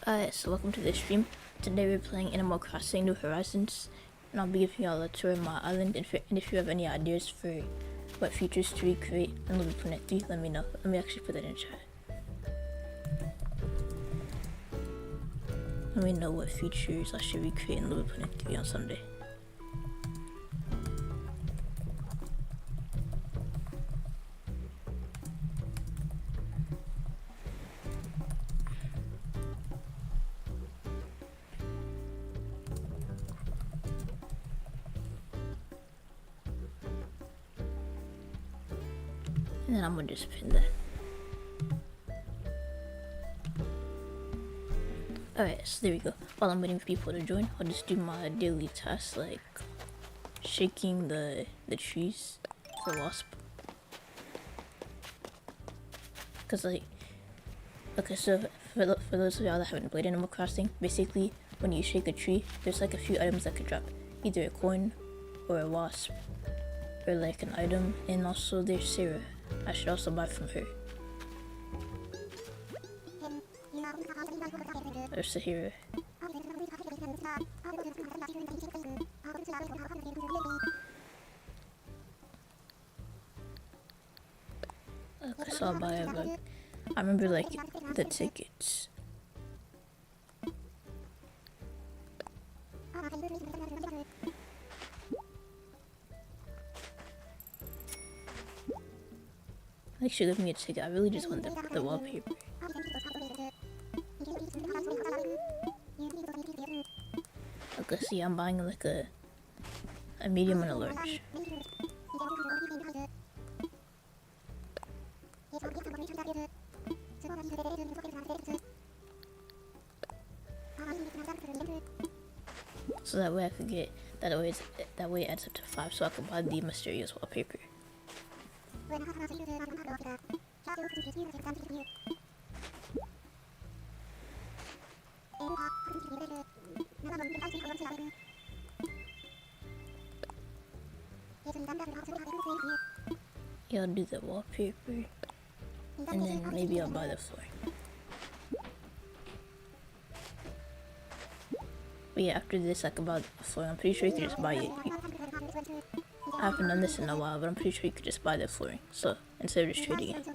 So welcome to this stream. Today we're playing Animal Crossing New Horizons, and I'll be giving y'all a tour of my island. And if you have any ideas for what features to recreate in LBP3, let me know. Let me actually put that in chat. Let me know what features I should recreate in LBP3 on Sunday. And then I'm gonna just pin that. Alright, so there we go. While I'm waiting for people to join, I'll just do my daily tasks like shaking the trees for wasp. Cause like, okay, so for those of y'all that haven't played Animal Crossing, basically when you shake a tree, there's like a few items that could drop, either a coin or a wasp or like an item, and also there's Sarah. I should also buy from her. Or Sahira. Okay, so I'll buy a bug. I remember like the tickets. Like, she gave me a ticket. I really just want the wallpaper. Okay, see, I'm buying like a medium and a large. So that way I could get that way it adds up to 5, so I can buy the mysterious wallpaper. Yeah, I'll do the wallpaper, and then maybe I'll buy the floor. But yeah, after this I can buy the floor. I'm pretty sure you can just buy it. I haven't done this in a while, but I'm pretty sure you could just buy the flooring. So instead of just trading it.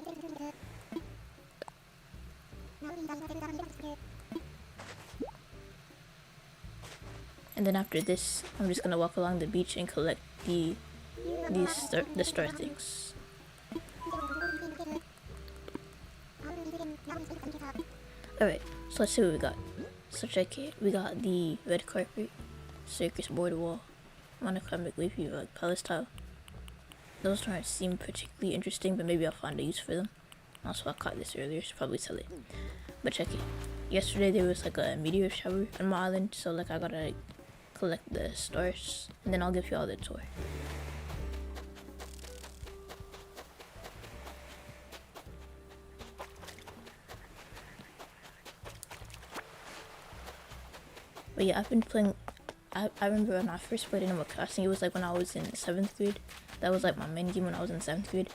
And then after this, I'm just gonna walk along the beach and collect the star things. Alright, so let's see what we got. So check it. We got the red carpet, circus board wall, monochromatic leafy rug, palace tile. Those don't seem particularly interesting, but maybe I'll find a use for them. Also, I caught this earlier, should probably sell it. But check it. Yesterday there was like a meteor shower on my island, so like I gotta collect the stars, and then I'll give you all the tour. But yeah, I've been playing. I remember when I first played Animal Crossing, it was like when I was in 7th grade. That was like my main game when I was in 7th grade.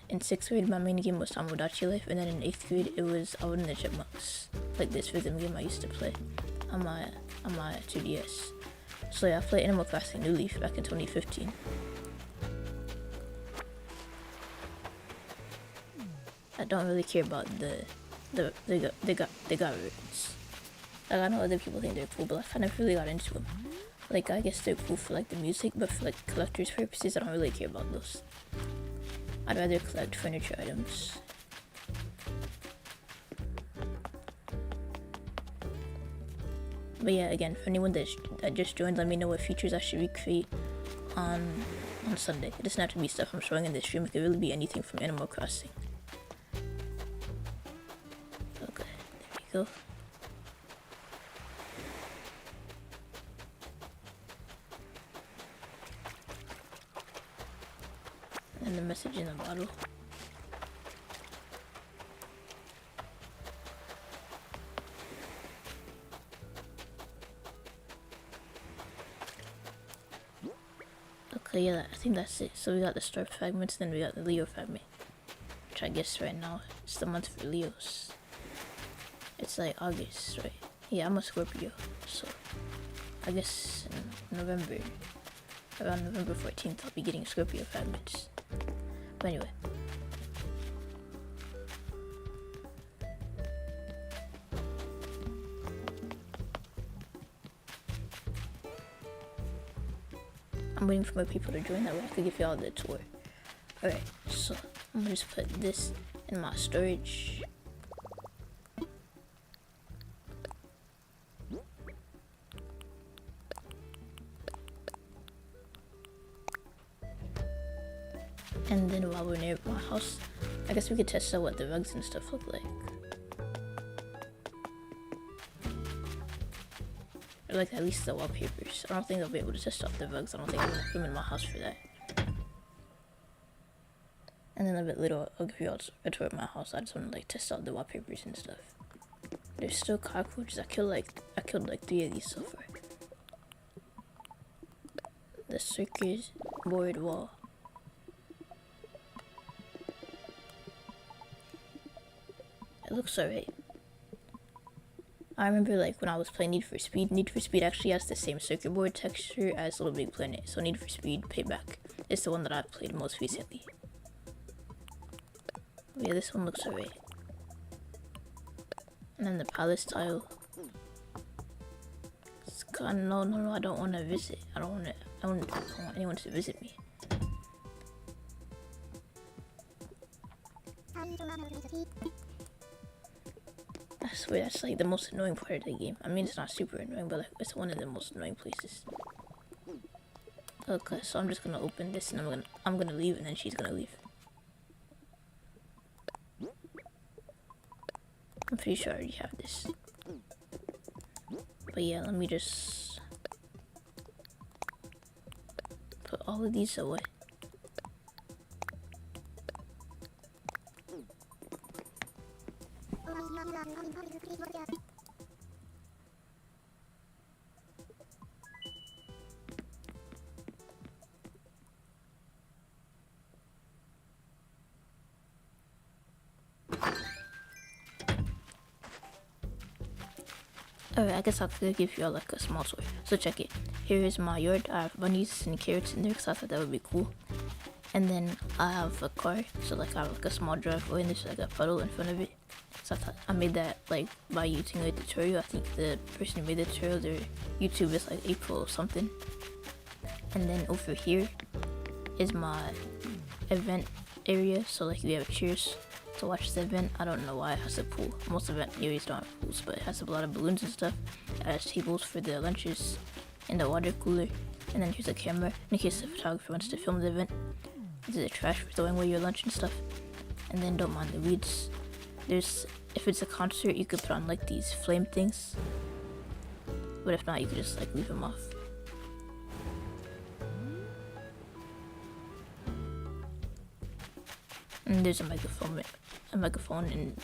In 6th grade, my main game was Tomodachi Life, and then in 8th grade, it was Alvin and the Chipmunks, like this rhythm game I used to play on my 2DS. So yeah, I played Animal Crossing New Leaf back in 2015. I don't really care about they got roots. Like, I know other people think they're cool, but like, I never really got into them. Like, I guess they're cool for like the music, but for like collector's purposes, I don't really care about those. I'd rather collect furniture items. But yeah, again, for anyone that just joined, let me know what features I should recreate on Sunday. It doesn't have to be stuff I'm showing in this stream. It could really be anything from Animal Crossing. Okay, there we go. And the message in the bottle. Okay, yeah, I think that's it. So we got the star fragments, then we got the Leo fragment. Which I guess right now it's the month for Leos. It's like August, right? Yeah, I'm a Scorpio, so I guess in November, around November 14th, I'll be getting Scorpio fragments. But anyway. I'm waiting for more people to join, that way I could give y'all the tour. Alright, so I'm gonna just put this in my storage. And then while we're near my house, I guess we could test out what the rugs and stuff look like. Or like at least the wallpapers. I don't think I'll be able to test out the rugs. I don't think I'm gonna come in my house for that. And then a bit later, I'll give you all a tour of my house. I just want to like test out the wallpapers and stuff. There's still cockroaches. I killed like 3 of these so far. The circus board wall. It looks alright. I remember like when I was playing Need for Speed actually has the same circuit board texture as Little Big Planet. So Need for Speed Payback is the one that I've played most recently. But yeah, this one looks alright. And then the palace tile. It's kind of, no, I don't want to visit. I don't want anyone to visit me. I swear that's like the most annoying part of the game. I mean, it's not super annoying, but like it's one of the most annoying places. Okay, so I'm just gonna open this and I'm gonna leave, and then she's gonna leave. I'm pretty sure I already have this. But yeah, let me just put all of these away. Alright, I guess I'll give you all like a small tour. So check it. Here is my yard. I have bunnies and carrots in there because I thought that would be cool. And then I have a car, so like I have like a small driveway and there's like a puddle in front of it. So I thought I made that like by using a tutorial. I think the person who made the tutorial, their YouTube is like April or something. And then over here is my event area. So like we have cheers to watch the event. I don't know why it has a pool. Most event areas don't have pools, but it has a lot of balloons and stuff. It has tables for the lunches and the water cooler. And then here's a camera in case the photographer wants to film the event. This is a trash for throwing away your lunch and stuff. And then don't mind the weeds. If it's a concert, you could put on like these flame things. But if not, you could just like leave them off. And there's a microphone and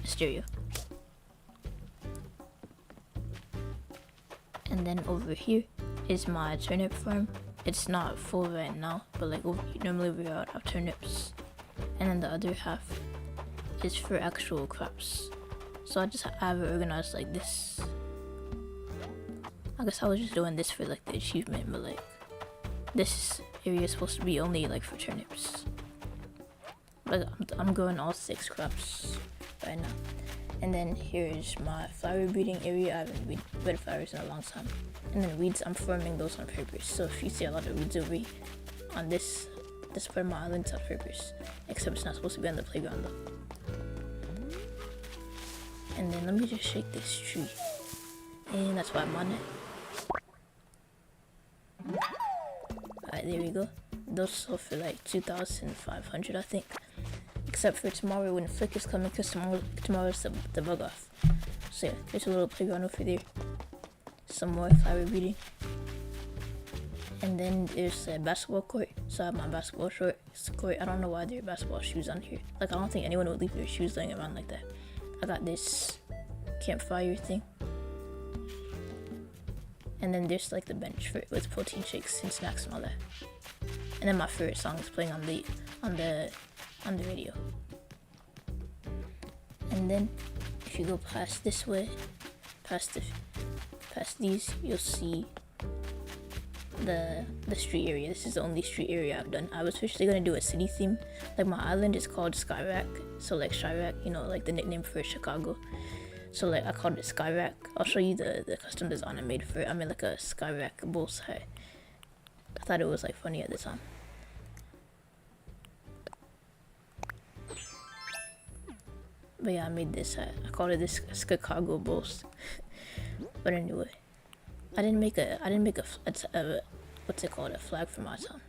a stereo. And then over here is my turnip farm. It's not full right now, but like normally we have turnips. And then the other half is for actual crops. So I have it organized like this. I guess I was just doing this for like the achievement, but like this area is supposed to be only like for turnips. Like I'm growing all 6 crops right now. And then here's my flower breeding area. I haven't bred flowers in a long time. And then weeds, I'm farming those on purpose. So if you see a lot of weeds over on this part of my island, it's on purpose. Except it's not supposed to be on the playground though. And then let me just shake this tree. And that's why I'm on it. Alright, there we go. Those sell for like 2,500 I think. Except for tomorrow when Flick is coming, because tomorrow's the bug off. So yeah, there's a little playground over there. Some more flower breeding. And then there's a basketball court. So I have my basketball court. I don't know why there are basketball shoes on here. Like I don't think anyone would leave their shoes laying around like that. I got this campfire thing. And then there's like the bench with protein shakes and snacks and all that. And then my favorite song is playing on the radio. And then if you go past past these, you'll see the street area. This is the only street area I've done. I was officially gonna do a city theme. Like my island is called Skyrack, so like Chirac, you know, like the nickname for Chicago. So like I called it Skyrack. I'll show you the custom design I made for it. I made like a Skyrack bull's hat. I thought it was like funny at the time. But yeah, I made this hat. I called it this Chicago Bulls. But anyway, I didn't make a what's it called, a flag for my town.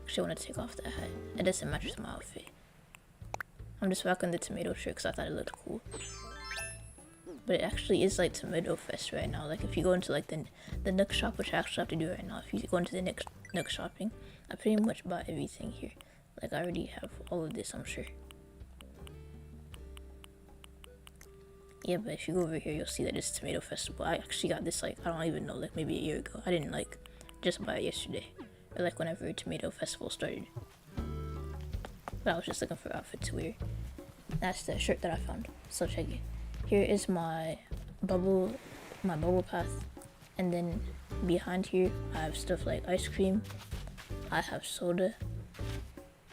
Actually, I want to take off that hat. It doesn't match with my outfit. I'm just rocking the tomato shirt because I thought it looked cool. But it actually is like Tomato Fest right now. Like if you go into like the Nook shop, which I actually have to do right now. If you go into the Nook shopping, I pretty much bought everything here. Like I already have all of this, I'm sure. Yeah, but if you go over here, you'll see that it's Tomato Festival. I actually got this like, I don't even know, like maybe a year ago. I didn't like just buy it yesterday. Or like whenever Tomato Festival started. But I was just looking for an outfit to wear. That's the shirt that I found. So check it. Here is my bubble path. And then behind here, I have stuff like ice cream. I have soda.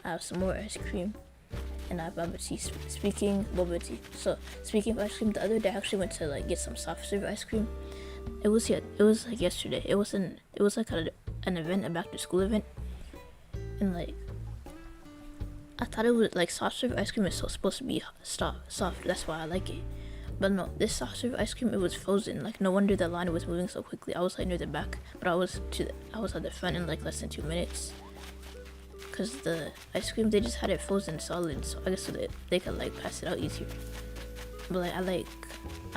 I have some more ice cream, and I have bubble tea. Speaking of ice cream, the other day I actually went to like get some soft serve ice cream. It was like yesterday. It was like an event, a back to school event, and like I thought it was like soft serve ice cream is supposed to be soft. That's why I like it. But no, this soft serve ice cream, it was frozen. Like no wonder the line was moving so quickly. I was like near the back, but I was at the front in like less than 2 minutes. Cause the ice cream, they just had it frozen solid, so I guess so that they could like pass it out easier. But like I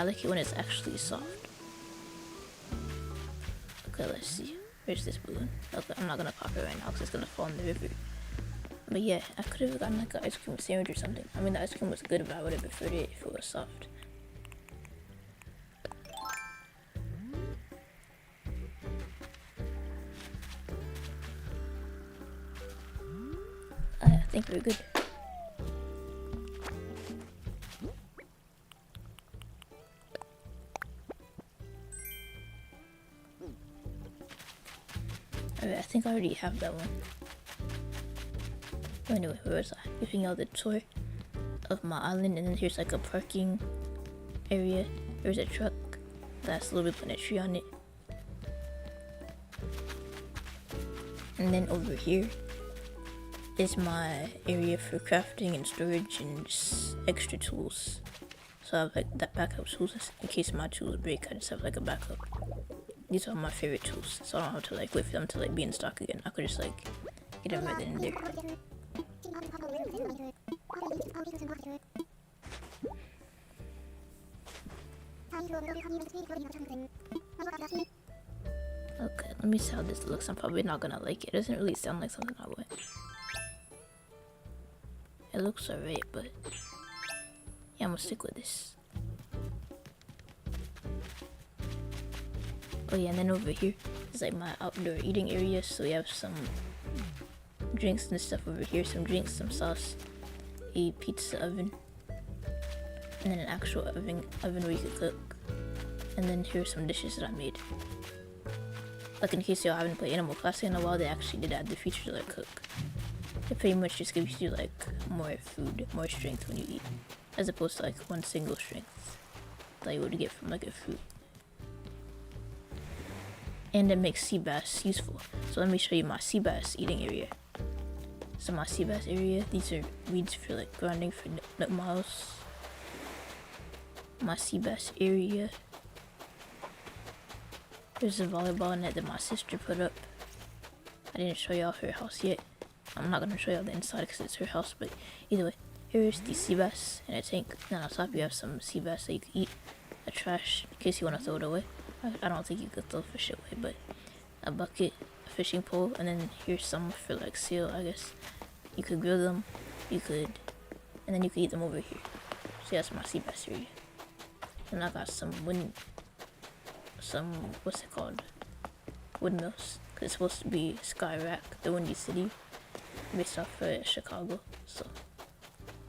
like it when it's actually soft. Okay, let's see. Where's this balloon? Okay, I'm not gonna pop it right now because it's gonna fall in the river. But yeah, I could have gotten like an ice cream sandwich or something. I mean, the ice cream was good, but I would have preferred it if it was soft. I think we're good. Alright, I think I already have that one. Anyway, where was I? Giving y'all the tour of my island, and then here's like a parking area. There's a truck that's a little bit putting a tree on it. And then over here is my area for crafting and storage and just extra tools. So I have like that backup tools in case my tools break. I just have like a backup. These are my favorite tools, so I don't have to like wait for them to like be in stock again. I could just like get them right then and there. Okay, let me see how this looks. I'm probably not gonna like it. It doesn't really sound like something I would. It looks alright, but yeah, I'm gonna stick with this. Oh yeah, and then over here is like my outdoor eating area. So we have some drinks and stuff over here. Some drinks, some sauce, a pizza oven, and then an actual oven where you could cook. And then here's some dishes that I made. Like in case y'all haven't played Animal Crossing in a while, they actually did add the feature to like cook. It pretty much just gives you like more food, more strength when you eat, as opposed to like one single strength that you would get from like a fruit. And it makes sea bass useful. So let me show you my sea bass eating area. So my sea bass area, these are weeds for like grinding for nook miles. My sea bass area. There's a volleyball net that my sister put up. I didn't show y'all her house yet. I'm not gonna show y'all the inside because it's her house, but either way, here's the sea bass in a tank. And on top you have some sea bass that you can eat. A trash in case you want to throw it away. I don't think you could throw fish away, but a bucket, a fishing pole, and then here's some for like seal, I guess. You could grill them, and then you could eat them over here. So that's my sea bass area. And I got some what's it called? Windmills. Cause it's supposed to be Skyrack, the windy city, based off of Chicago. So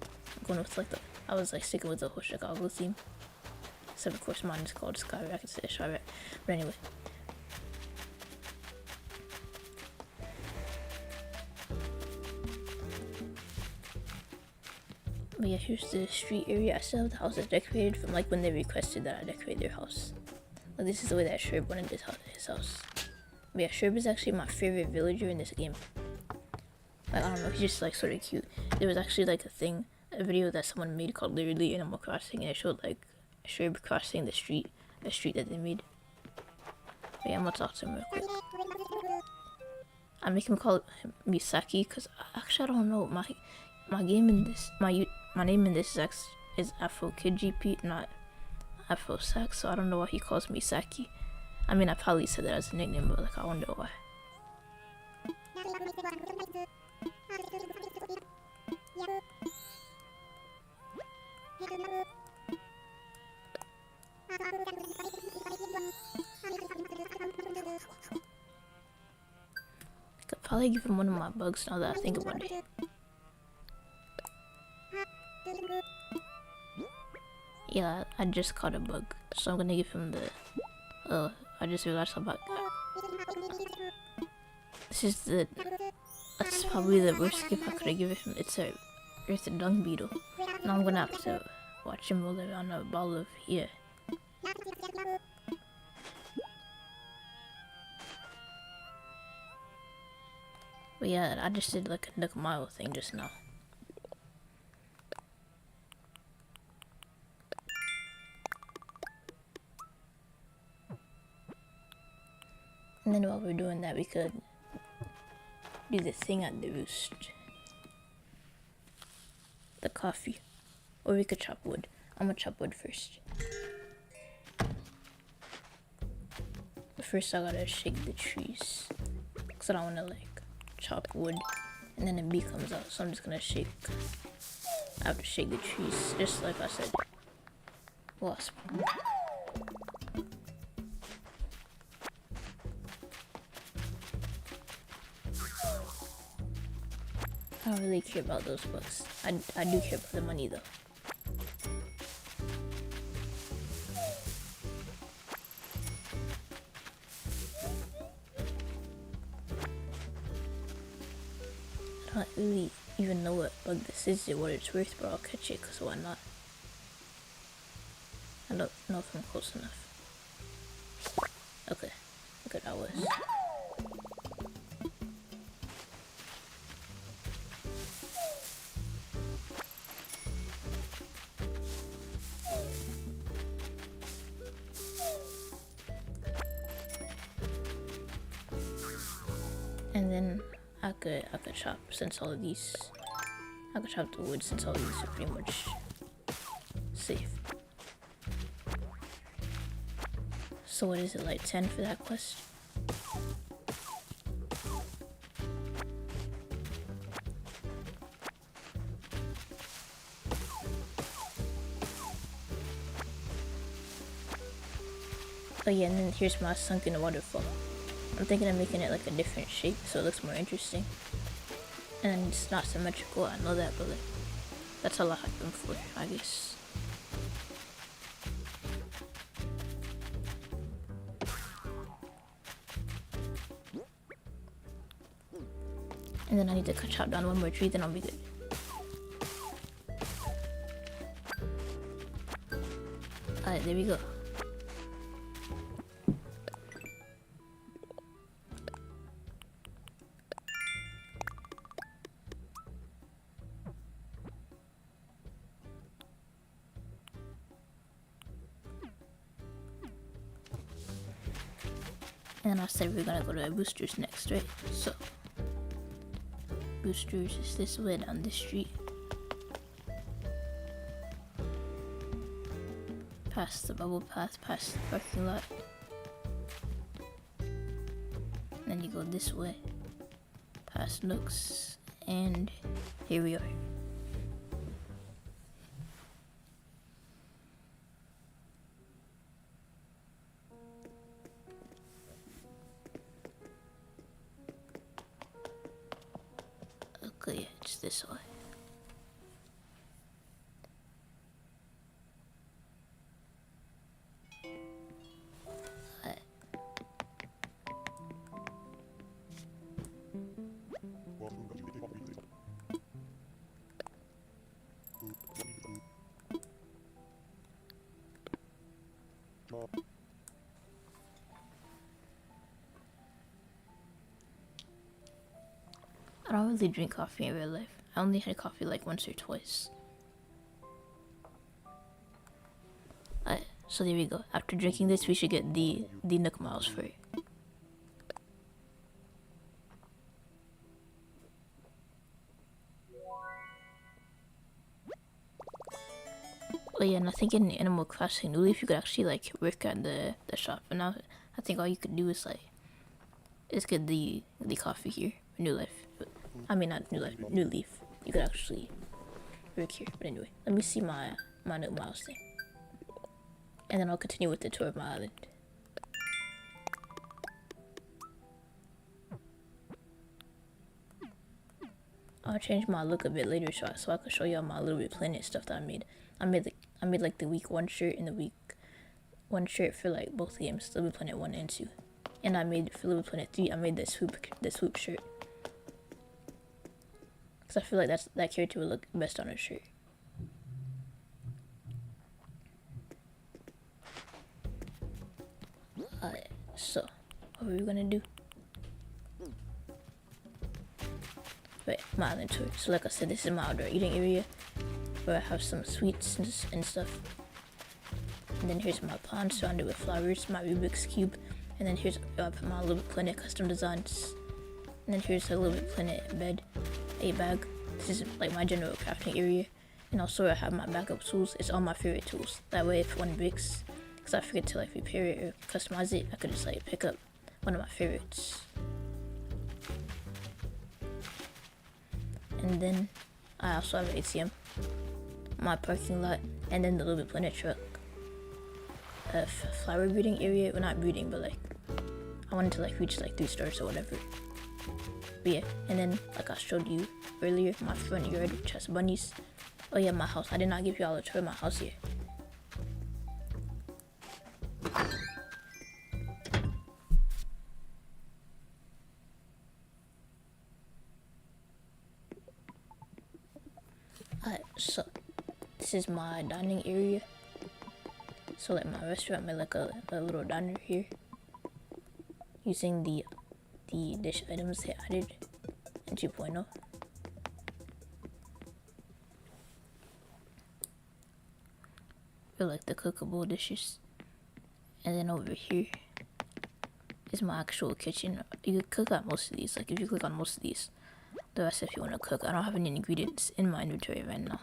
I'm going with like I was like sticking with the whole Chicago theme. Except of course mine is called Sky Racket Chirate. But anyway. But yeah, here's the street area. I still have the house that's decorated from like when they requested that I decorate their house. Like this is the way that Sherb wanted his house. But yeah, Sherb is actually my favorite villager in this game. Like, I don't know, he's just like sort of cute. There was actually like a video that someone made called literally Animal Crossing, and it showed like Sherb crossing the street that they made. But yeah, I'm gonna talk to him real quick. I make him call Misaki because actually I don't know, my name in this is Afro Kid GP, not Afro Sax, so I don't know why he calls me Saki. I mean, I probably said that as a nickname, but like I wonder why. I could probably give him one of my bugs now that I think about it. Yeah, I just caught a bug, so I'm gonna give him the. I just realized about that. That's probably the worst gift I could have given him. It's a dung beetle. Now I'm gonna have to watch him roll it on a ball of here. But yeah, I just did like a Nook Mile thing just now. And then while we're doing that, we could do the thing at the roost. The coffee. Or we could chop wood. I'm gonna chop wood first. But first I gotta shake the trees. Cause I don't wanna like chop wood and then a bee comes out. So I'm just gonna shake. I have to shake the trees, just like I said. Wasp. I don't really care about those bugs. I do care about the money though. I don't really even know what bug this is or what it's worth, but I'll catch it because why not? I don't know if I'm close enough. Okay, good, I was. And then I could chop since all of these. I could chop the wood since all of these are pretty much safe. So what is it, like 10 for that quest? Oh yeah, and then here's my sunken waterfall. I'm thinking of making it like a different shape so it looks more interesting. And it's not symmetrical, I know that, but like, that's all I have them for, I guess. And then I need to chop down one more tree, then I'll be good. Alright, there we go. And I said we're gonna go to Boosters next, right? So, Boosters is this way down this street. Past the bubble path, past the parking lot. And then you go this way, past Nooks, and here we are. Okay, it's this way. really drink coffee in real life. I only had coffee like once or twice. Alright, so there we go. After drinking this, we should get the Nook Miles for it. Oh yeah, and I think in Animal Crossing New Leaf, you could actually like work at the shop. And now I think all you could do is get the coffee here, New Leaf. I mean not New Leaf, New Leaf. You could actually work here. But anyway, let me see my Nook Miles thing, and then I'll continue with the tour of my island. I'll change my look a bit later so I can show y'all my Little Bit Planet stuff that I made. I made like the week 1 shirt and the week 1 shirt for like both games, Little Bit Planet 1 and 2. And I made for Little Bit Planet 3, I made the swoop shirt. Cause I feel like that character would look best on a shirt. Alright, so what are we gonna do? Right, my island tour. So like I said, this is my outdoor eating area where I have some sweets and stuff. And then here's my pond surrounded with flowers, my Rubik's Cube. And then here's my Little Bit Planet custom designs. And then here's a Little Bit Planet bed, a bag. This is like my general crafting area. And also I have my backup tools. It's all my favorite tools. That way if one breaks, because I forget to like repair it or customize it, I could just like pick up one of my favorites. And then I also have an ATM, my parking lot, and then the Little Bit Planet truck. A flower breeding area, well not breeding, but like I wanted to like reach like 3 stars or whatever. But yeah, and then like I showed you earlier, my front yard which has bunnies. Oh yeah, my house. I did not give y'all a tour of my house yet. Alright, so this is my dining area. So like my restaurant made like a little diner here using the dish items they added in 2.0. For like the cookable dishes. And then over here is my actual kitchen. You could cook on most of these. Like if you click on most of these, the rest if you want to cook. I don't have any ingredients in my inventory right now.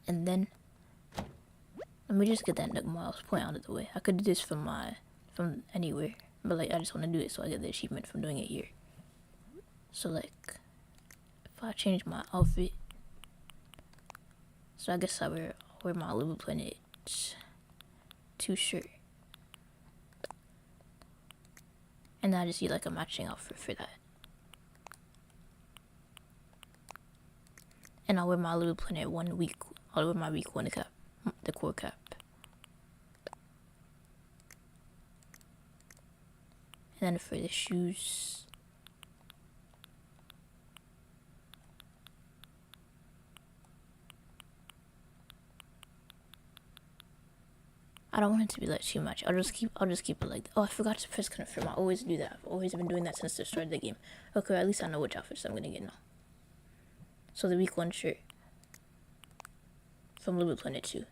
And then let me just get that Nook Miles point out of the way. I could do this from anywhere, but like I just want to do it so I get the achievement from doing it here. So like if I change my outfit, so I guess I wear my Little Bit Planet 2 shirt, and then I just need like a matching outfit for that. And I'll wear my Little Bit Planet 1 week. I'll wear my week 1 cap, the core cap. And then for the shoes, I don't want it to be like too much. I'll just keep it like, oh, I forgot to press confirm. I always do that. I've always been doing that since the start of the game. Okay, at least I know which outfits I'm gonna get now. So the week 1 shirt from Little Bit Planet 2.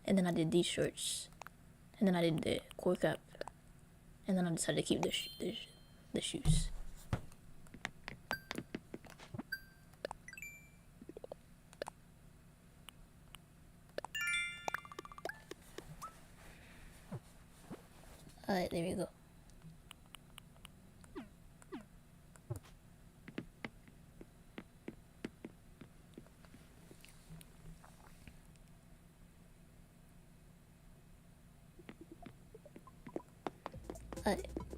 And then I did these shorts. And then I did the core cap. And then I decided to keep the shoes. Alright, there we go.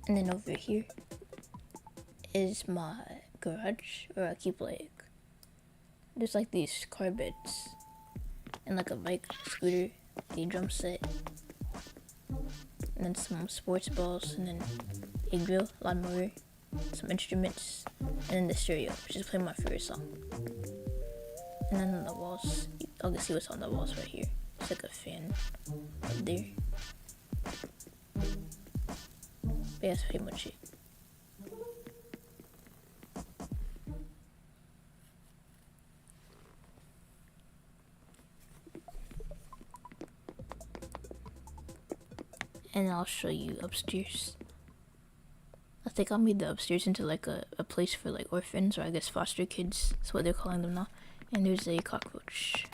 And then over here is my garage where I keep like, there's like these car beds and like a bike, scooter, the drum set, and then some sports balls, and then a grill, lawnmower, some instruments, and then the stereo, which is playing my favorite song. And then on the walls, y'all can see what's on the walls right here. It's like a fan up there. But yeah, that's pretty much it. And I'll show you upstairs. I think I made the upstairs into like a place for like orphans, or I guess foster kids. That's what they're calling them now. And there's a cockroach.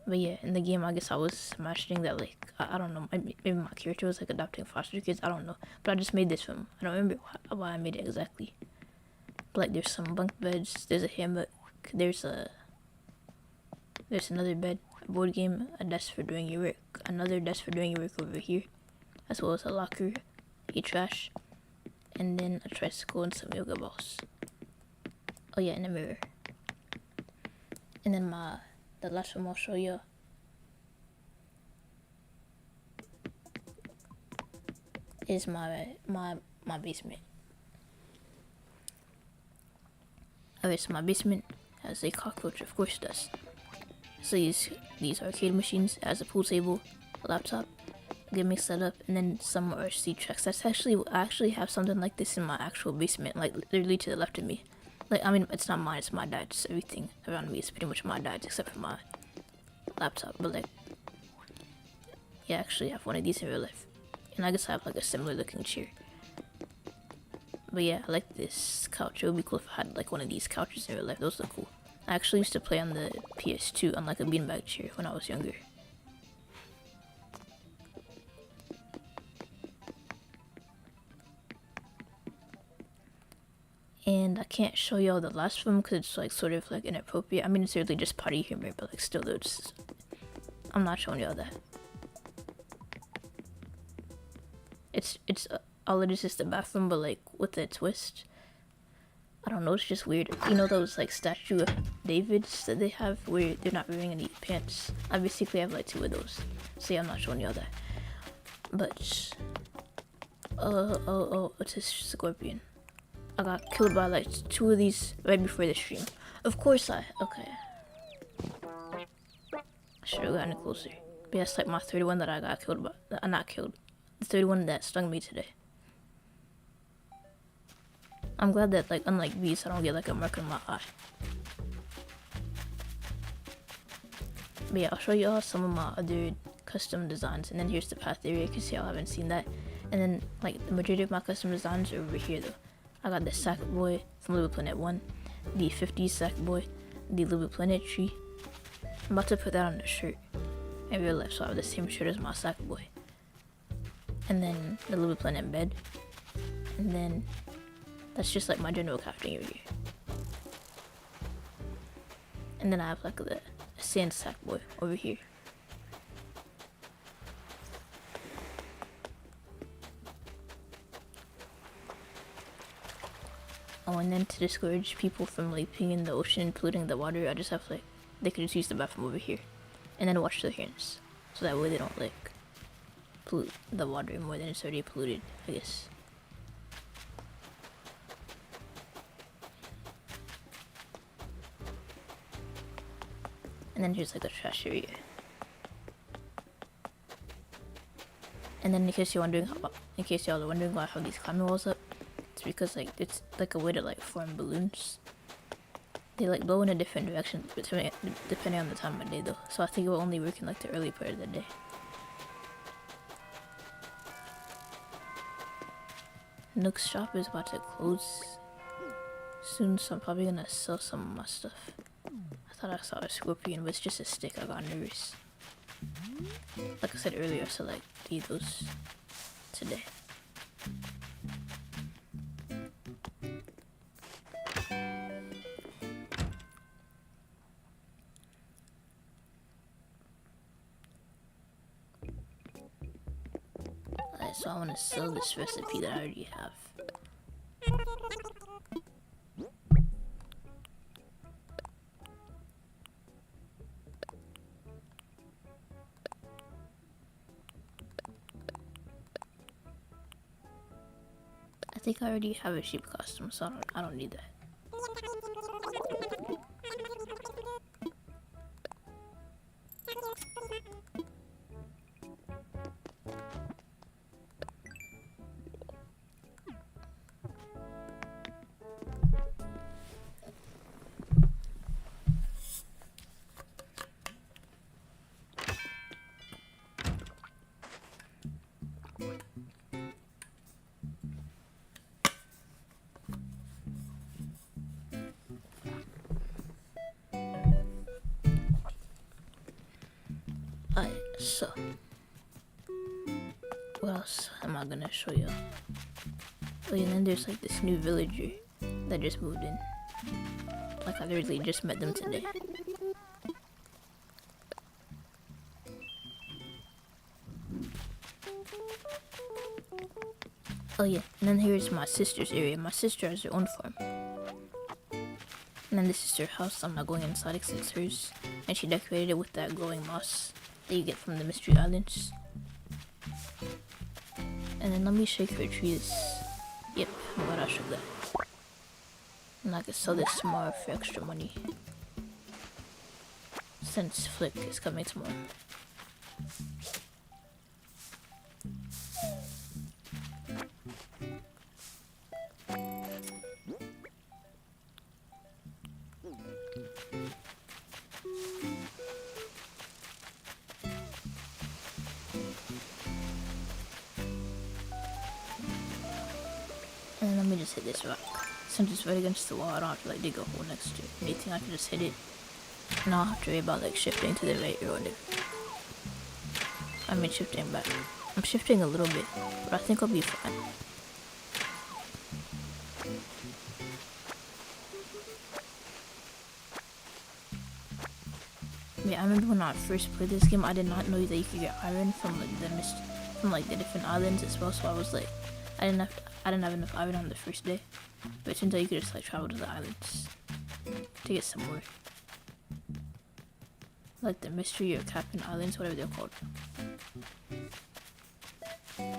But yeah, in the game, I guess I was imagining that like, I don't know, maybe my character was like adopting foster kids, I don't know. But I just made this film. I don't remember why I made it exactly. But like there's some bunk beds, there's a hammock, there's another bed, a board game, a desk for doing your work, another desk for doing your work over here, as well as a locker, a trash, and then a tricycle and some yoga balls. Oh yeah, and a mirror. And then the last one I'll show you is my basement. Okay, so my basement has a cockroach, of course it does. So these arcade machines, it has a pool table, a laptop, gaming setup, and then some RC tracks. I actually have something like this in my actual basement, like literally to the left of me. Like, I mean, it's not mine, it's my dad's. Everything around me is pretty much my dad's, except for my laptop. But like, yeah, I actually have one of these in real life. And I guess I have like a similar looking chair. But yeah, I like this couch. It would be cool if I had like one of these couches in real life. Those look cool. I actually used to play on the PS2 on like a beanbag chair when I was younger. And I can't show y'all the last one because it's like sort of like inappropriate. I mean, it's really just party humor, but like still, I'm not showing y'all that. It's all it is just the bathroom, but like with a twist. I don't know, it's just weird. You know those like statue of Davids that they have where they're not wearing any pants? I basically have like 2 of those. So yeah, I'm not showing y'all that. But it's a scorpion. I got killed by like 2 of these right before the stream. Of course okay. I should have gotten closer. But yeah, it's like my 3rd one that I got killed by. Not killed. The 3rd one that stung me today. I'm glad that like unlike these, I don't get like a mark on my eye. But yeah, I'll show you all some of my other custom designs, and then here's the path area because y'all haven't seen that. And then like the majority of my custom designs are over here though. I got the Sack Boy from Little Planet 1, the 50s Sack Boy, the Little Planet tree. I'm about to put that on the shirt in real life, so I have the same shirt as my Sack Boy. And then the Little Planet bed, and then that's just like my general crafting area. And then I have like the Sand Sack Boy over here. Oh, and then to discourage people from like being in the ocean and polluting the water, I just have like, they could just use the bathroom over here. And then wash their hands. So that way they don't like pollute the water more than it's already polluted, I guess. And then here's like a trash area. And then in case y'all are wondering why I have these climbing walls up, it's because like it's like a way to like form balloons. They like blow in a different direction depending on the time of day though. So I think it will only work in like the early part of the day. Nook's shop is about to close soon, so I'm probably gonna sell some of my stuff. I thought I saw a scorpion, but it's just a stick. I got nervous. Like I said earlier, so like eat those today. Alright, so I want to sell this recipe that I already have. I think I already have a sheep costume, so I don't need that. So, what else am I gonna show you? Oh, and then there's like this new villager that just moved in. Like I literally just met them today. Oh yeah, and then here's my sister's area. My sister has her own farm. And then this is her house. I'm not going inside because it's hers. And she decorated it with that glowing moss that you get from the Mystery Islands. And then let me shake her trees. Yep, I'm glad I showed that. And I can sell this tomorrow for extra money. Since Flick is coming tomorrow. And then let me just hit this rock. Since it's right against the wall, I don't have to like dig a hole next to it. Anything, I can just hit it. And I don't have to worry about like shifting to the right or whatever. I mean shifting back. I'm shifting a little bit, but I think I'll be fine. Yeah, I remember when I first played this game, I did not know that you could get iron from like the different islands as well. So I was like, I didn't have enough iron on the first day. But it turns out you could just like travel to the islands to get some more. Like the Mystery or Captain Islands, whatever they're called. I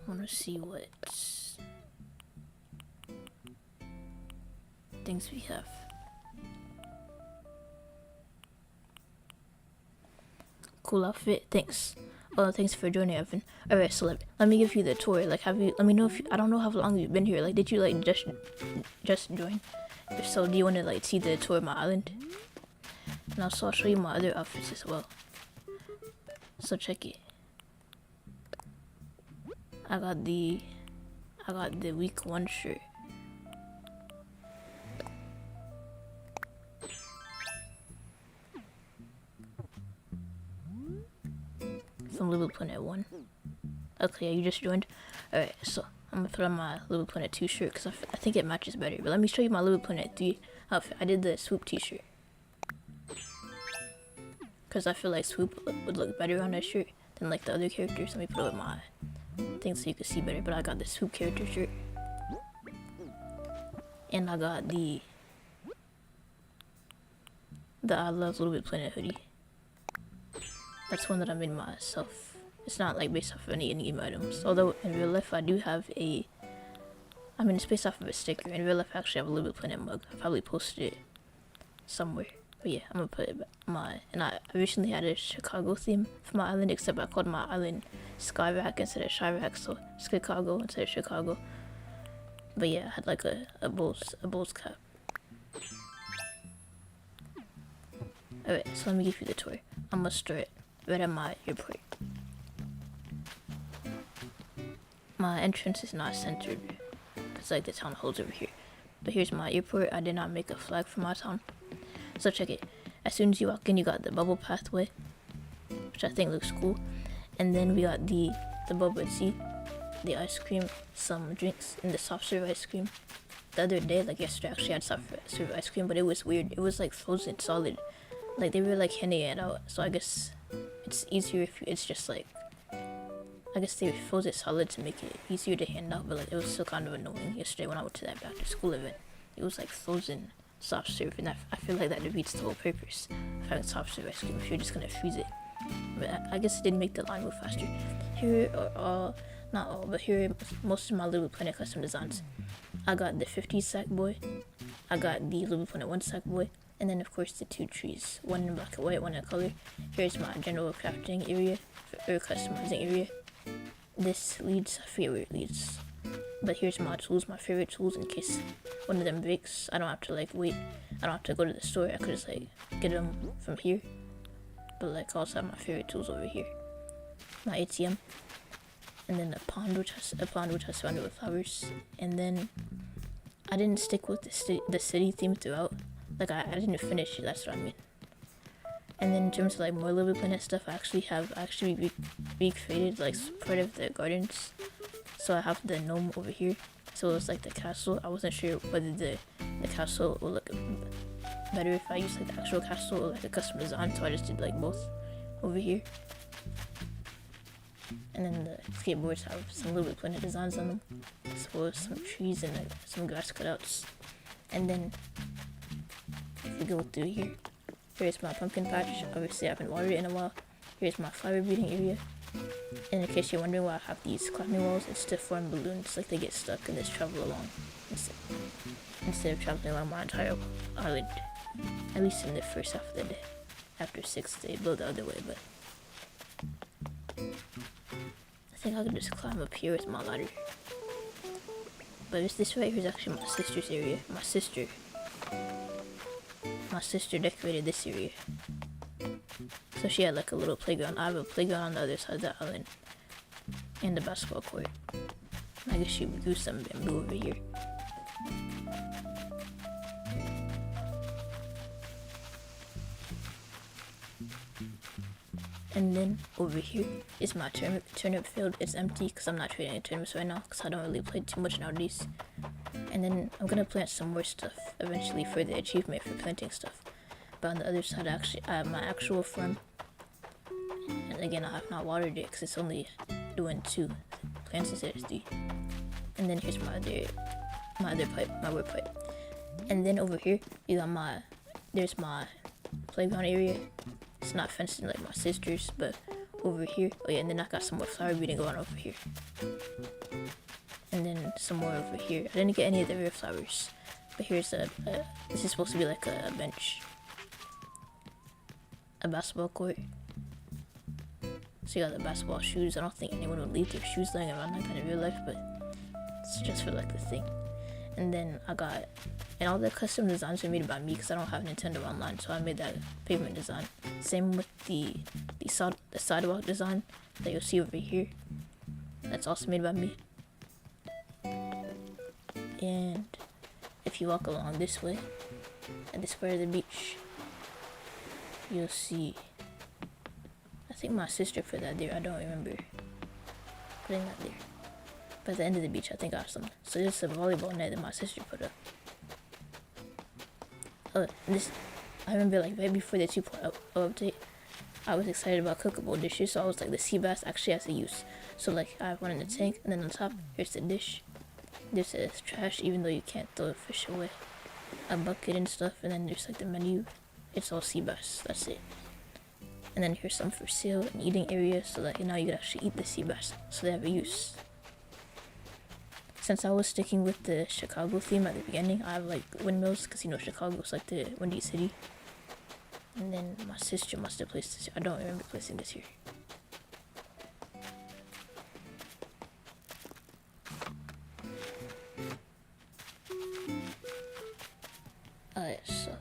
wanna see what things we have. Cool outfit, thanks. Oh, thanks for joining, Evan. Alright, so let me give you the tour. Like, let me know if I don't know how long you've been here. Like, did you like just join? If so, do you want to like see the tour of my island? And also, I'll show you my other outfits as well. So check it. I got the week 1 shirt. From Little Planet 1. Okay, yeah, you just joined. Alright, so I'm gonna put on my Little Planet 2 shirt because I think it matches better. But let me show you my Little Planet 3 outfit. I did the Swoop t-shirt. Because I feel like Swoop would look better on that shirt than like the other characters. Let me put it with my thing so you can see better. But I got the Swoop character shirt. And I got the I Love Little Bit Planet hoodie. That's one that I made myself. It's not like based off of any in-game items. Although in real life I do have it's based off of a sticker. In real life I actually have a Little Bit Planet mug. I probably posted it somewhere. But yeah, I'm gonna put it and I recently had a Chicago theme for my island, except I called my island Skyrack instead of Chirac, so Chicago instead of Chicago. But yeah, I had like a Bulls cap. Alright, so let me give you the tour. I'm gonna start right at my airport. My entrance is not centered. It's like the town hall's over here. But here's my airport. I did not make a flag for my town. So check it. As soon as you walk in, you got the bubble pathway, which I think looks cool. And then we got the bubble tea, the ice cream, some drinks, and the soft serve ice cream. The other day, like yesterday, I actually had soft serve ice cream, but it was weird. It was like frozen solid. Like they were like handing it out. So I guess it's easier if it's just like, I guess they froze it solid to make it easier to hand out, but like it was still kind of annoying yesterday when I went to that back to school event. It was like frozen soft serve, and I feel like that defeats the whole purpose of having soft serve ice cream if you're just gonna freeze it. But I guess it did make the line move faster. Here are not all, but here are most of my Little Planet custom designs. I got the 50 sack boy, I got the Little Planet 1 sack boy, and then of course the 2 trees, one in black and white, one in color. Here's my general crafting area, or customizing area. This leads, I forget where it leads. But here's my tools, my favorite tools, in case one of them breaks. I don't have to like wait. I don't have to go to the store. I could just like get them from here. But like I also have my favorite tools over here. My ATM. And then a pond which I surrounded with flowers. And then I didn't stick with the city theme throughout. Like I didn't finish it, that's what I mean. And then in terms of like more Little Planet stuff, I actually recreated like part of the gardens. So I have the gnome over here. So it's like the castle. I wasn't sure whether the castle would look better if I used like the actual castle or like a custom design. So I just did like both over here. And then the skateboards have some Little Planet designs on them, as well as some trees and like some grass cutouts. And then if you go through here, here's my pumpkin patch. Obviously I haven't watered it in a while. Here's my flower breeding area. And in case you're wondering why I have these climbing walls, it's to form balloons, like they get stuck and just travel along instead of traveling along my entire island. At least in the first half of the day. After 6 they build the other way, but I think I could just climb up here with my ladder. But this right here is actually my sister's area. My sister decorated this area. So she had like a little playground. I have a playground on the other side of the island. And the basketball court. I guess she grew some bamboo over here. And then over here is my turnip field. It's empty because I'm not trading any turnips right now because I don't really play too much nowadays. And then I'm gonna plant some more stuff eventually for the achievement for planting stuff. But on the other side, I have my actual farm. And again, I have not watered it because it's only doing 2 plants instead of 3. And then here's my wood pipe. And then over here, there's my playground area. It's not fenced in like my sister's, but over here, oh yeah, and then I got some more flower breeding going over here. And then some more over here. I didn't get any of the rare flowers, but here's this is supposed to be like a bench. A basketball court. So you got the basketball shoes. I don't think anyone would leave their shoes laying around like that in real life, but it's just for like the thing. And then and all the custom designs are made by me because I don't have Nintendo Online, so I made that pavement design. Same with the sidewalk design that you'll see over here. That's also made by me. And if you walk along this way, at this part of the beach, you'll see, I think my sister put that there. I don't remember putting that there. But at the end of the beach, I think I have some. So this is a volleyball net that my sister put up. I remember like right before the 2.0 update, I was excited about cookable dishes. So I was like, the sea bass actually has a use. So like I have one in the tank, and then on top, here's the dish. This is trash, even though you can't throw the fish away. A bucket and stuff, and then there's like the menu. It's all sea bass, that's it. And then here's some for sale, an eating area, so that now you can actually eat the sea bass, so they have a use. Since I was sticking with the Chicago theme at the beginning, I have like windmills, because you know Chicago's like the windy city. And then my sister must have placed this here. I don't remember placing this here. Alright, so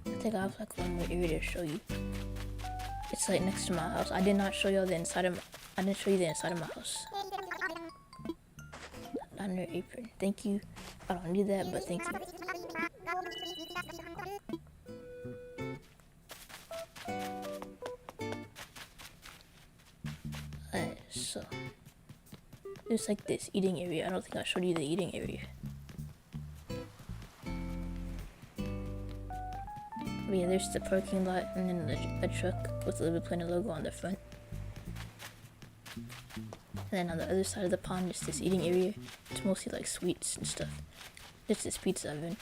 I think I have like one more area to show you. It's like next to my house. I didn't show you the inside of my house. On your apron. Thank you. I don't need that, but thank you. Alright, so there's like this eating area. I don't think I showed you the eating area. But yeah, there's the parking lot and then a truck with the LBP3 logo on the front. And then on the other side of the pond is this eating area. It's mostly like sweets and stuff. There's this pizza oven.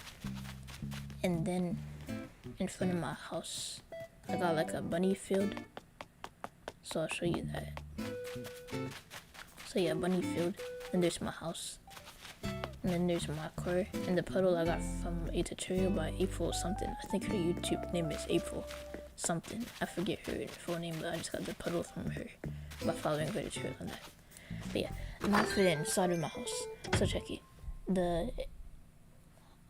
And then in front of my house, I got like a bunny field. So I'll show you that. So yeah, bunny field. Then there's my house. And then there's my car. And the puddle I got from a tutorial by April something. I think her YouTube name is April something. I forget her full name, but I just got the puddle from her by following her tutorial on that. But yeah, and that's for the inside of my house. So check it.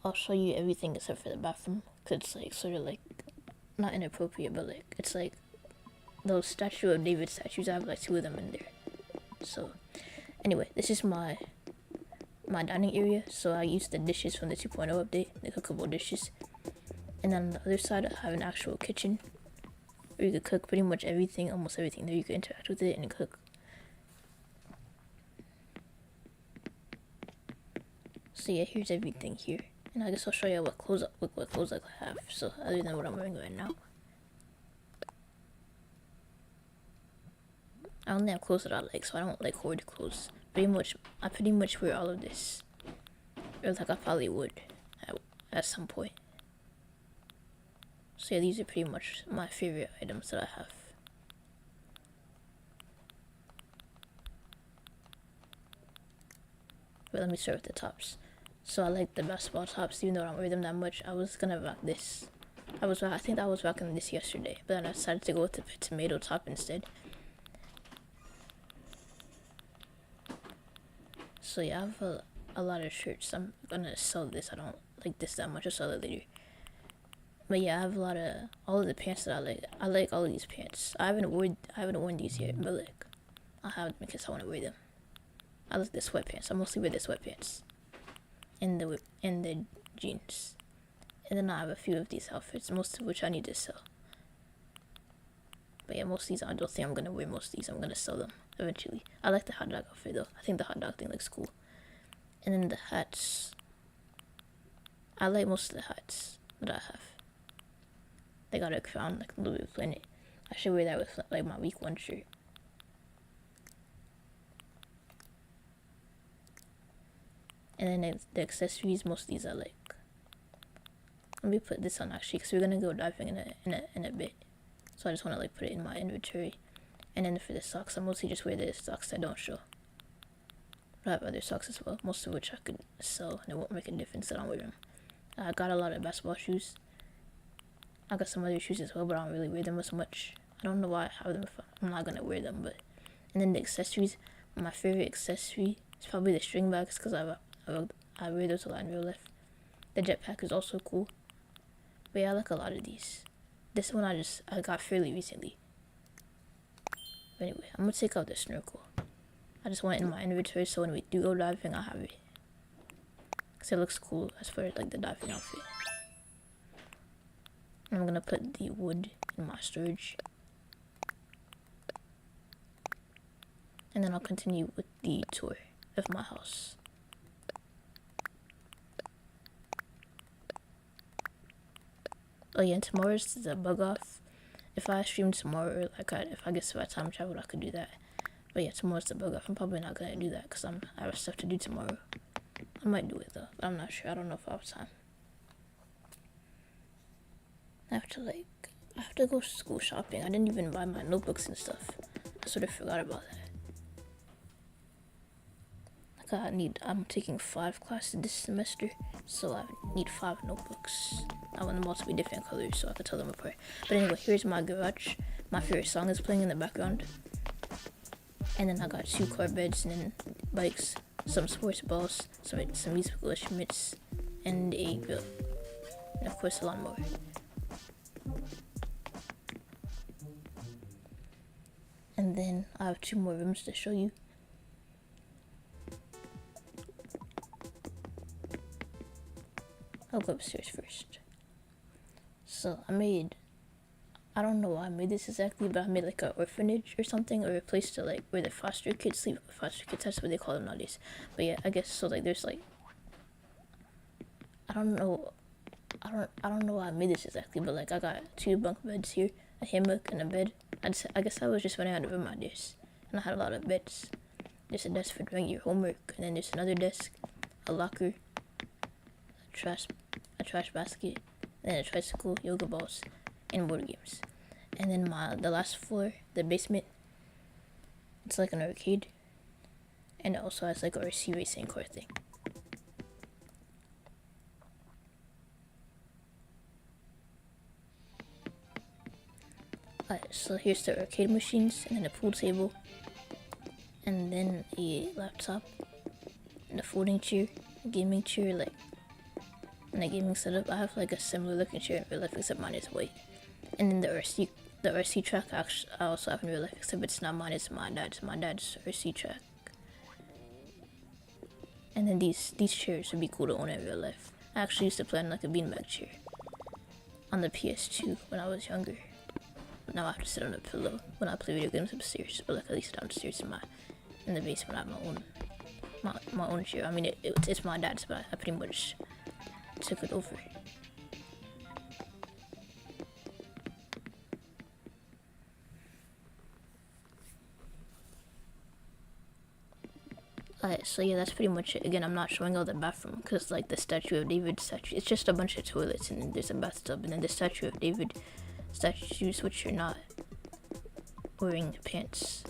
I'll show you everything except for the bathroom. Cause it's like sort of like, not inappropriate, but like, it's like those Statue of David statues. I have like 2 of them in there. So anyway, this is my dining area. So I used the dishes from the 2.0 update, the cookable dishes. And then on the other side, I have an actual kitchen where you could cook pretty much everything, almost everything there. You could interact with it and cook. So yeah, here's everything here. And I guess I'll show you what clothes I have. So other than what I'm wearing right now. I only have clothes that I like, so I don't like hoard clothes. I pretty much wear all of this. Or like I probably would at some point. So yeah, these are pretty much my favorite items that I have. But let me start with the tops. So I like the basketball tops, even though I don't wear them that much. I was gonna rock this. I think I was rocking this yesterday, but then I decided to go with the tomato top instead. So yeah, I have a lot of shirts. I'm gonna sell this. I don't like this that much. I'll sell it later. But yeah, I have all of the pants that I like. I like all of these pants. I haven't worn these yet, but like, I have them because I want to wear them. I like the sweatpants. I mostly wear the sweatpants, and the jeans. And then I have a few of these outfits, most of which I need to sell. But yeah, most of these I don't think I'm gonna wear. Most of these I'm gonna sell them eventually. I like the hot dog outfit though. I think the hot dog thing looks cool. And then the hats. I like most of the hats that I have. They got a crown like the LBP Planet. I should wear that with like my week 1 shirt. And then the accessories, most of these I like. Let me put this on actually, because we're gonna go diving in a bit. So I just want to like put it in my inventory. And then for the socks, I mostly just wear the socks that don't show. But I have other socks as well, most of which I could sell, and it won't make a difference that I don't wear them. I got a lot of basketball shoes. I got some other shoes as well, but I don't really wear them as much. I don't know why I have them if I'm not gonna wear them. But and then the accessories, my favorite accessory is probably the string bags, because I wear those a lot in real life. The jetpack is also cool. But yeah, I like a lot of these. This one I got fairly recently. But anyway, I'm gonna take out the snorkel. I just want it in my inventory so when we do go diving, I'll have it. Because it looks cool as far as like the diving outfit. And I'm gonna put the wood in my storage. And then I'll continue with the tour of my house. Oh yeah, and tomorrow's the bug off. If I stream tomorrow, if I time travel, I could do that. But yeah, tomorrow's the bug off. I'm probably not gonna do that because I have stuff to do tomorrow. I might do it though, but I'm not sure. I don't know if I have time. I have to go school shopping. I didn't even buy my notebooks and stuff. I sort of forgot about that. I'm taking 5 classes this semester, so I need 5 notebooks. I want them all to be different colors so I can tell them apart. But anyway, here's my garage. My favorite song is playing in the background. And then I got 2 car beds and then bikes, some sports balls, some musical instruments, and a grill. And of course a lawnmower. And then I have 2 more rooms to show you. I'll go upstairs first. So I don't know why I made this exactly, but I made like an orphanage or something, or a place to like where the foster kids sleep. Foster kids, that's what they call them nowadays. But yeah, I guess so. Like there's like, I don't know why I made this exactly, but like I got 2 bunk beds here, a hammock and a bed. I guess I was just running out of room ideas, and I had a lot of beds. There's a desk for doing your homework, and then there's another desk, a locker, a trash basket, and then a tricycle, yoga balls, and board games. And then the last floor, the basement, it's like an arcade, and it also has like a RC racing car thing. Alright, so here's the arcade machines, and then a pool table, and then a laptop, and a folding chair, a gaming chair, and a gaming setup. I have like a similar looking chair in real life, except mine is white. And then the RC track I also have in real life, except it's not mine, it's my dad's RC track. And then these chairs would be cool to own in real life. I actually used to play on like a beanbag chair. on the PS2 when I was younger. Now I have to sit on a pillow when I play video games upstairs, but like at least downstairs in the basement I have my own chair. I mean it's my dad's, but I pretty much took it over. So yeah, that's pretty much it. Again, I'm not showing all the bathroom because like the statue of David statue, it's just a bunch of toilets and then there's a bathtub and then the statue of David statues which are not wearing pants.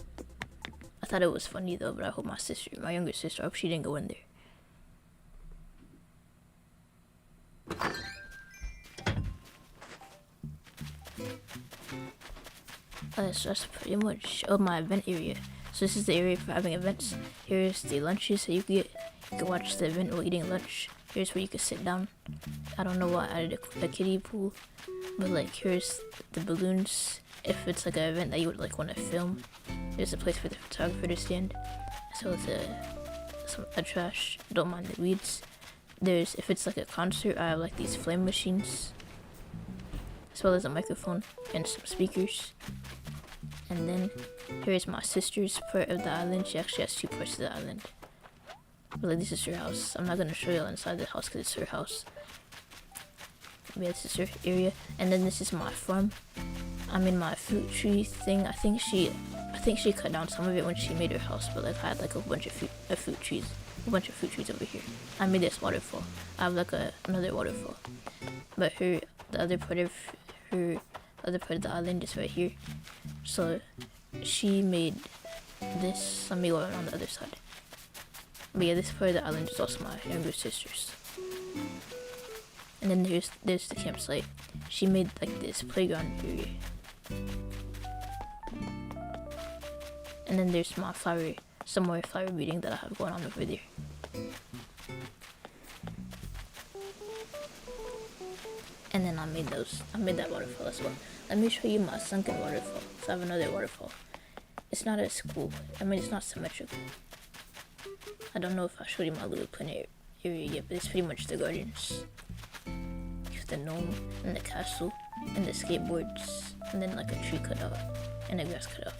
I thought it was funny though, but I hope my younger sister, I hope she didn't go in there. So that's pretty much my event area. So this is the area for having events. Here's the lunches that you can get. You can watch the event while eating lunch. Here's where you can sit down. I don't know why I added a kiddie pool, but like here's the balloons. If it's like an event that you would like want to film, there's a place for the photographer to stand. So it's a trash. Don't mind the weeds. If it's like a concert, I have like these flame machines, as well as a microphone and some speakers. And then here's my sister's part of the island. She actually has 2 parts of the island. But like, this is her house. I'm not gonna show you inside the house because it's her house. Yeah, this is her area. And then this is my farm. I'm in my fruit tree thing. I think she cut down some of it when she made her house. But like I had like a bunch of fruit trees over here. I made this waterfall. I have like another waterfall. But the other part of the island is right here. So she made this. Let me go on the other side. But yeah, this part of the island is also my younger sister's. And then there's the campsite. She made like this playground area. And then there's my some more flower breeding that I have going on over there. And then I made that waterfall as well. Let me show you my sunken waterfall. So I have another waterfall. It's not as cool. I mean, it's not symmetrical. I don't know if I showed you my little planet area yet, but it's pretty much the gardens. You have the gnome and the castle and the skateboards and then like a tree cut out and a grass cut out.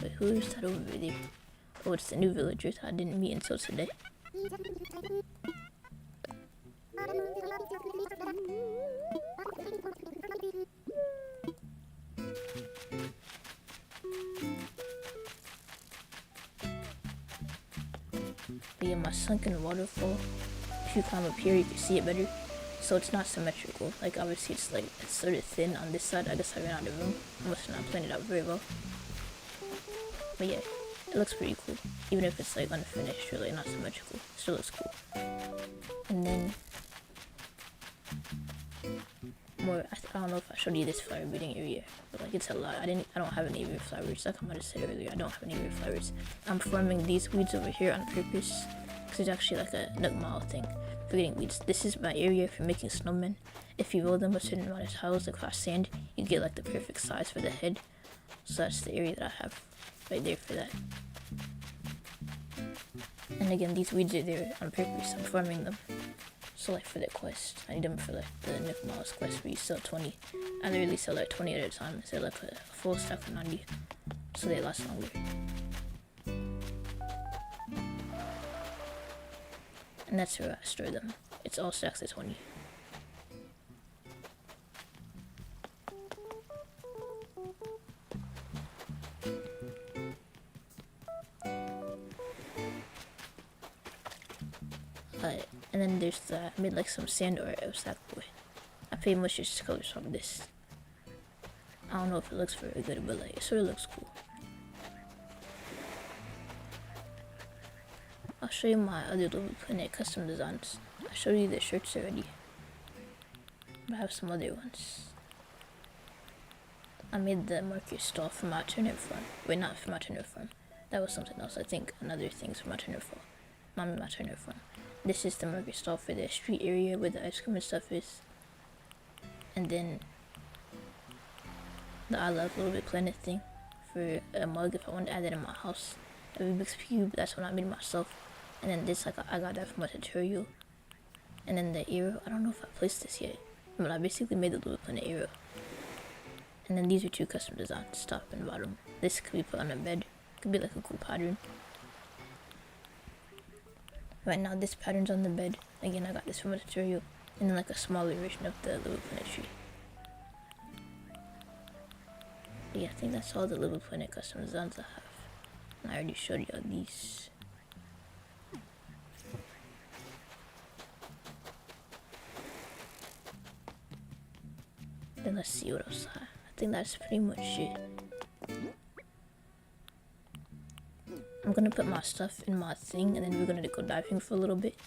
Wait, who is that over there? Oh, it's the new villagers I didn't meet until today. But yeah, my sunken waterfall, if you climb up here you can see it better. So it's not symmetrical. Like obviously it's sort of thin on this side. I guess I ran out of room. I must not planned it out very well. But yeah, it looks pretty cool. Even if it's like unfinished or like not symmetrical, it still looks cool. And then I don't know if I showed you this flower breeding area, but like it's a lot. I don't have any rare flowers. Like I might have said earlier, I don't have any rare flowers. I'm farming these weeds over here on purpose because it's actually like a nook mile thing for getting weeds. This is my area for making snowmen. If you roll them a certain amount of tiles across sand, you get like the perfect size for the head. So that's the area that I have right there for that. And again, these weeds are there on purpose. I'm farming them. So like for the quest, I need them for like the Nook Miles quest where you sell 20. I literally sell like 20 at a time instead of like a full stack of 90. So they last longer. And that's where I store them. It's all stacks of 20. And then there's I made like some sand art of Sackboy. I pretty much just color swapped this. I don't know if it looks very good, but like it sort of looks cool. I'll show you my other little planet custom designs. I showed you the shirts already, but I have some other ones. I made the marker stall for my turnip farm. Wait, not for my turnip farm. That was something else. I think another thing's for my turnip farm. My turnip farm. This is the market stall for the street area where the ice cream and stuff is. And then the I Love Little Bit Planet thing for a mug if I wanted to add that in my house. The Rubik's Cube, that's what I made myself. And then this, I got that from a tutorial. And then the arrow, I don't know if I placed this yet, but I basically made the Little Planet arrow. And then these are 2 custom designs, top and bottom. This could be put on a bed. Could be like a cool pattern. Right now this pattern's on the bed. Again, I got this from a tutorial. And then like a smaller version of the Little Planet tree. Yeah, I think that's all the Little Planet custom designs I have. And I already showed y'all these. Then let's see what else I have. I think that's pretty much it. I'm gonna put my stuff in my thing and then we're gonna go diving for a little bit.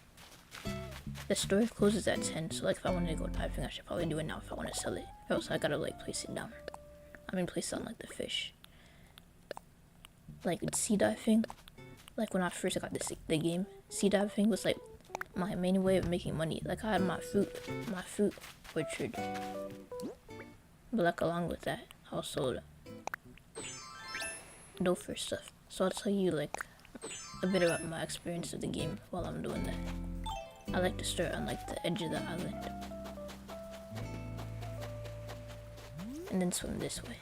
The store closes at 10, so like if I wanted to go diving I should probably do it now if I want to sell it. Or else I gotta like place it down. I mean place it on like the fish. Like sea diving, like when I first got the game, sea diving was like my main way of making money. Like I had my fruit orchard. But like along with that, I also dough for stuff. So I'll tell you like a bit about my experience of the game while I'm doing that. I like to start on like the edge of the island. And then swim this way.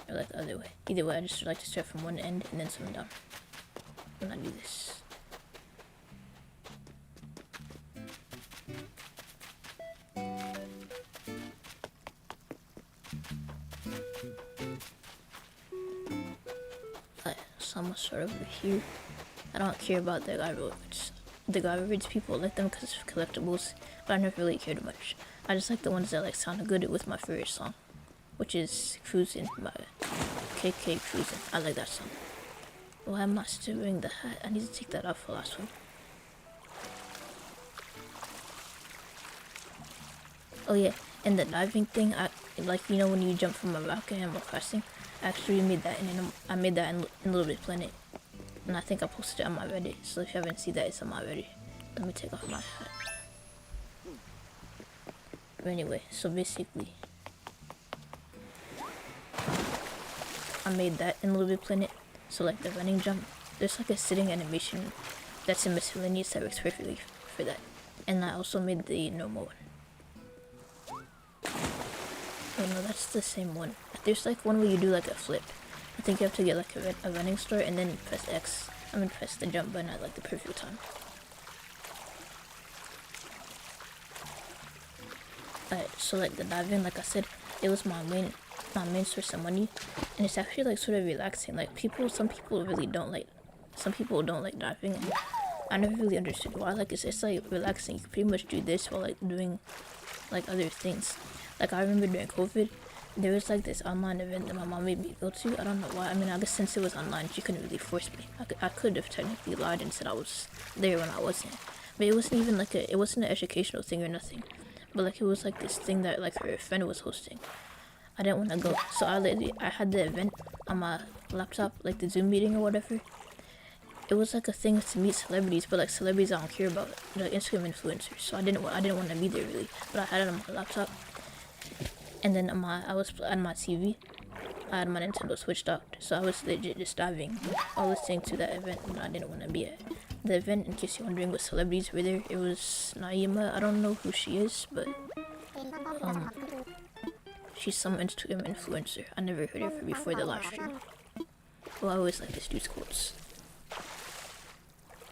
Or like the other way. Either way, I just like to start from one end and then swim down. When I do this. So I'm gonna start over here. I don't care about the garbage. The garbage people like them because it's collectibles, but I never really cared much. I just like the ones that like sound good with my favorite song, which is Cruisin' by KK Cruisin'. I like that song. Why am I still wearing the hat? I need to take that off for last one. Oh yeah, and the diving thing, I like, you know when you jump from a rock in Animal Crossing? I actually made that in Little Bit Planet. And I think I posted it on my Reddit, so if you haven't seen that, it's on my Reddit. Let me take off my hat. But anyway, so basically, I made that in Little Bit Planet. So like the running jump, there's like a sitting animation that's in miscellaneous that works perfectly for that. And I also made the normal one. Oh no, that's the same one. There's like one where you do like a flip. I think you have to get like a running start and then press X. Press the jump button at like the perfect time. Alright, so like the diving, like I said, it was my main source of money, and it's actually like sort of relaxing. Like some people don't like diving. And I never really understood why. Like it's like relaxing. You can pretty much do this while like doing like other things. Like I remember during COVID, there was like this online event that my mom made me go to. I don't know why. I mean, I guess since it was online, she couldn't really force me. I could have technically lied and said I was there when I wasn't. But it wasn't even like it wasn't an educational thing or nothing. But like it was like this thing that like her friend was hosting. I didn't want to go, so I had the event on my laptop, like the Zoom meeting or whatever. It was like a thing to meet celebrities, but like celebrities I don't care about, like Instagram influencers. So I didn't want to be there really, but I had it on my laptop. And then I was on my TV. I had my Nintendo Switch docked, so I was legit just diving while listening to that event that I didn't want to be at. The event, in case you're wondering what celebrities were there, it was Naima. I don't know who she is, but she's some Instagram influencer. I never heard of her before the live stream. Well, I always like this dude's quotes.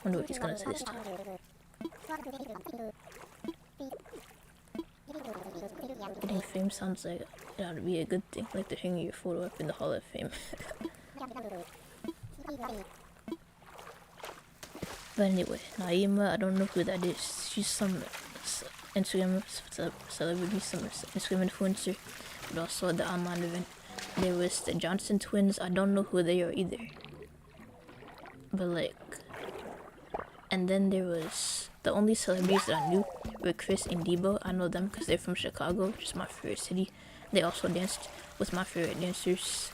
Wonder what he's gonna say this time. Getting fame sounds like it ought to be a good thing, like they're hanging your photo up in the Hall of Fame. But anyway, Naima, I don't know who that is. She's some Instagram celebrity, some Instagram influencer, but also at the online event. There was the Johnson twins. I don't know who they are either. But like, and then there was the only celebrities that I knew were Chris and Debo. I know them because they're from Chicago, which is my favorite city. They also danced with my favorite dancers.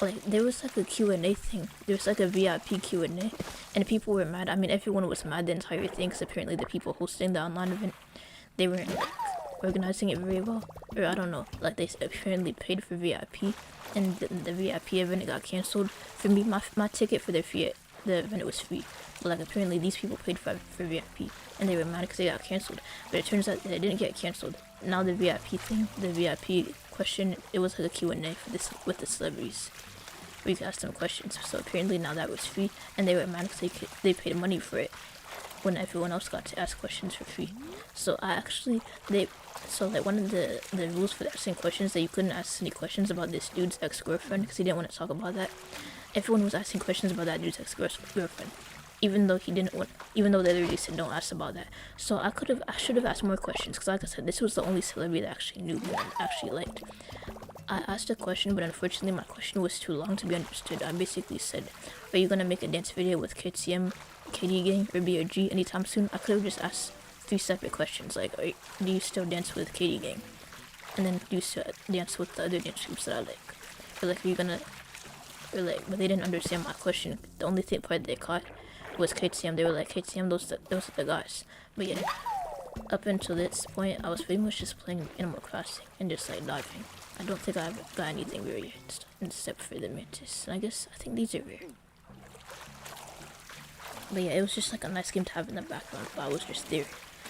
Like, there was like a Q&A thing. There was like a VIP Q&A, and people were mad. I mean, everyone was mad the entire thing, because apparently the people hosting the online event, they weren't like organizing it very well, or I don't know. Like, they apparently paid for VIP, and the VIP event got canceled. For me, my ticket for the event was free, but like apparently these people paid for VIP. and they were mad because they got canceled. But it turns out they didn't get canceled. Now the VIP thing, the VIP question, it was like a Q&A for this with the celebrities. We could ask them questions. So apparently now that was free, and they were mad because they paid money for it when everyone else got to ask questions for free. So like one of the rules for asking questions, that you couldn't ask any questions about this dude's ex-girlfriend because he didn't want to talk about that. Everyone was asking questions about that dude's ex-girlfriend, even though they literally said don't ask about that. So I should have asked more questions, because like I said, this was the only celebrity that I actually knew and actually liked. I asked a question, but unfortunately my question was too long to be understood. I basically said, are you gonna make a dance video with KTM, KD Gang, or BRG anytime soon? I could have just asked 3 separate questions, like, do you still dance with KD Gang? And then do you still dance with the other dance groups that I like? Or like, are you gonna, or like, but they didn't understand my question. The only part they caught was KTM. They were like, KTM, those are the guys. But yeah, up until this point, I was pretty much just playing Animal Crossing and just like dodging. I don't think I've got anything rare yet, except for the mantis. And I think these are rare. But yeah, it was just like a nice game to have in the background, but I was just there.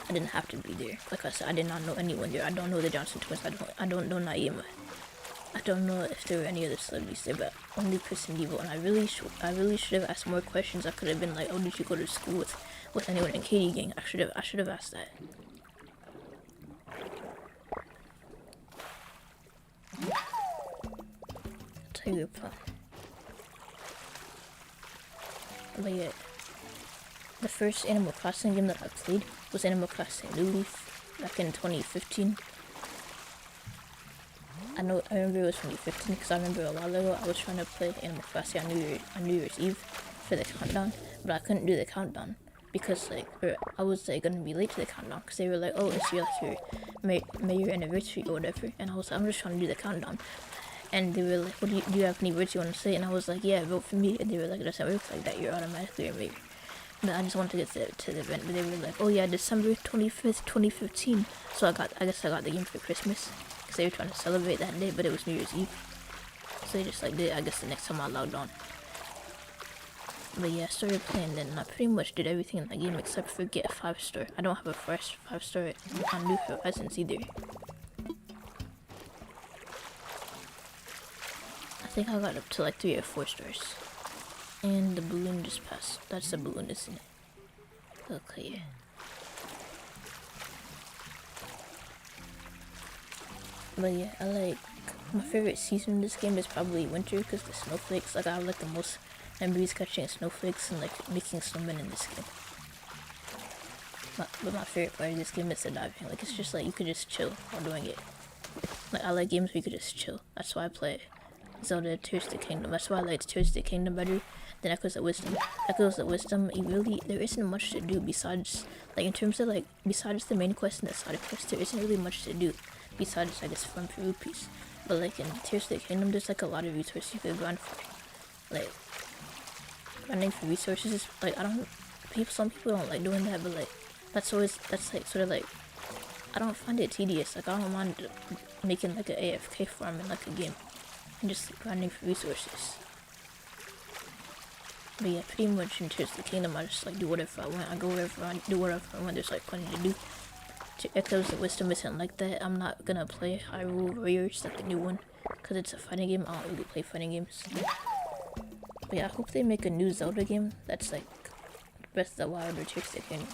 I didn't have to be there. Like I said, I did not know anyone there. I don't know the Johnson twins. I don't know Naima. I don't know if there were any other celebrities there, but only Chris and Devo. And I really should have asked more questions. I could have been like, oh, did you go to school with anyone in KD Gang? I should have asked that. Tiger Pond. But yeah, the first Animal Crossing game that I played was Animal Crossing New Leaf back in 2015. I remember it was 2015 because I remember a while ago I was trying to play Animal Crossing on New Year's Eve for the countdown, but I couldn't do the countdown because I was like gonna be late to the countdown because they were like, oh, it's your your anniversary or whatever, and I'm just trying to do the countdown, and they were like, what do you have any words you want to say? And I was like, yeah, vote for me. And they were like, it doesn't work like that, you're automatically a mayor. But I just wanted to get to the event, but they were like, oh yeah, December 25th, 2015. So I guess I got the game for Christmas, because they were trying to celebrate that day, but it was New Year's Eve. So they just like did, I guess, the next time I logged on. But yeah, I started playing then, and I pretty much did everything in the game except for get a 5-star. I don't have a fresh 5-star on New Horizons either. I think I got up to like 3 or 4 stars. And the balloon just passed. That's the balloon, isn't it? Okay, yeah. But yeah, my favorite season in this game is probably winter, because the snowflakes, like I have like the most memories catching snowflakes and like making snowmen in this game. But my favorite part of this game is the diving. Like, it's just like you could just chill while doing it. Like, I like games where you could just chill. That's why I play Zelda Tears of the Kingdom. That's why I like Tears of the Kingdom better than Echoes of Wisdom. Echoes of Wisdom, there isn't much to do besides, like, in terms of like, besides the main quest and the side quest, there isn't really much to do besides, I guess, farm for rupees. But like in Tears of the Kingdom, there's like a lot of resources you could grind for. Like, grinding for resources is like, some people don't like doing that, but like, that's like sort of like, I don't find it tedious. Like, I don't mind making like an AFK farm in like a game and just grinding for resources. But yeah, pretty much in Tears of the Kingdom, I just like do whatever I want. I go wherever I do whatever I want. There's like plenty to do. Echoes of Wisdom isn't like that. I'm not gonna play Hyrule Warriors, like the new one, because it's a fighting game. I don't really play fighting games. But yeah, I hope they make a new Zelda game that's like Breath of the Wild or Tears of the Kingdom.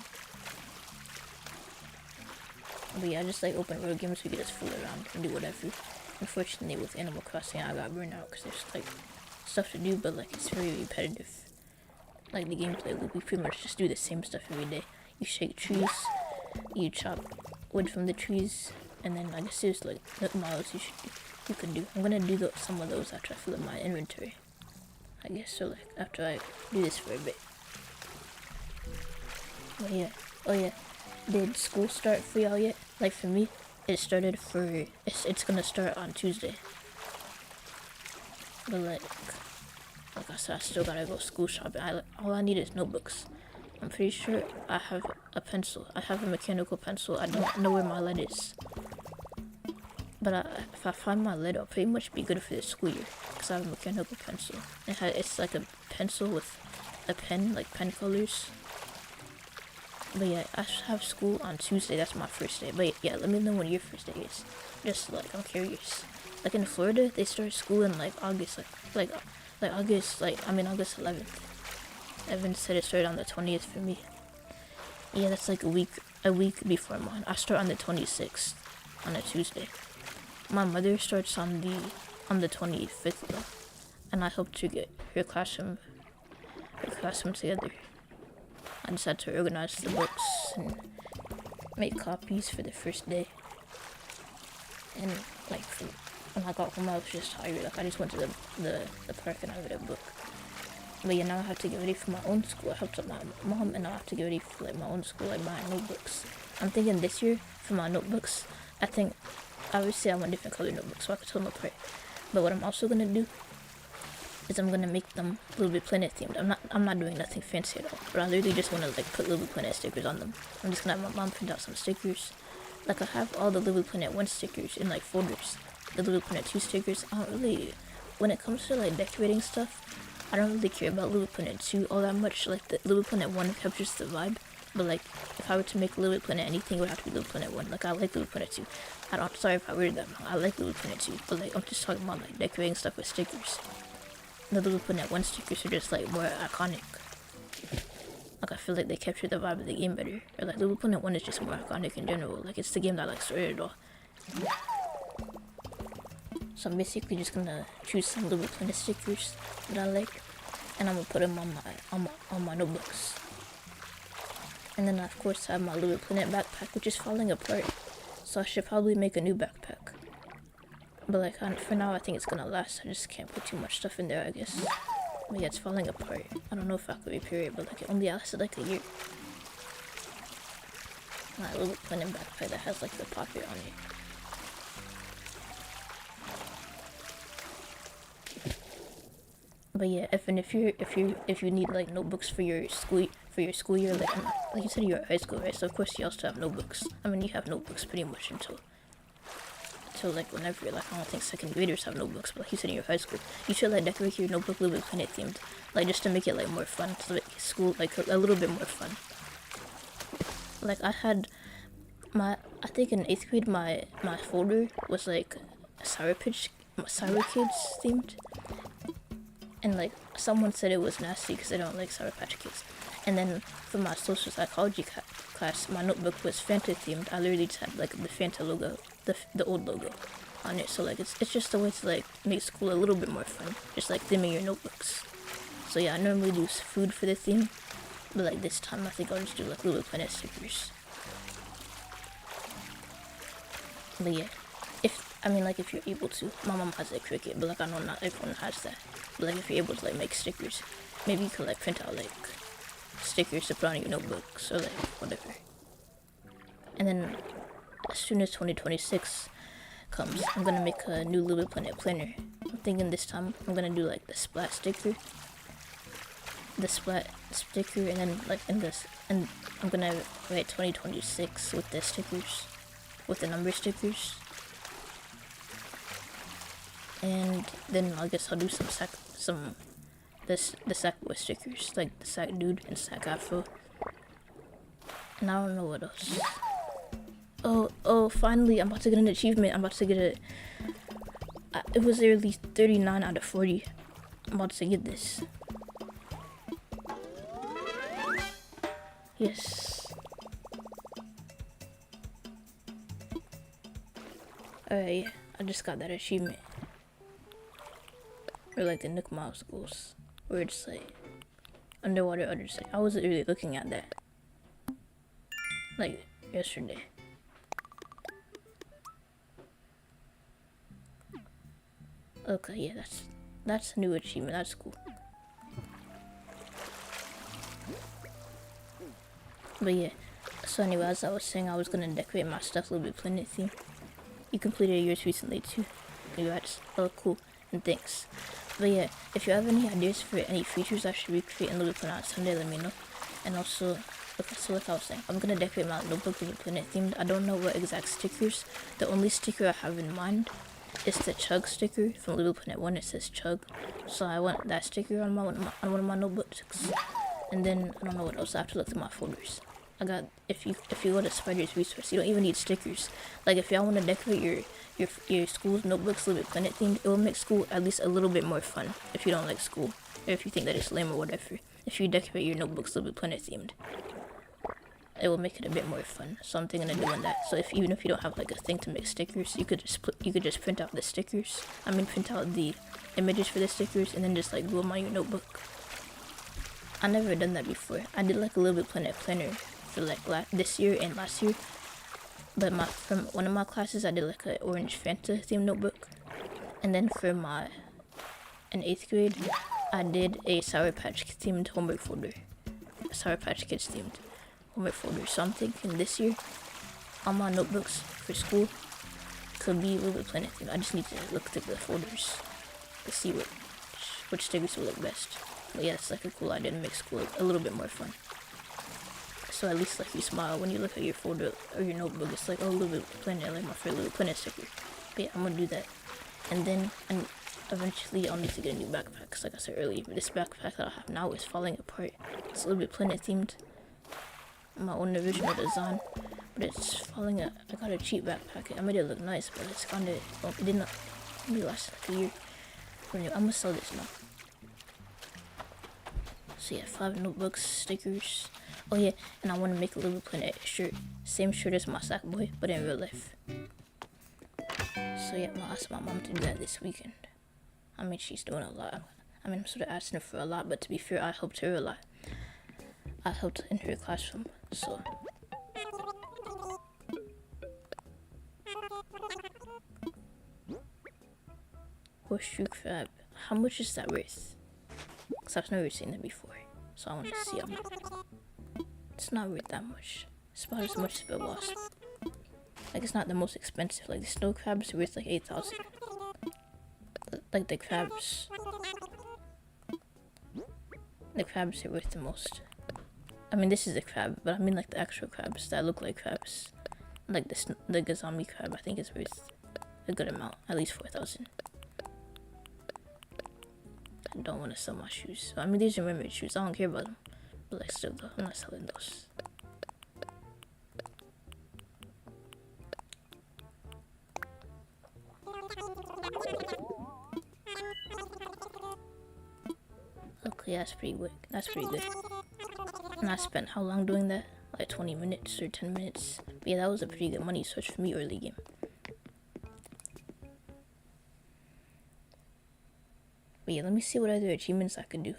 But yeah, I just like open world games where you can just fool around and do whatever. Unfortunately, with Animal Crossing, I got burned out because there's like stuff to do, but like it's very repetitive. Like the gameplay loop, we pretty much just do the same stuff every day. You shake trees, you chop wood from the trees, and then I guess there's like nook miles you can do. I'm gonna do some of those after I fill up my inventory, I guess. So like after I do this for a bit. But yeah, oh yeah, did school start for y'all yet? Like for me, it started it's gonna start on Tuesday. But like I said, I still gotta go school shopping. All I need is notebooks. I'm pretty sure I have a pencil. I have a mechanical pencil. I don't know where my lead is. But if I find my lead, I'll pretty much be good for this school year, because I have a mechanical pencil. It's like a pencil with a pen, like pen colors. But yeah, I have school on Tuesday. That's my first day. But yeah, let me know when your first day is. Just like I'm curious. Like in Florida, they start school in like August, August 11th. Evan said it started on the 20th for me. Yeah, that's like a week before mine. I start on the 26th, on a Tuesday. My mother starts on the 25th though, and I helped her get her classroom together. I just had to organize the books and make copies for the first day. And like when I got home, I was just tired. Like I just went to the park and I read a book. But yeah, now I have to get ready for my own school. I helped out my mom, and now I have to get ready for like my own school, like buying notebooks. I'm thinking this year for my notebooks, I think obviously I want different color notebooks so I can tell them apart. But what I'm also gonna do is I'm gonna make them LBP Planet themed. I'm not doing nothing fancy at all. But I literally just wanna like put LBP Planet stickers on them. I'm just gonna have my mom print out some stickers. Like I have all the LBP Planet 1 stickers in like folders. The LBP Planet 2 stickers, I don't really, when it comes to like decorating stuff, I don't really care about LBP Planet 2 all that much. Like the LBP Planet 1 captures the vibe. But like if I were to make LBP Planet anything, it would have to be LBP Planet 1. Like I like LBP Planet 2. Sorry if I worded that wrong. I like LBP Planet 2. But like I'm just talking about like decorating stuff with stickers. The LBP Planet 1 stickers are just like more iconic. Like I feel like they capture the vibe of the game better. Or like LBP Planet 1 is just more iconic in general. Like it's the game that like started it all. So I'm basically just gonna choose some LBP Planet stickers that I like, and I'm gonna put them on my notebooks. And then of course I have my LBP Planet backpack, which is falling apart. So I should probably make a new backpack. But like for now, I think it's gonna last. I just can't put too much stuff in there, I guess. But yeah, it's falling apart. I don't know if I could repair it, but like it only lasted like a year. My LBP Planet backpack that has like the pocket on it. But yeah, if you need like notebooks for your school year, like you said you're at high school, right? So of course you also have notebooks. I mean, you have notebooks pretty much until like whenever, like I don't think second graders have notebooks, but like you said in your high school, you should like decorate your notebook LBP Planet themed, like just to make it like more fun, to make school like a little bit more fun. Like I think in 8th grade my folder was like Sour Kids themed. And like someone said it was nasty because I don't like Sour Patch Kids. And then for my social psychology class, my notebook was Fanta themed. I literally just had like the Fanta logo, the old logo on it. So like it's just a way to like make school a little bit more fun, just like theming your notebooks. So yeah, I normally do food for the theme, but like this time I think I'll just do like LBP Planet stickers. But yeah, if you're able to, my mom has a Cricut, but like I know not everyone has that. But like if you're able to like make stickers, maybe you could like print out like stickers to put on your notebooks or like whatever. And then as soon as 2026 comes, I'm gonna make a new LBP Planet planner. I'm thinking this time I'm gonna do like the splat sticker, and then like and I'm gonna write 2026 with the stickers, with the number stickers. And then I guess I'll do the sack boy stickers, like the sack dude and sack afro. And I don't know what else. Oh, finally, I'm about to get an achievement. I'm about to get it was early 39 out of 40. I'm about to get this. Yes. Alright, I just got that achievement. Or like the Nook Mouse goals, where it's like underwater others. I wasn't really looking at that like yesterday. Okay, yeah, that's a new achievement. That's cool. But yeah, so anyway, as I was saying, I was gonna decorate my stuff LBP Planet theme. You completed yours recently too. Congrats. Oh, cool. And thanks. But yeah, if you have any ideas for any features I should recreate in LBP Planet on Sunday, let me know. And also, okay, so like I was saying, I'm gonna decorate my notebook LBP Planet themed. I don't know what exact stickers. The only sticker I have in mind is the Chug sticker from LBP Planet 1. It says Chug, so I want that sticker on one of my notebooks. And then I don't know what else. I have to look through my folders. I got if you go to Spider's Resource, you don't even need stickers. Like if y'all want to decorate your school's notebooks a little bit planet themed, it will make school at least a little bit more fun. If you don't like school, or if you think that it's lame or whatever, if you decorate your notebooks a little bit planet themed, it will make it a bit more fun. So I'm thinking of doing that. So even if you don't have like a thing to make stickers, you could just print out the stickers. I mean, print out the images for the stickers and then just like glue them on your notebook. I never done that before. I did like a little bit planet planner for like this year and last year, but from one of my classes I did like an orange Fanta themed notebook, and then for in 8th grade I did a Sour Patch themed homework folder, Sour Patch Kids themed homework folder. So I'm thinking this year all my notebooks for school could be a little bit planet themed. I just need to look through the folders to see which stickers will look best. But yeah, it's like a cool idea to make school a little bit more fun. So at least like you smile when you look at your folder or your notebook. It's like, oh, Little Bit Planet, like my favorite Little Planet sticker. But yeah, I'm gonna do that. And then eventually I'll need to get a new backpack. Because like I said earlier, this backpack that I have now is falling apart. It's a Little Bit Planet themed. My own original design. But it's falling apart. I got a cheap backpack. I made it look nice, but it's kind of, well, it did not only last like a year. But anyway, I'm gonna sell this now. So yeah, 5 notebooks, stickers. Oh yeah, and I want to make a Little Planet shirt. Same shirt as my sack boy, but in real life. So yeah, I'm gonna ask my mom to do that this weekend. I mean, she's doing a lot. I mean, I'm sort of asking her for a lot, but to be fair, I helped her a lot. I helped in her classroom, so. Horseshoe crab. How much is that worth? Because I've never seen it before, so I want to see how much. It's not worth that much. It's about as much as a wasp. Like, it's not the most expensive. Like, the snow crabs are worth like 8,000. Like, the crabs are worth the most. I mean, this is a crab, but I mean like the actual crabs that look like crabs. Like the Gazami crab, I think is worth a good amount, at least 4,000. I don't want to sell my shoes. So, I mean, these are mermaid shoes. I don't care about them. But like, still though, I'm not selling those. Okay, that's pretty good. That's pretty good. And I spent how long doing that? Like 20 minutes or 10 minutes. But yeah, that was a pretty good money source for me early game. But yeah, let me see what other achievements I could do.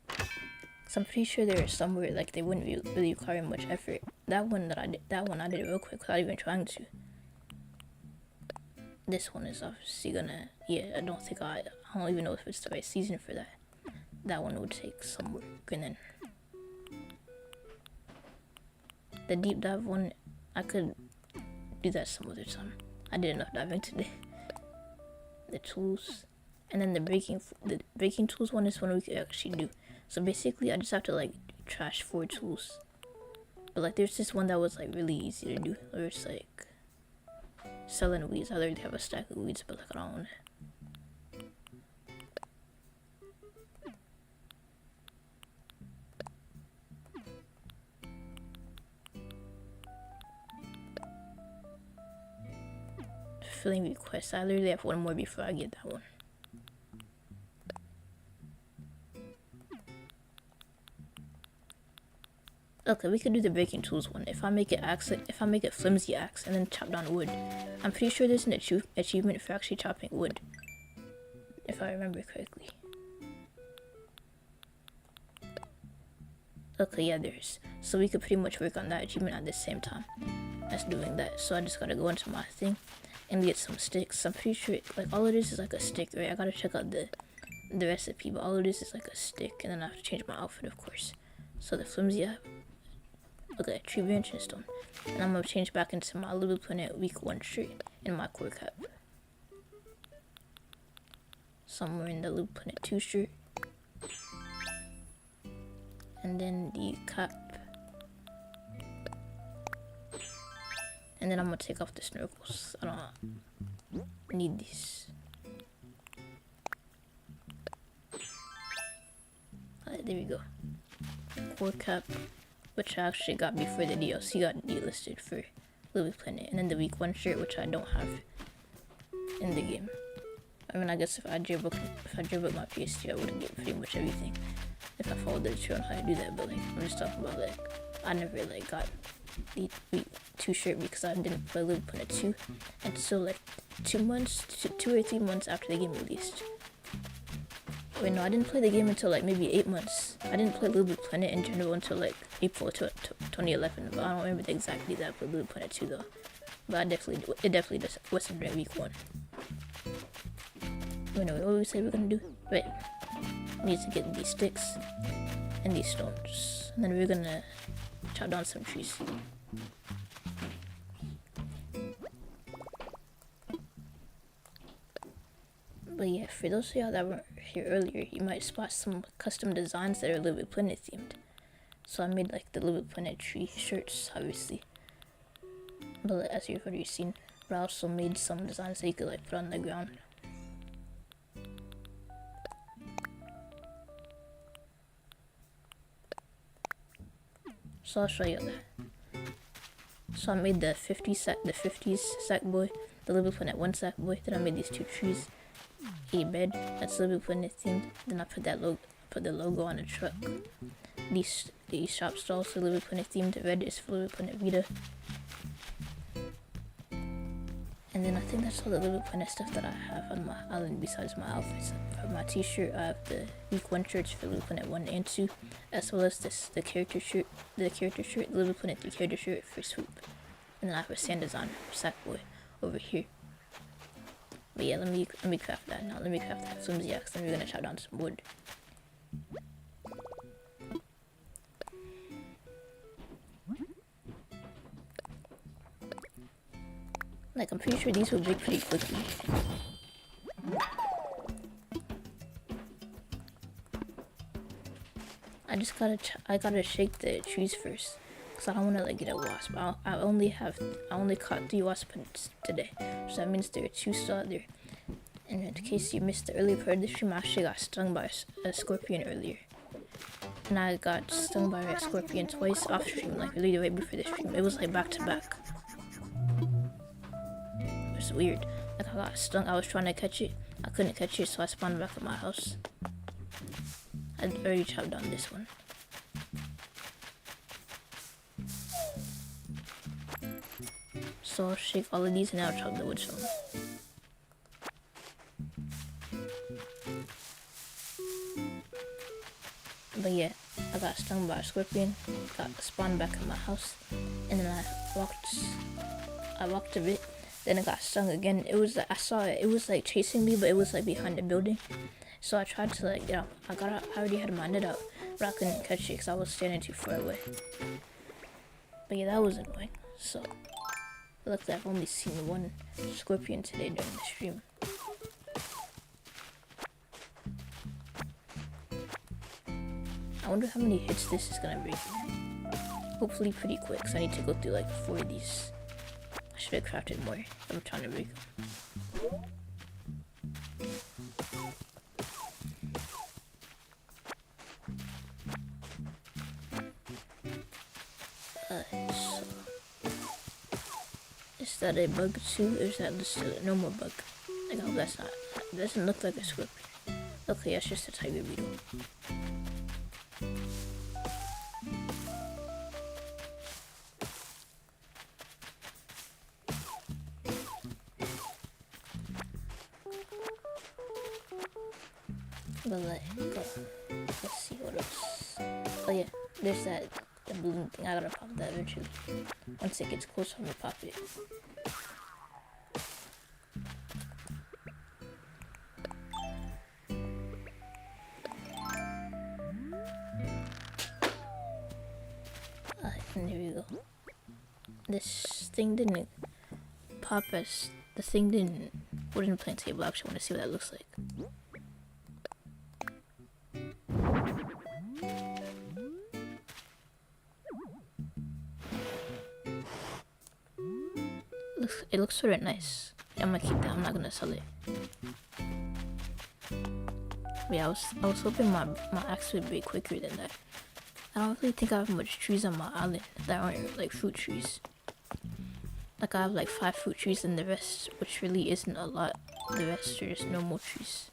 Cause I'm pretty sure there are some where like they wouldn't really require much effort. That one I did real quick without even trying to. This one is obviously gonna, yeah, I don't even know if it's the right season for that. That one would take some work, and then the deep dive one, I could do that some other time. I did enough diving today. The tools, and then the breaking tools one is one we could actually do. So basically, I just have to like trash 4 tools. But like, there's this one that was like really easy to do, where it's like selling weeds. I already have a stack of weeds, but like I don't want to. Filling requests. I literally have one more before I get that one. Okay, we could do the breaking tools one. If I make it flimsy axe and then chop down wood, I'm pretty sure there's an achievement for actually chopping wood, if I remember correctly. Okay, yeah, there's. So we could pretty much work on that achievement at the same time as doing that. So I just gotta go into my thing and get some sticks. I'm pretty sure like all it is like a stick, right? I gotta check out the recipe, but all it is like a stick, and then I have to change my outfit, of course. So the flimsy okay, tree branch and stone. And I'm gonna change back into my Little Planet week 1 shirt and my core cap. Somewhere in the Little Planet 2 shirt. And then the cap. And then I'm gonna take off the snorkels. I don't need these. Alright, there we go. Core cap. which I actually got before the DLC got delisted for Little Big Planet, and then the week 1 shirt, which I don't have in the game. I mean, I guess if I jailbroke my PS2, I would get pretty much everything if I followed the tutorial on how to do that. But like, I'm just talking about like, I never like got the week 2 shirt because I didn't play Little Big Planet 2 until like 2 or 3 months after the game released. Wait, no, I didn't play the game until like maybe 8 months. I didn't play Little Big Planet in general until like April 2011. But I don't remember exactly that I played Little Big Planet 2 though. But it definitely just wasn't during week 1. Anyway, what did we say we're gonna do? Right, we need to get these sticks and these stones, and then we're gonna chop down some trees. But yeah, for those of y'all that weren't here earlier, you might spot some custom designs that are Little Big Planet themed. So I made like the Little Big Planet tree shirts, obviously. But as you've already seen, but I also made some designs that you could like put on the ground. So I'll show you that. So I made the 50s sack boy, the Little Big Planet 1 sack boy. Then I made these 2 trees, a bed that's Little Big Planet themed. Then I put the logo on the truck. These shop stalls are Little Big Planet themed. Red is for Little Big Planet Vita. And then I think that's all the Little Big Planet stuff that I have on my island besides my outfits. For my t-shirt, I have the week 1 shirts for Little Planet 1 and 2, as well as the character shirt, the Little Planet 3 character shirt for Swoop. And then I have a sand design for Sackboy over here. But yeah, let me craft that now. Let me craft that flimsy axe, then we're gonna chop down some wood. Like, I'm pretty sure these will break pretty quickly. I gotta shake the trees first, cause I don't wanna like get a wasp. I only caught 3 wasps today, so that means there are 2 still out there. And in case you missed the earlier part of the stream, I actually got stung by a scorpion earlier. And I got stung by a scorpion twice off stream, like really right before the stream. It was like back to back. It's weird. Like, I got stung, I was trying to catch it, I couldn't catch it, so I spawned back at my house. I'd already chopped down this one. So I'll shake all of these and I'll chop the wood stone. But yeah, I got stung by a scorpion, got spawned back at my house, and then I walked a bit. Then I got stung again. It was like, I saw it. It was like chasing me, but it was like behind the building. So I tried to like get out. I already had my net out, but I couldn't catch it because I was standing too far away. But yeah, that was annoying. So luckily I've only seen 1 scorpion today during the stream. I wonder how many hits this is gonna break. Hopefully pretty quick, because I need to go through like 4 of these. I should have crafted more. I'm trying to break them. So is that a bug too, or is that just a normal bug? Like, I hope that's not. It doesn't look like a scorpion. Okay, that's just a tiger beetle. But let's see what else. Oh yeah, there's the balloon thing. I gotta pop that eventually. Once it gets close, I'm gonna pop it. And here we go. This thing didn't pop as the thing didn't. Wooden plank table. I actually want to see what that looks like. It looks sort of nice. Yeah, I'm gonna keep that. I'm not gonna sell it. But yeah, I was hoping my axe would be quicker than that. I don't really think I have much trees on my island that aren't like fruit trees. Like I have like 5 fruit trees and the rest, which really isn't a lot. The rest are just normal trees.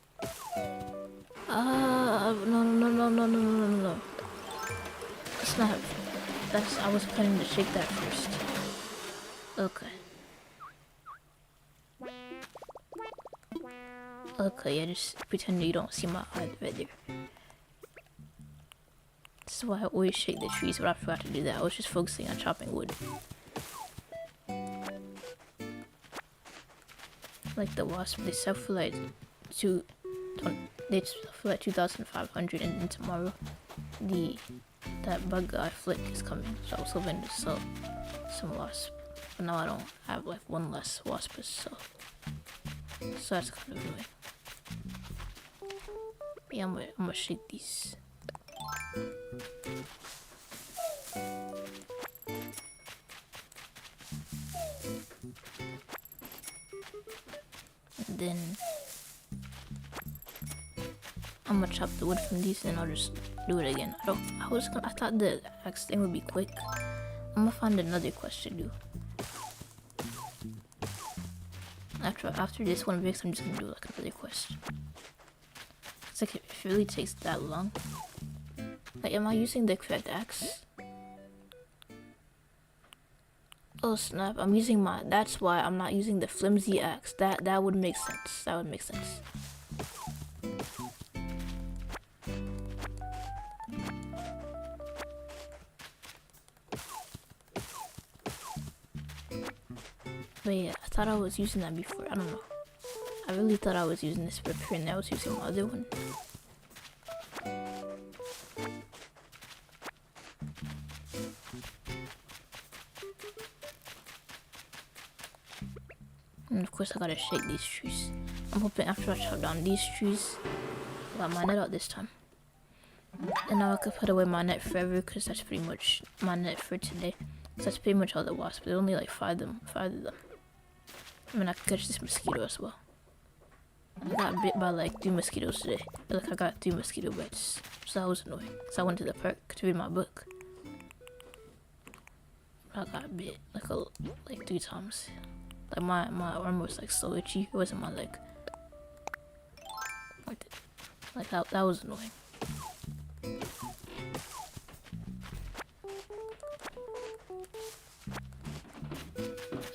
No. That's not. I was planning to shake that first. Okay. Okay, yeah, just pretend you don't see my eye right there. This is why I always shake the trees, but I forgot to do that. I was just focusing on chopping wood. Like the wasp, they sell for like 2,500, and then tomorrow that bug guy Flick is coming, so I was hoping to sell some wasp, but now I don't have like one less wasp to sell, so that's kind of annoying. Yeah, I'm gonna shake these. And then I'm gonna chop the wood from these and I'll just do it again. I thought the axe thing would be quick. I'm gonna find another quest to do. After this one breaks, I'm just gonna do like another quest. It's like it really takes that long. Like, am I using the correct axe? Oh snap, I'm using that's why I'm not using the flimsy axe. That would make sense. That would make sense. But yeah, I thought I was using that before. I don't know. I really thought I was using this before and I was using my other one. And of course I gotta shake these trees. I'm hoping after I chop down these trees, I got my net out this time. And now I could put away my net forever because that's pretty much my net for today. So that's pretty much all the wasps. There's only like 5 of them. I mean, I could catch this mosquito as well. I got bit by like 3 mosquitoes today. Like I got 3 mosquito bites. So that was annoying. So I went to the park to read my book. I got bit like 3 times. Like my arm was like so itchy. It wasn't my leg. Like that was annoying.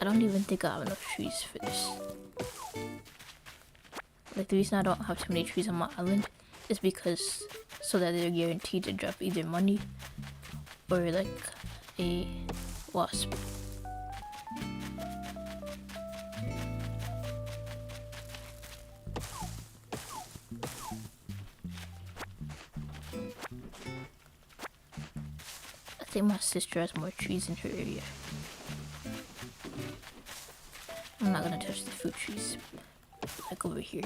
I don't even think I have enough trees for this. Like the reason I don't have too many trees on my island is because so that they're guaranteed to drop either money or like a wasp. I think my sister has more trees in her area. I'm not gonna touch the fruit trees, like over here.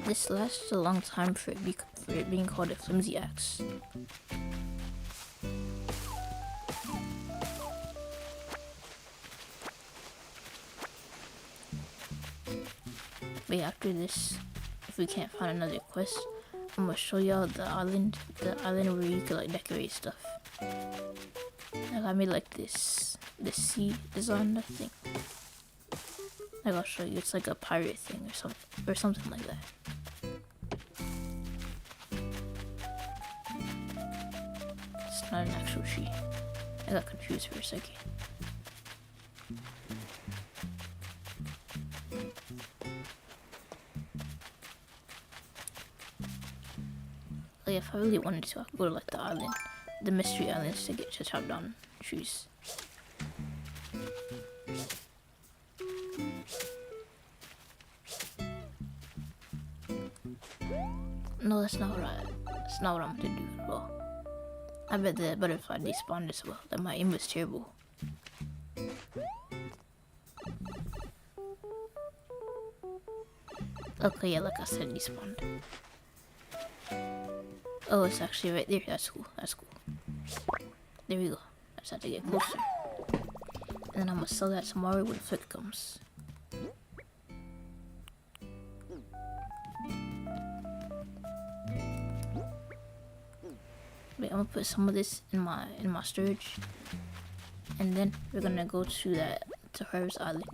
This lasts a long time for it being called a flimsy axe. But after this, if we can't find another quest, I'm gonna show y'all the island where you can like decorate stuff. Like I made like this sea design thing. Like I'll show you. It's like a pirate thing or something like that. It's not an actual tree. I got confused for a second. Like if I really wanted to, I could go to like the island, the mystery islands to get to chop down trees. No, that's not what I'm gonna do at all. I bet the butterfly despawned as well. Like my aim was terrible. Okay, yeah, like I said, despawned. Oh, it's actually right there. That's cool. There we go. I just have to get closer. And then I'm gonna sell that tomorrow when Flick comes. I'm gonna put some of this in my storage, and then we're gonna go to Harvest Island.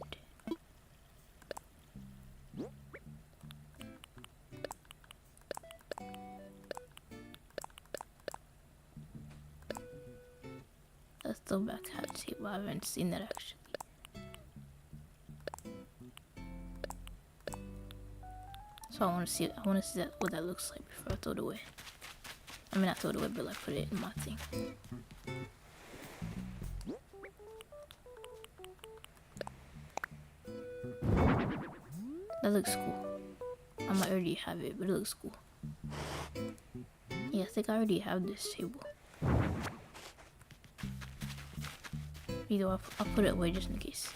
Let's throw back hat table. I haven't seen that actually. So I want to see what that looks like before I throw it away. I mean, not throw it away, but like put it in my thing. That looks cool. I might already have it, but it looks cool. Yeah, I think I already have this table. Either I'll put it away just in case.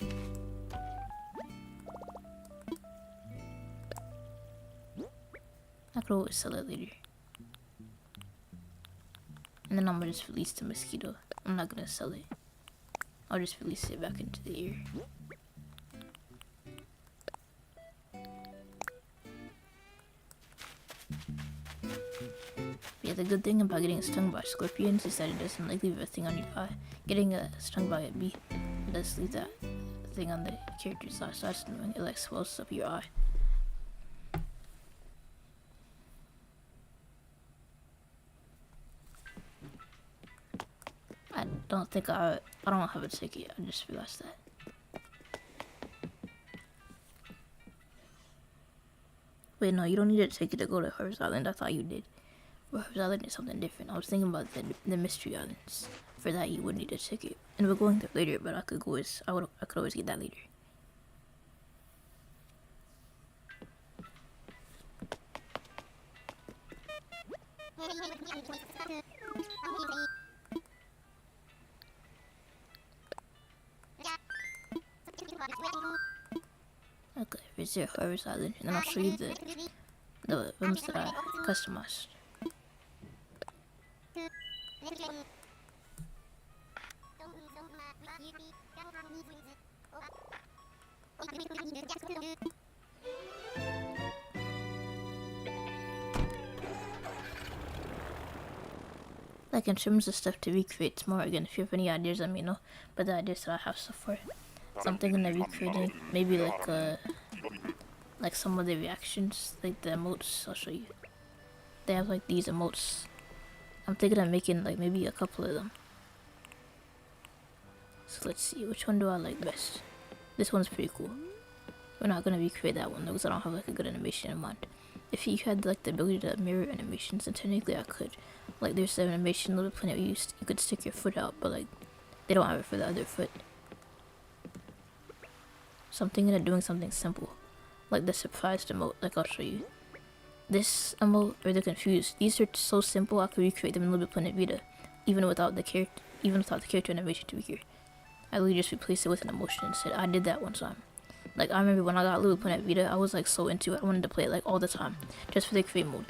I could always sell it later. And then I'm gonna just release the mosquito. I'm not gonna sell it. I'll just release it back into the air. Yeah, the good thing about getting stung by scorpions is that it doesn't like leave a thing on your eye. Getting stung by a bee, it does leave that thing on the character's eye, so that's annoying. It like swells up your eye. I don't think I don't have a ticket. I just realized that. Wait, no, you don't need a ticket to go to Harvest Island. I thought you did. But Harvest Island is something different. I was thinking about the mystery islands. For that, you would need a ticket. And we're going there later, but I could always get that later. Okay, visit Harvest Island, and then I'll show you the rooms that I customized. Like in terms of stuff to recreate tomorrow, again, if you have any ideas, let me know. But the ideas that I have so far, so I'm thinking of recreating maybe like some of the reactions, like the emotes. I'll show you. They have like these emotes. I'm thinking of making like maybe a couple of them. So let's see, which one do I like best? This one's pretty cool. We're not gonna recreate that one though, because I don't have like a good animation in mind. If you had like the ability to mirror animations, then technically I could. Like there's an animation Little Planet you could stick your foot out, but like they don't have it for the other foot. So I'm thinking of doing something simple, like the surprised emote. Like I'll show you. This emote or the confused. These are so simple I could recreate them in Little Planet Vita, even without the character animation to be here. I literally just replaced it with an emotion and said I did that one time. Like I remember when I got Little Planet Vita, I was like so into it. I wanted to play it like all the time, just for the create mode.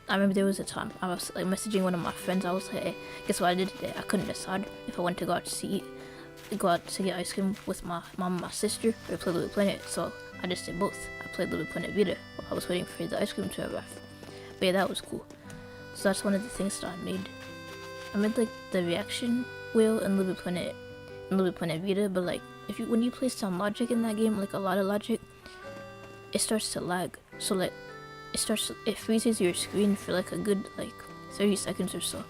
I remember there was a time I was like messaging one of my friends. I was like, hey, guess what I did today? I couldn't decide if I wanted to go out to get ice cream with my mom and my sister or play Little Planet. So I just did both. I played Little Planet Vita while I was waiting for the ice cream to arrive. But yeah, that was cool. So that's one of the things that I made. I made like the reaction wheel in Little Planet Vita, but like when you place down logic in that game, like a lot of logic, it starts to lag. So like it freezes your screen for like a good like 30 seconds or so.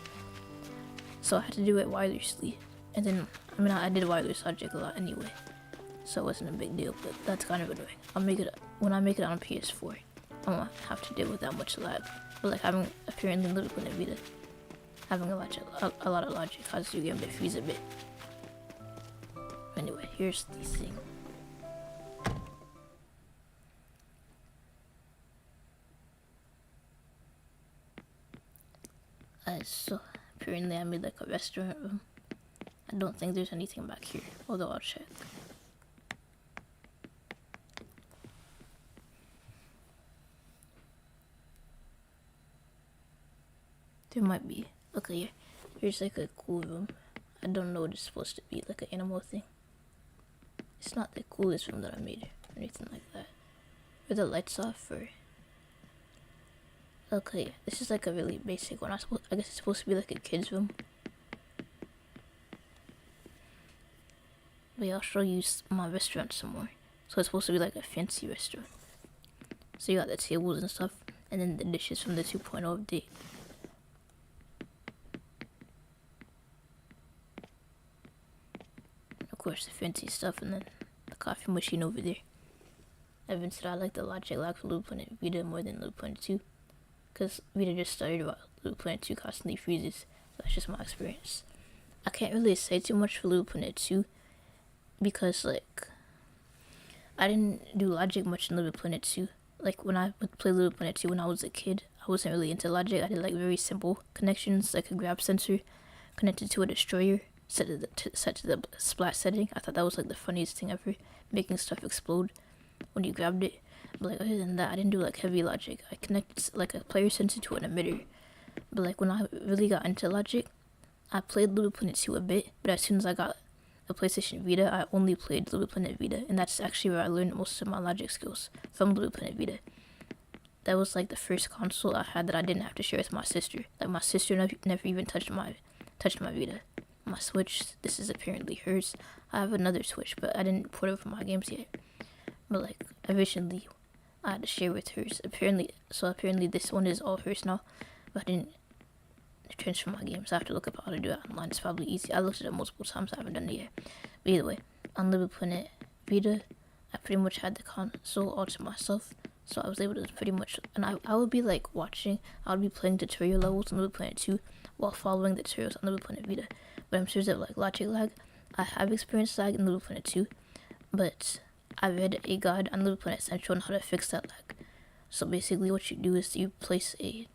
So I had to do it wirelessly, and then I did wireless logic a lot anyway, so it wasn't a big deal. But that's kind of annoying. When I make it on PS4, I won't have to deal with that much lag. But like apparently Little Planet Vita, having a lot of logic causes your game to freeze a bit. Anyway, here's the thing. So apparently I made like a restaurant room. I don't think there's anything back here, although I'll check. There might be. Okay, yeah. Here's like a cool room. I don't know what it's supposed to be, like an animal thing. It's not the coolest room that I made or anything like that. Are the lights off or... Okay, this is like a really basic one. I guess it's supposed to be like a kid's room. But yeah, I'll show you my restaurant some more. So it's supposed to be like a fancy restaurant. So you got the tables and stuff, and then the dishes from the 2.0 update. Of course, the fancy stuff, and then the coffee machine over there. Evan said I like the logic lag for Little Planet Vita more than Little Planet 2. Because Vita just started while Little Planet 2 constantly freezes. So that's just my experience. I can't really say too much for Little Planet 2. Because, like, I didn't do logic much in Little Planet 2. Like, when I would play Little Planet 2 when I was a kid, I wasn't really into logic. I did, like, very simple connections, like a grab sensor connected to a destroyer, set to the splat setting. I thought that was, like, the funniest thing ever, making stuff explode when you grabbed it. But, like, other than that, I didn't do, like, heavy logic. I connected, like, a player sensor to an emitter. But, like, when I really got into logic, I played Little Planet 2 a bit, but as soon as I got a PlayStation Vita, I only played Little Planet Vita, and that's actually where I learned most of my logic skills, from Little Planet Vita. That was like the first console I had that I didn't have to share with my sister. Like my sister never even touched my Vita. My Switch, this is apparently hers. I have another Switch, but I didn't port it for my games yet. But like originally, I had to share with hers. Apparently this one is all hers now, but I didn't transfer my games. I have to look up how to do it online. It's probably easy. I looked it up multiple times. I haven't done it yet. But either way, on Little Planet Vita, I pretty much had the console all to myself. So I was able to pretty much, and I would be like watching, I would be playing tutorial levels on Little Planet 2 while following the tutorials on Little Planet Vita. But in terms of like logic lag, I have experienced lag in Little Planet 2, but I read a guide on Little Planet Central on how to fix that lag. So basically what you do is you place a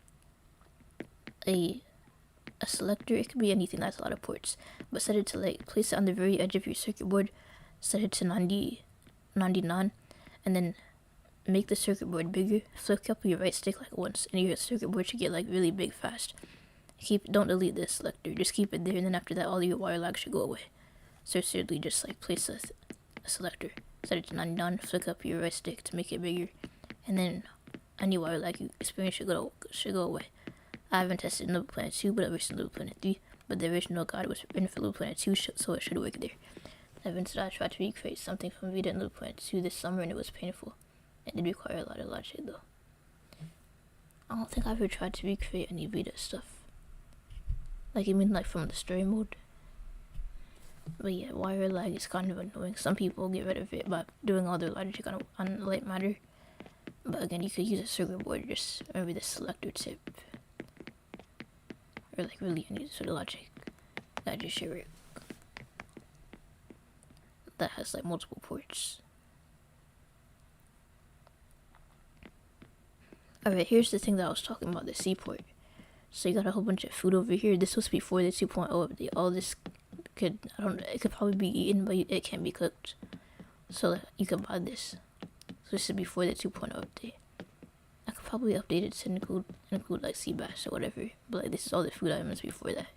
selector. It could be anything that has a lot of ports, but set it to like, place it on the very edge of your circuit board, set it to 99, and then make the circuit board bigger, flick up your right stick like once, and your circuit board should get like really big fast. Don't delete this selector, just keep it there, and then after that all your wire lag should go away. So seriously, just like place a selector, set it to 99, flick up your right stick to make it bigger, and then any wire lag you experience should go away. I haven't tested Little Planet 2, but I've tested Little Planet 3, but the original guide was written for Little Planet 2, so it should work there. Evan said I tried to recreate something from Vita in Little Planet 2 this summer, and it was painful. It did require a lot of logic, though. I don't think I've ever tried to recreate any Vita stuff. Like, you mean like from the story mode? But yeah, wire lag is kind of annoying. Some people get rid of it by doing all their logic on light matter. But again, you could use a circuit board, just remember the selector tip. Or like really any sort of logic that just should work. That has like multiple ports. Alright, here's the thing that I was talking about, the C port. So you got a whole bunch of food over here. This was before the 2.0 update. All this it could probably be eaten, but it can't be cooked. So like, you could buy this. So this is before the 2.0 update. I could probably update it to include like sea bass or whatever. But like this is all the food items before that.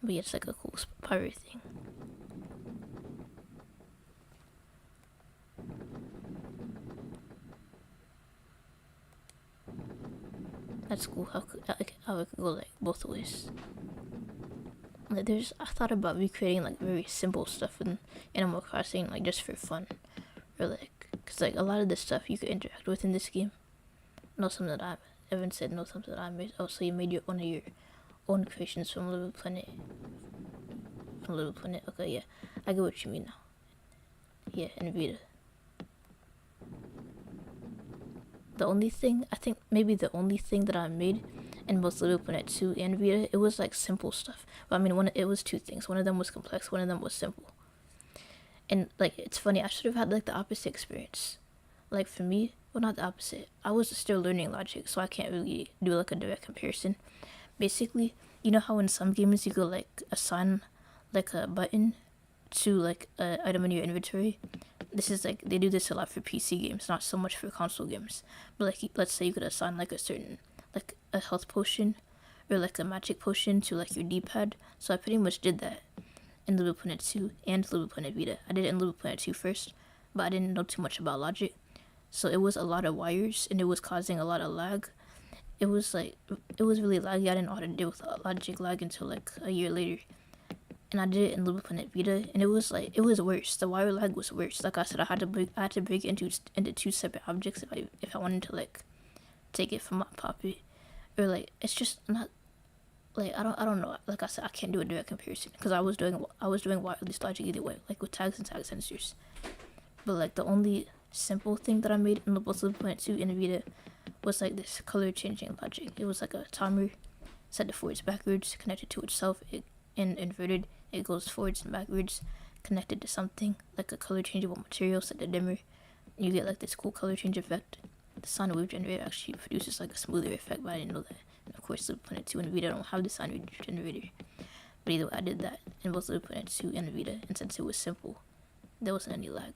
But yeah, it's like a cool pirate thing. That's cool. How it could go like both ways. Like I thought about recreating like very simple stuff in Animal Crossing, like just for fun, or like, cause like a lot of the stuff you could interact with in this game. Know something that Evan said, know something that I made. Oh, so you made one of your own creations from Little Planet. Okay, yeah, I get what you mean now. Yeah, in Vita. The only thing that I made in both Little Planet 2 and Vita, it was like simple stuff. But I mean, it was two things. One of them was complex, one of them was simple. And like, it's funny, I should have had like the opposite experience. Like for me, well, not the opposite. I was still learning logic, so I can't really do like a direct comparison. Basically, you know how in some games you could like assign like a button to like an item in your inventory? This is like, they do this a lot for PC games, not so much for console games. But like, let's say you could assign like a certain, like a health potion or like a magic potion to like your D-pad. So I pretty much did that in Little Planet 2 and Little Planet Vita. I did it in Little Planet 2 first, but I didn't know too much about logic. So it was a lot of wires and it was causing a lot of lag. it was like, it was really laggy. I didn't know how to deal with logic lag until like a year later. And I did it in LBP3 Vita, and it was like, it was worse. The wire lag was worse. Like I said, I had to break it into two separate objects if I wanted to like take it from my puppet, or like it's just not like I don't know. Like I said, I can't do a direct comparison because I was doing wireless logic either way, like with tags and tag sensors. But like the only simple thing that I made in both LBP2 and Vita was like this color changing logic. It was like a timer set the forwards backwards, connected to itself, and inverted. It goes forwards and backwards, connected to something like a color changeable material, set the dimmer. And you get like this cool color change effect. The sine wave generator actually produces like a smoother effect, but I didn't know that. And of course, LBP2 and Vita don't have the sine wave generator. But either way, I did that in both LBP2 and Vita, and since it was simple, there wasn't any lag.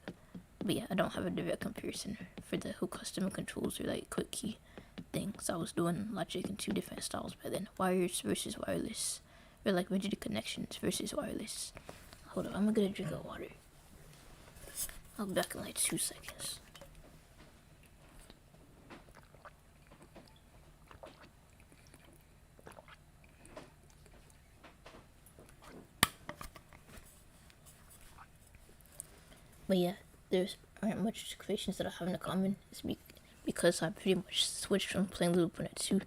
But yeah, I don't have a direct comparison for the whole custom controls or like quick key thing. So I was doing logic in two different styles by then: wires versus wireless, or like rigid connections versus wireless. Hold on, I'm gonna get a drink of water. I'll be back in like 2 seconds. But yeah, there's aren't much creations that I have in common. It's because I pretty much switched from playing LBP3 2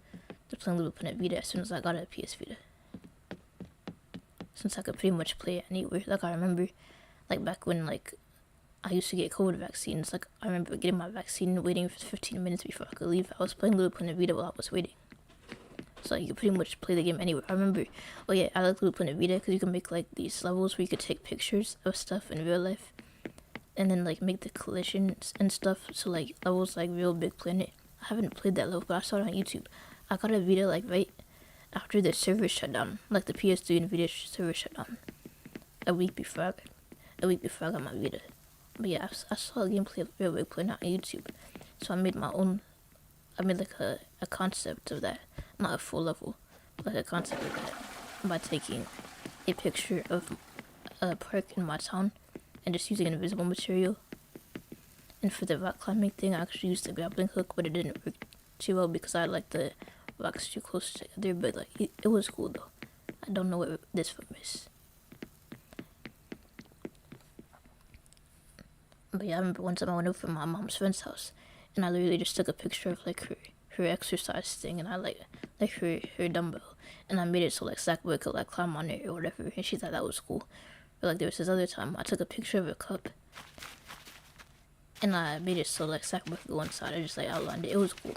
to playing LBP3 Vita as soon as I got a PS Vita. Since I could pretty much play it anywhere. Like I remember, like back when like I used to get COVID vaccines. Like I remember getting my vaccine, waiting for 15 minutes before I could leave. I was playing LBP3 Vita while I was waiting. So like, you could pretty much play the game anywhere. I remember, oh yeah, I like LBP3 Vita because you can make like these levels where you could take pictures of stuff in real life, and then like make the collisions and stuff. So like levels like Real Big Planet. I haven't played that level, but I saw it on YouTube. I got a Vita like right after the server shut down, like the PS3 and Vita server shut down, a week before I got my Vita. But yeah, I saw a gameplay of Real Big Planet on YouTube, so I made my own. I made like a concept of that, not a full level, but like a concept of that, by taking a picture of a park in my town and just using an invisible material. And for the rock climbing thing, I actually used the grappling hook, but it didn't work too well because I had like the rocks too close together. But like it was cool though. I don't know what this from is. But yeah, I remember one time I went over to my mom's friend's house, and I literally just took a picture of like her exercise thing, and I like her dumbbell, and I made it so like Sackboy could like climb on it or whatever, and she thought that was cool. But like there was this other time I took a picture of a cup, and I made it so like Sackboy could go inside. I just like outlined it. It was cool.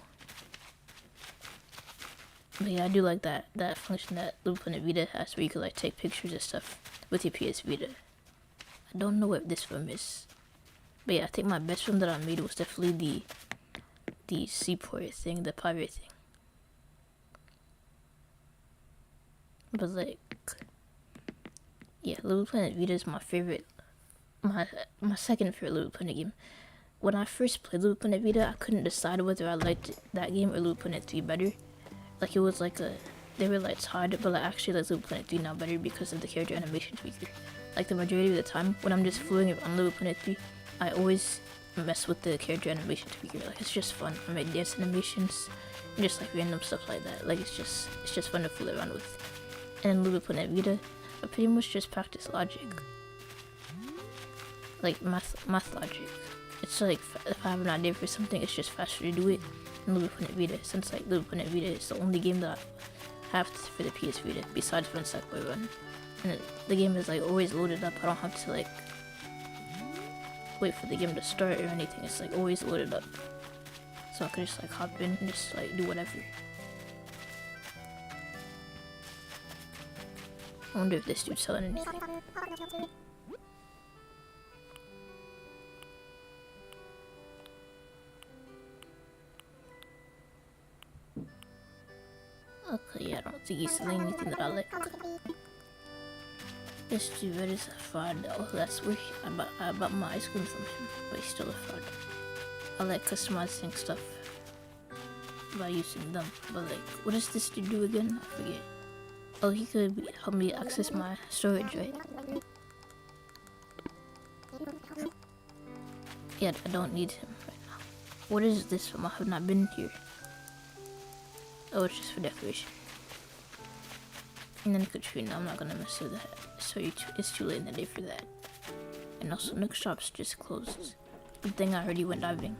But yeah, I do like that function that LBP3 Vita has, where you could like take pictures of stuff with your PS Vita. I don't know what this film is. But yeah, I think my best film that I made was definitely the seaport thing, the pirate thing. But like, yeah, LBP3 Vita is my favorite, my second favorite LBP3 game. When I first played LBP3 Vita, I couldn't decide whether I liked that game or LBP3 3 better. Like it was like they were like tied, but like actually like LBP3 3 now better because of the character animation tweaker. Like the majority of the time when I'm just fooling around LBP3 3, I always mess with the character animation tweaker. Like it's just fun. I make dance animations and just like random stuff like that. Like it's just fun to fool around with. And in LBP3 Vita, I pretty much just practice logic, like math logic. It's like if I have an idea for something, it's just faster to do it in LBP3 Vita. Since like LBP3 Vita is the only game that I have for the PS Vita besides when Sackboy Run, and the game is like always loaded up. I don't have to like wait for the game to start or anything. It's like always loaded up, so I could just like hop in and just like do whatever. I wonder if this dude's selling anything. Okay, yeah, I don't think he's selling anything that I like. This dude is a fraud. Oh, that's where I bought my ice cream from him, but he's still a fraud. I like customizing stuff by using them, but like, what does this dude do again? I forget. Oh, he could help me access my storage, right? Yeah, I don't need him right now. What is this from? I have not been here. Oh, it's just for decoration. And then Katrina, I'm not gonna mess with that. So it's too late in the day for that. And also, Nook Shop's just closed. Good thing I already went diving.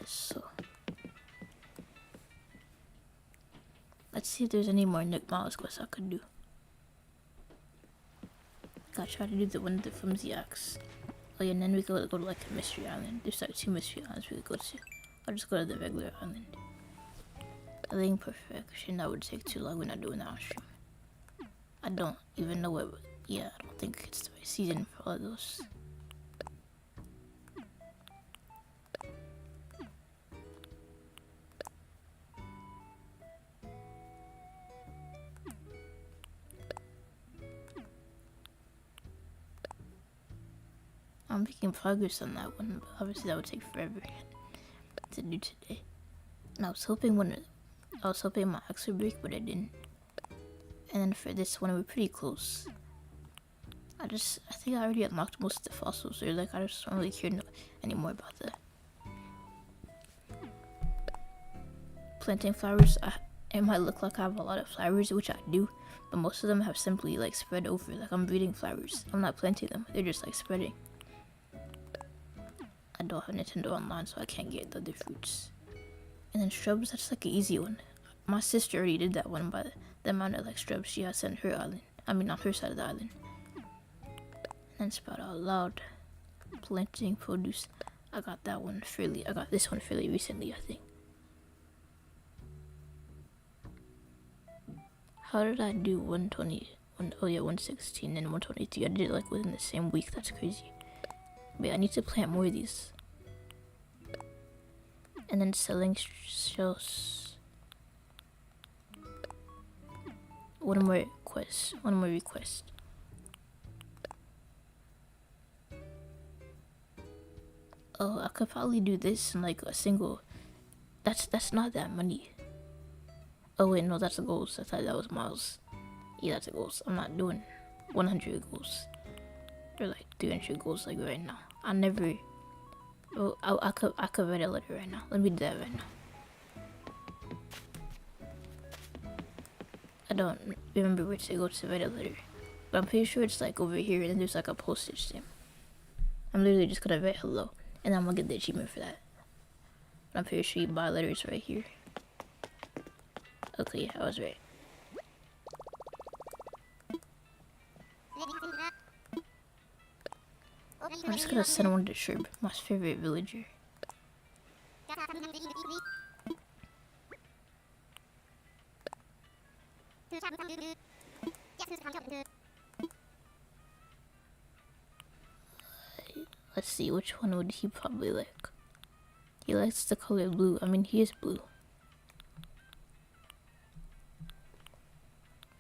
So let's see if there's any more Nook Miles quests I could do. Gotta try to do the one with the flimsy axe. Oh yeah, and then we go to like a mystery island. There's like 2 mystery islands we could go to. I'll just go to the regular island. I think perfection, that would take too long. We're not doing that on stream. I don't even know what. Yeah, I don't think it's the right season for all of those. I'm making progress on that one, but obviously that would take forever to do today. And I was hoping my axe would break, but it didn't. And then for this one, we're pretty close. I think I already unlocked most of the fossils, or like I just don't really care anymore about that. Planting flowers, it might look like I have a lot of flowers, which I do, but most of them have simply like spread over. Like I'm breeding flowers. I'm not planting them. They're just like spreading. I don't have Nintendo Online, so I can't get the other fruits. And then shrubs, that's like an easy one. My sister already did that one by the amount of like shrubs she has on her island. I mean, on her side of the island. And then spout out loud. Planting produce. I got this one fairly recently, I think. How did I do 116 and 123? I did it like within the same week. That's crazy. Wait, I need to plant more of these. And then selling shells. One more request. Oh, I could probably do this in like a single. That's not that money. Oh wait, no, that's the goals. I thought that was miles. Yeah, that's the goals. I'm not doing 100 goals. They're like 300 goals like right now. I could write a letter right now. Let me do that right now. I don't remember where to go to write a letter, but I'm pretty sure it's like over here, and then there's like a postage stamp. I'm literally just gonna write hello, and I'm gonna get the achievement for that. But I'm pretty sure you buy letters right here. Okay, yeah, I was right. I'm just gonna send one to Sherb, my favorite villager. Let's see, which one would he probably like? He likes the color blue. I mean, he is blue.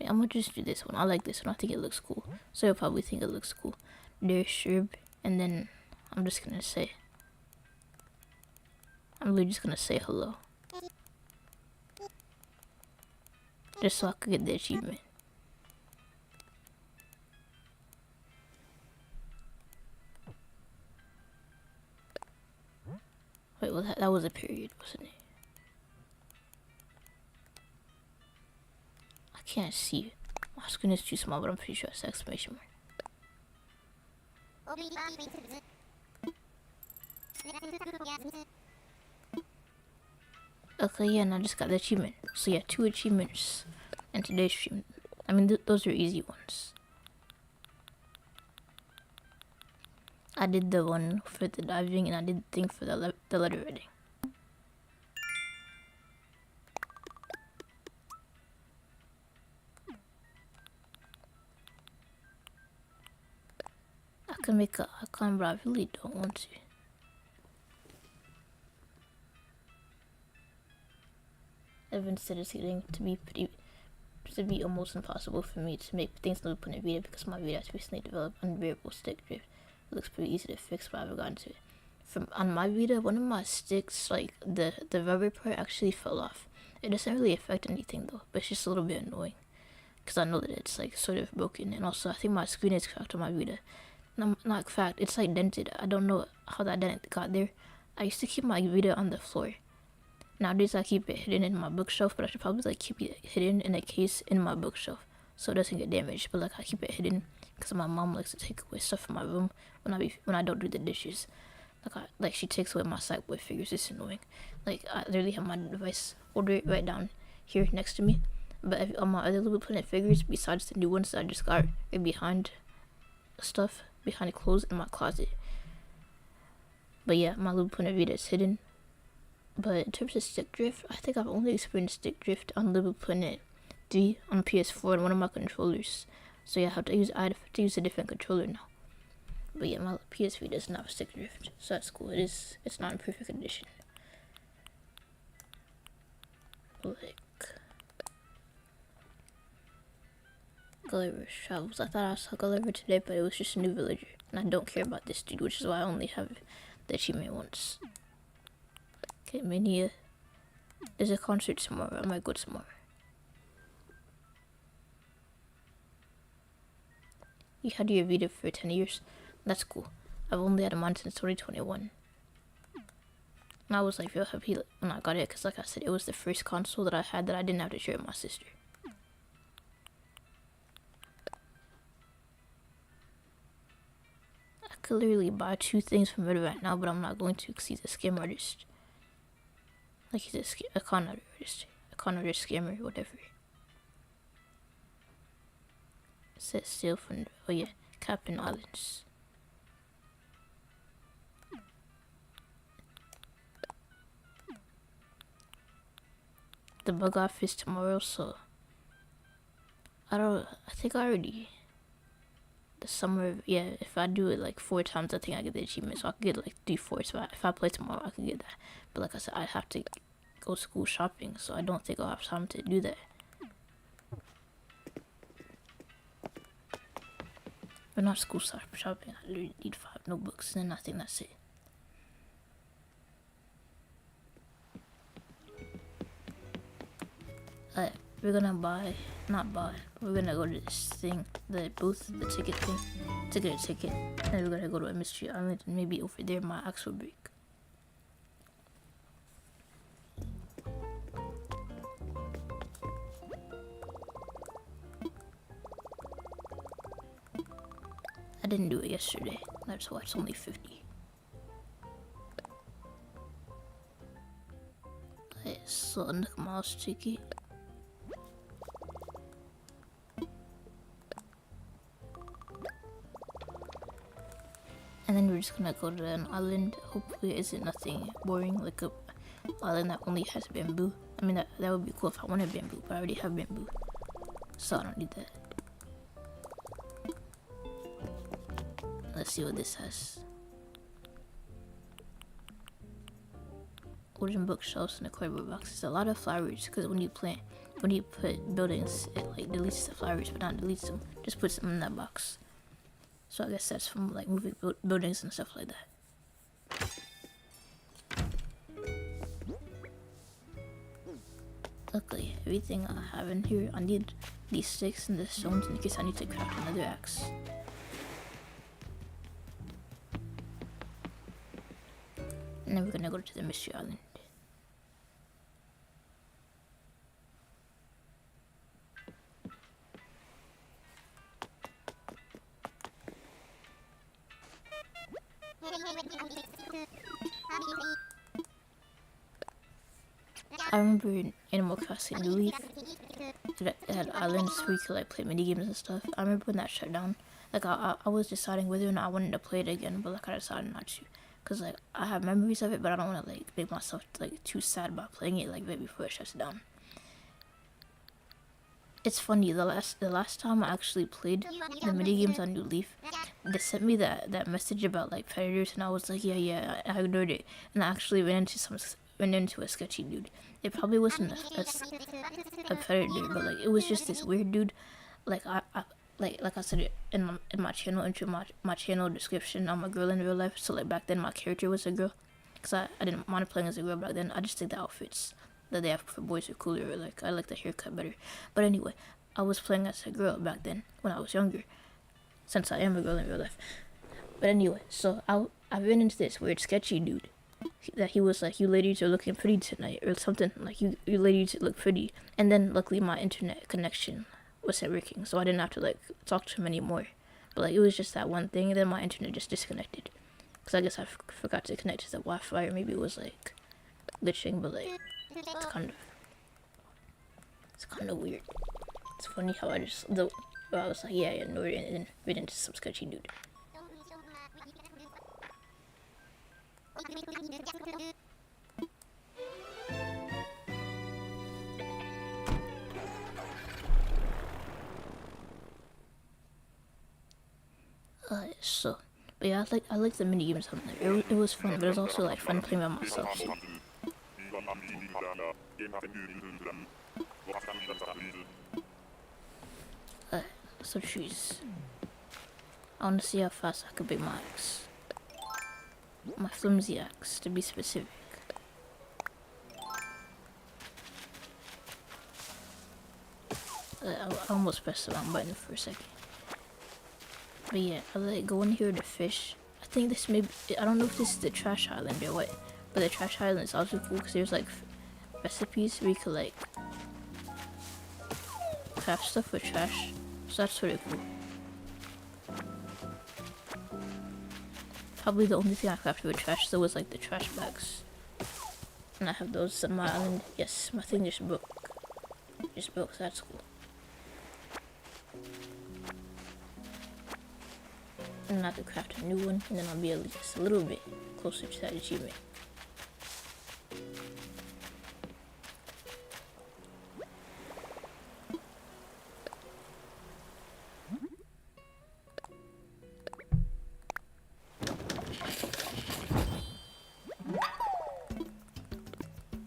Wait, I'm gonna just do this one. I like this one. I think it looks cool. So you'll probably think it looks cool. There's Sherb. And then I'm just gonna say, I'm literally just gonna say hello. Just so I could get the achievement. Wait, well that was a period, wasn't it? I can't see it. My screen is too small, but I'm pretty sure it's exclamation mark. Okay, yeah, and I just got the achievement. So yeah, 2 achievements in today's stream. I mean, those are easy ones. I did the one for the diving, and I did the thing for the letter writing. I can make an icon, but I really don't want to. Evan said it's getting to be almost impossible for me to make things loop in a Vita because my Vita has recently developed unbearable stick drift. It looks pretty easy to fix, but I haven't gotten to it. On my Vita, one of my sticks, like the rubber part, actually fell off. It doesn't really affect anything though, but it's just a little bit annoying because I know that it's like sort of broken, and also I think my screen is cracked on my Vita. Not cracked, it's like dented. I don't know how that dent got there. I used to keep my Vita on the floor. Nowadays I keep it hidden in my bookshelf, but I should probably like keep it hidden in a case in my bookshelf so it doesn't get damaged. But like I keep it hidden because my mom likes to take away stuff from my room when I don't do the dishes. Like she takes away my Sackboy figures. It's annoying. Like I literally have my device holder right down here next to me, but all my other Little Planet figures, besides the new ones that I just got, are behind clothes in my closet. But yeah, my Little Planet Vita is hidden. But in terms of stick drift, I think I've only experienced stick drift on Little Planet 3 on PS4 and one of my controllers. So yeah, I have to use a different controller now. But yeah, my PS Vita doesn't have stick drift, so that's cool. It's not in perfect condition. Like Gulliver's Travels. I thought I saw Gulliver today, but it was just a new villager, and I don't care about this dude, which is why I only have the achievement once. Okay, Mania. There's a concert tomorrow. I might go tomorrow. You had your Vita for 10 years. That's cool. I've only had mine since 2021. And I was like real happy when I got it because, like I said, it was the first console that I had that I didn't have to share with my sister. I could literally buy 2 things from Red right now, but I'm not going to because he's a scam artist. Like he's a con artist, scammer, whatever. It says steal from, oh yeah, Captain Islands. The bug off is tomorrow, so I think I already, the summer, yeah, if I do it like 4 times, I think I get the achievement, so I could get like 3-4, so if I play tomorrow, I could get that. But like I said, I have to go school shopping, so I don't think I'll have time to do that. But not school shopping, I literally need 5 notebooks, and then I think that's it. We're gonna we're gonna go to this thing, the booth, the ticket thing, to get a ticket, and we're gonna go to a mystery island, and maybe over there my axe will break. I didn't do it yesterday, that's why it's only 50. Alright, so nook mouse ticket. And then we're just gonna go to an island. Hopefully it isn't nothing boring, like a island that only has bamboo. I mean, that would be cool if I wanted bamboo, but I already have bamboo, so I don't need that. Let's see what this has. Wooden bookshelves and a cardboard boxes. A lot of flowers, because when you put buildings, it like deletes the flowers, but not deletes them. Just puts them in that box. So I guess that's from like moving buildings and stuff like that. Luckily, everything I have in here, I need these sticks and the stones in case I need to craft another axe. And then we're gonna go to the mystery island. I remember in Animal Crossing New Leaf, it had islands where you could like play mini games and stuff. I remember when that shut down. Like I was deciding whether or not I wanted to play it again, but like I decided not to, cause like I have memories of it, but I don't want to like make myself like too sad about playing it like right before it shuts down. It's funny, the last time I actually played the mini games on New Leaf, they sent me that message about like predators, and I was like, yeah, I ignored it, and I actually ran into ran into a sketchy dude. It probably wasn't a predator, but like it was just this weird dude. Like like I said in my channel intro, my channel description, I'm a girl in real life. So like back then my character was a girl, cause I didn't mind playing as a girl back then. I just think the outfits that they have for boys are cooler. Or, like I like the haircut better. But anyway, I was playing as a girl back then when I was younger, since I am a girl in real life. But anyway, so I ran into this weird sketchy dude. That he was like, you ladies are looking pretty tonight, or something like you ladies look pretty. And then luckily my internet connection wasn't working, so I didn't have to like talk to him anymore. But like it was just that one thing, and then my internet just disconnected. Cause I guess I forgot to connect to the Wi-Fi, or maybe it was like glitching. But like it's kind of weird. It's funny how I was like, yeah, no, and then ran into some sketchy dude. But yeah, I like the mini games on there. It was fun, but it was also like fun playing by myself. So choose. I want to see how fast I can beat my axe. My flimsy axe, to be specific. I almost pressed the wrong button for a second. But yeah, I like go in here to fish. I think this may be, I don't know if this is the trash island or what, but the trash island is also cool because there's like recipes where you could like craft stuff with trash. So that's sort of cool. Probably the only thing I crafted with trash though was like the trash bags. And I have those on my island. Yes, my thing just broke. So that's cool. And I could craft a new one, and then I'll be at least a little bit closer to that achievement.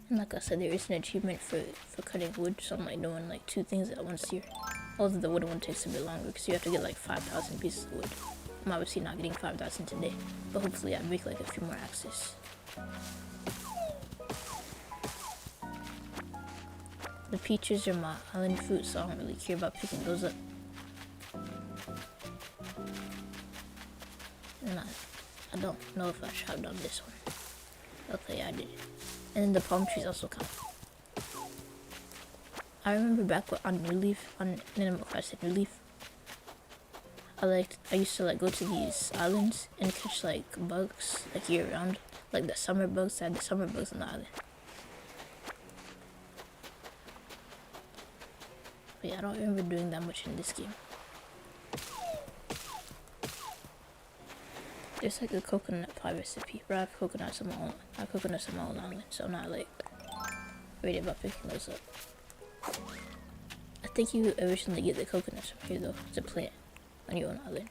And like I said, there is an achievement for cutting wood, so I'm like doing like 2 things at once here. Although the wood one takes a bit longer because you have to get like 5,000 pieces of wood. I'm obviously not getting 5,000 today, but hopefully I make like a few more axes. The peaches are my island fruit, so I don't really care about picking those up. And I don't know if I chopped on this one. Okay, I did. And then the palm trees also count. I remember back on New Leaf, on Animal Crossing New Leaf, I used to like go to these islands and catch like bugs like year round, like the summer bugs. I had the summer bugs on the island. But yeah, I don't remember doing that much in this game. There's like a coconut pie recipe, but I have coconuts on my own. I have coconuts on my own island, so I'm not like worried about picking those up. I think you originally get the coconuts from here though, to plant on your own island.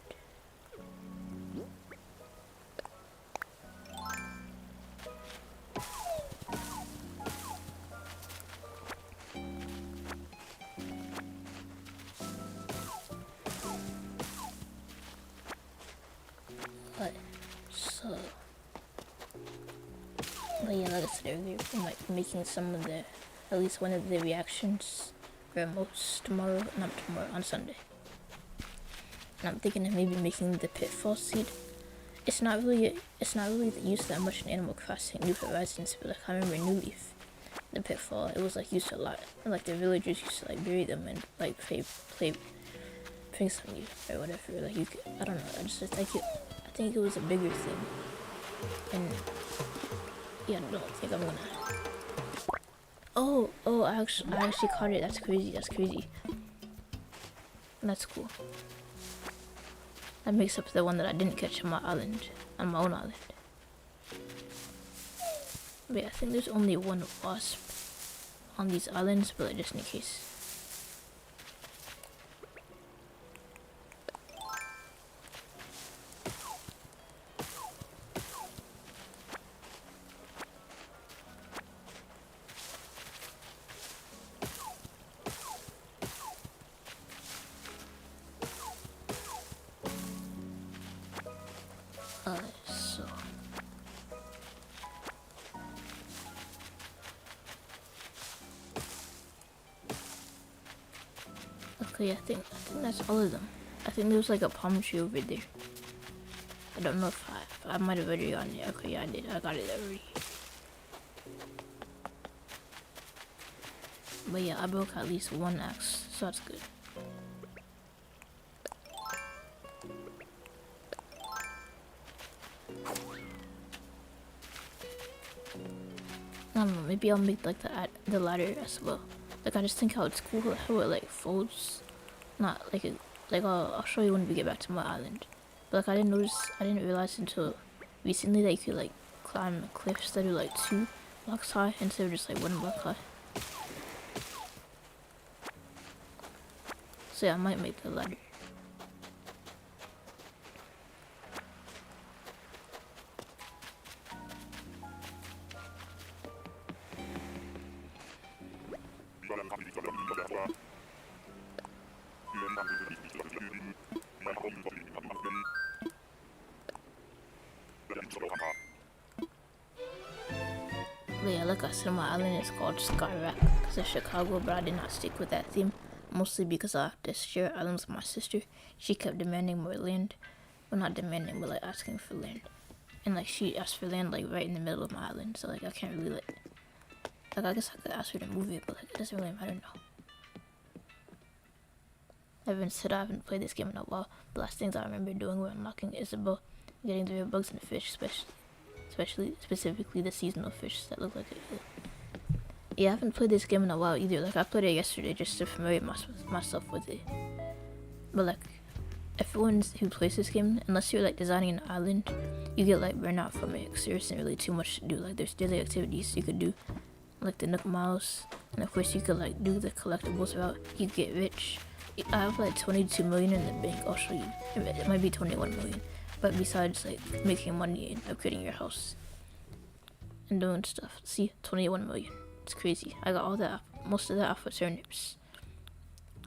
But yeah, like I said earlier, I'm like making some of the, at least one of the reactions for most tomorrow, not tomorrow, on Sunday. And I'm thinking of maybe making the pitfall seed. It's not really used that much in Animal Crossing New Horizons, but like I remember New Leaf, the pitfall, it was like used a lot. And, like the villagers used to like bury them and like play pranks on you or whatever. Like you could, I don't know. I think it was a bigger thing. And yeah, I don't think I'm gonna. Oh, I actually caught it. That's crazy. That's cool. That makes up the one that I didn't catch on my own island. But yeah, I think there's only one wasp on these islands, but just in case. So okay, I think that's all of them. I think there's like a palm tree over there. I don't know if I might have already gotten it. Okay, yeah, I did. I got it already. But yeah, I broke at least one axe, so that's good. I don't know, maybe I'll make like the ladder as well. Like I just think how it's cool how it like folds. Not like I'll show you when we get back to my island. But like I didn't realize until recently that you could like climb cliffs that are like 2 blocks high instead of just like 1 block high. So yeah, I might make the ladder. But yeah, like I said, my island is called Skyrack because it's Chicago, but I did not stick with that theme. Mostly because I have to share islands with my sister. She kept demanding more land. Well, not demanding, but like asking for land. And like she asked for land like right in the middle of my island, so like I can't really like I guess I could ask her to move it, but like it doesn't really matter now. I haven't played this game in a while. The last things I remember doing were unlocking Isabel, getting the rare bugs and fish, specifically the seasonal fish that look like it. Yeah, I haven't played this game in a while either. Like I played it yesterday just to familiarize myself with it. But like everyone who plays this game, unless you're like designing an island, you get like burnout from it because there isn't really too much to do. Like there's daily activities you could do, like the Nook Miles, and of course you could like do the collectibles route. You get rich. I have like 22 million in the bank. I'll show you. It might be 21 million. But besides like making money and upgrading your house and doing stuff, see, 21 million. It's crazy. I got all that, most of that off of turnips.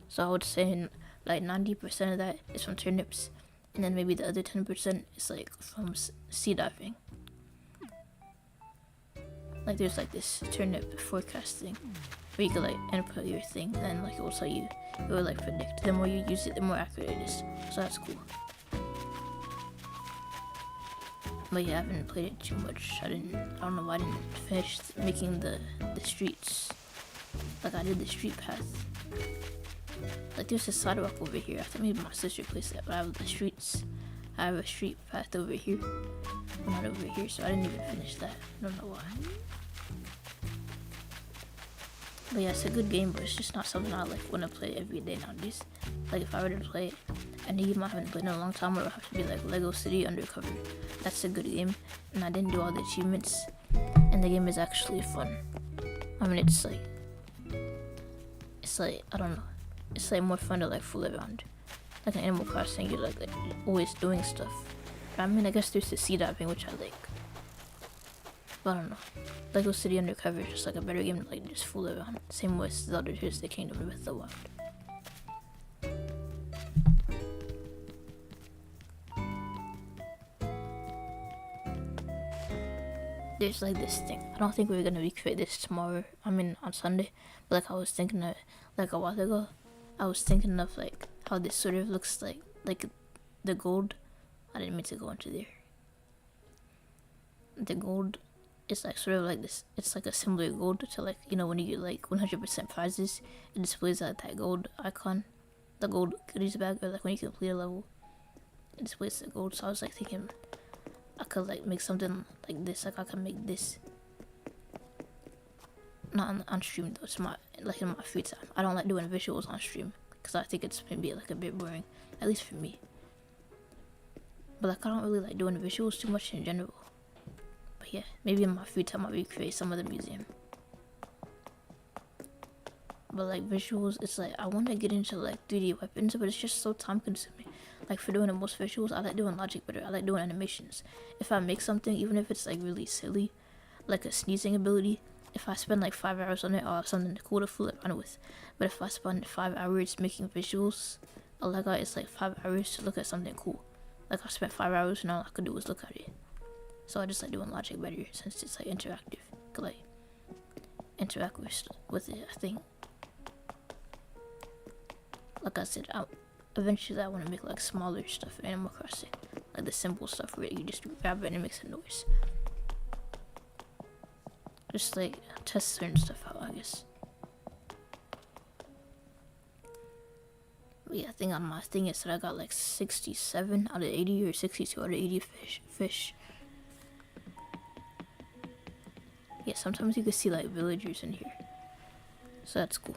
So I would say like 90% of that is from turnips, and then maybe the other 10% is like from sea diving. Like there's like this turnip forecasting where you could like input your thing, and then like it will tell you, it will like predict. The more you use it, the more accurate it is. So that's cool. But yeah, I haven't played it too much. I don't know why I didn't finish making the streets. Like I did the street path. Like there's a sidewalk over here. I think maybe my sister placed that, but I have the streets. I have a street path over here. Well, not over here, so I didn't even finish that. I don't know why. But yeah, it's a good game, but it's just not something I like want to play every day nowadays. Like if I were to play it, a game I haven't played in a long time, it would have to be like Lego City Undercover. That's a good game, and I didn't do all the achievements, and the game is actually fun. I mean, it's like I don't know, it's like more fun to like fool around. Like an Animal Crossing, you're like always doing stuff. But I mean, I guess there's the sea diving, which I like. But I don't know. Lego City Undercover is just like a better game to like just fool around. Same with Zelda Tears of the Kingdom and Breath of the Wild. There's like this thing. I don't think we're gonna recreate this tomorrow. I mean on Sunday. But like I was thinking of like a while ago. I was thinking of like how this sort of looks like the gold. I didn't mean to go into there. The gold is like sort of like this. It's like a similar gold to like, you know, when you get like 100% prizes, it displays like that gold icon, the gold goodies bag, or like when you complete a level, it displays the gold. So I was like thinking I could like make something like this. Like I could make this. Not on stream though. It's like in my free time. I don't like doing visuals on stream because I think it's maybe like a bit boring, at least for me. But like I don't really like doing visuals too much in general. But yeah, maybe in my free time I'll recreate some of the museum. But like visuals, it's like I want to get into like 3D weapons, but it's just so time consuming. Like for doing the most visuals, I like doing logic better. I like doing animations. If I make something, even if it's like really silly, like a sneezing ability, if I spend like 5 hours on it, I'll have something cool to fool around with. But if I spend 5 hours making visuals, all I got is like 5 hours to look at something cool. Like I spent 5 hours and all I could do was look at it. So I just like doing logic better since it's like interactive. Could like interact with it. I think. Like I said, eventually I want to make like smaller stuff in Animal Crossing, like the simple stuff where you just grab it and it makes a noise. Just like test certain stuff out, I guess. But yeah, I think on my thing is that I got like 67 out of 80 or 62 out of 80 fish. Yeah, sometimes you can see like villagers in here, so that's cool.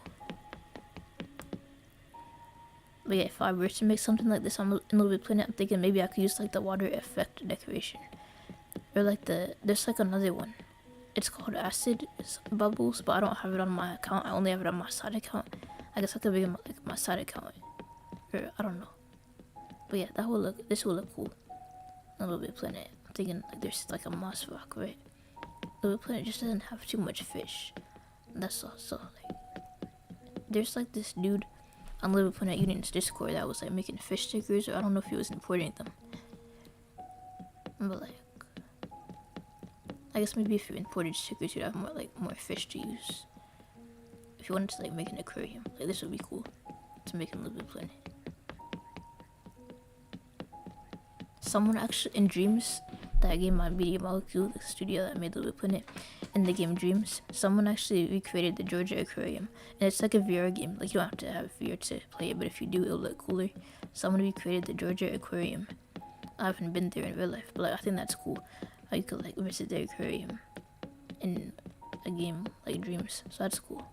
But yeah, if I were to make something like this on LBP Planet, I'm thinking maybe I could use like the water effect decoration, or like there's like another one. It's called acid bubbles, but I don't have it on my account. I only have it on my side account. I guess I could make it like my side account, or I don't know. But yeah, this will look cool on LBP Planet. I'm thinking like there's like a moss rock, right? LBP Planet just doesn't have too much fish. That's all. So like, there's like this dude on LBP Planet Union's Discord that was like making fish stickers, or I don't know if he was importing them. But like, I guess maybe if you imported stickers, you'd have more fish to use. If you wanted to like make an aquarium, like this would be cool to make in LBP Planet. Someone actually in Dreams, that game on Media Molecule, the studio that made LBP Planet, in the game Dreams, someone actually recreated the Georgia Aquarium, and it's like a VR game. Like you don't have to have VR to play it, but if you do, it'll look cooler. Someone recreated the Georgia Aquarium. I haven't been there in real life, but like, I think that's cool. How you could like visit the aquarium in a game like Dreams, so that's cool.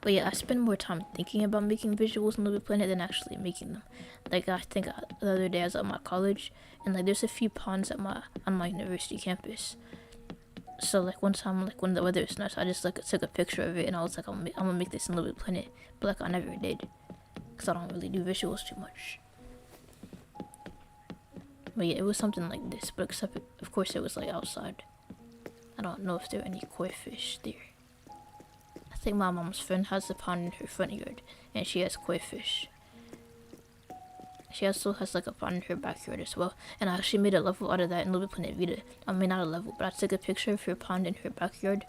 But yeah, I spend more time thinking about making visuals in LBP Planet than actually making them. Like I think the other day I was at my college, and like there's a few ponds on my university campus. So like one time, like when the weather is nice, I just like took a picture of it, and I was like, I'm gonna make this in LBP Planet, but like I never did, cause I don't really do visuals too much. But yeah, it was something like this, but except of course it was like outside. I don't know if there are any koi fish there. I think my mom's friend has a pond in her front yard, and she has koi fish. She also has like a pond in her backyard as well, and I actually made a level out of that in LBP Planet Vita. I mean, not a level, but I took a picture of her pond in her backyard,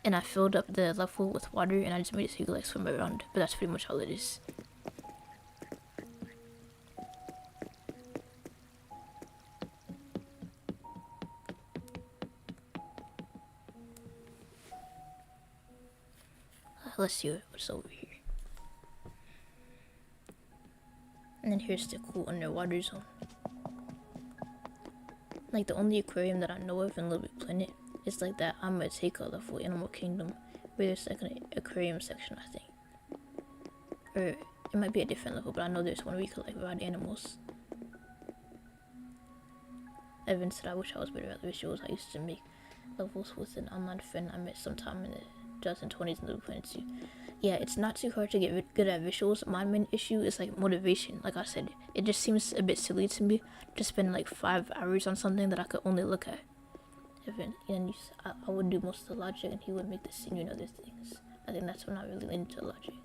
and I filled up the level with water, and I just made it so you could like swim around. But that's pretty much all it is. Let's see what's over here. And then here's the cool underwater zone. Like the only aquarium that I know of in LBP Planet is like that Amateka level Animal Kingdom, where there's like an aquarium section, I think. Or it might be a different level, but I know there's one where you could like ride animals. Evan said I wish I was better at visuals. I used to make levels with an online friend I met sometime in the 2020s in LBP Planet 2. Yeah, it's not too hard to get good at visuals. My main issue is like motivation. Like I said, it just seems a bit silly to me to spend like 5 hours on something that I could only look at. And I would do most of the logic, and he would make the scenery and other things. I think that's when I really into logic.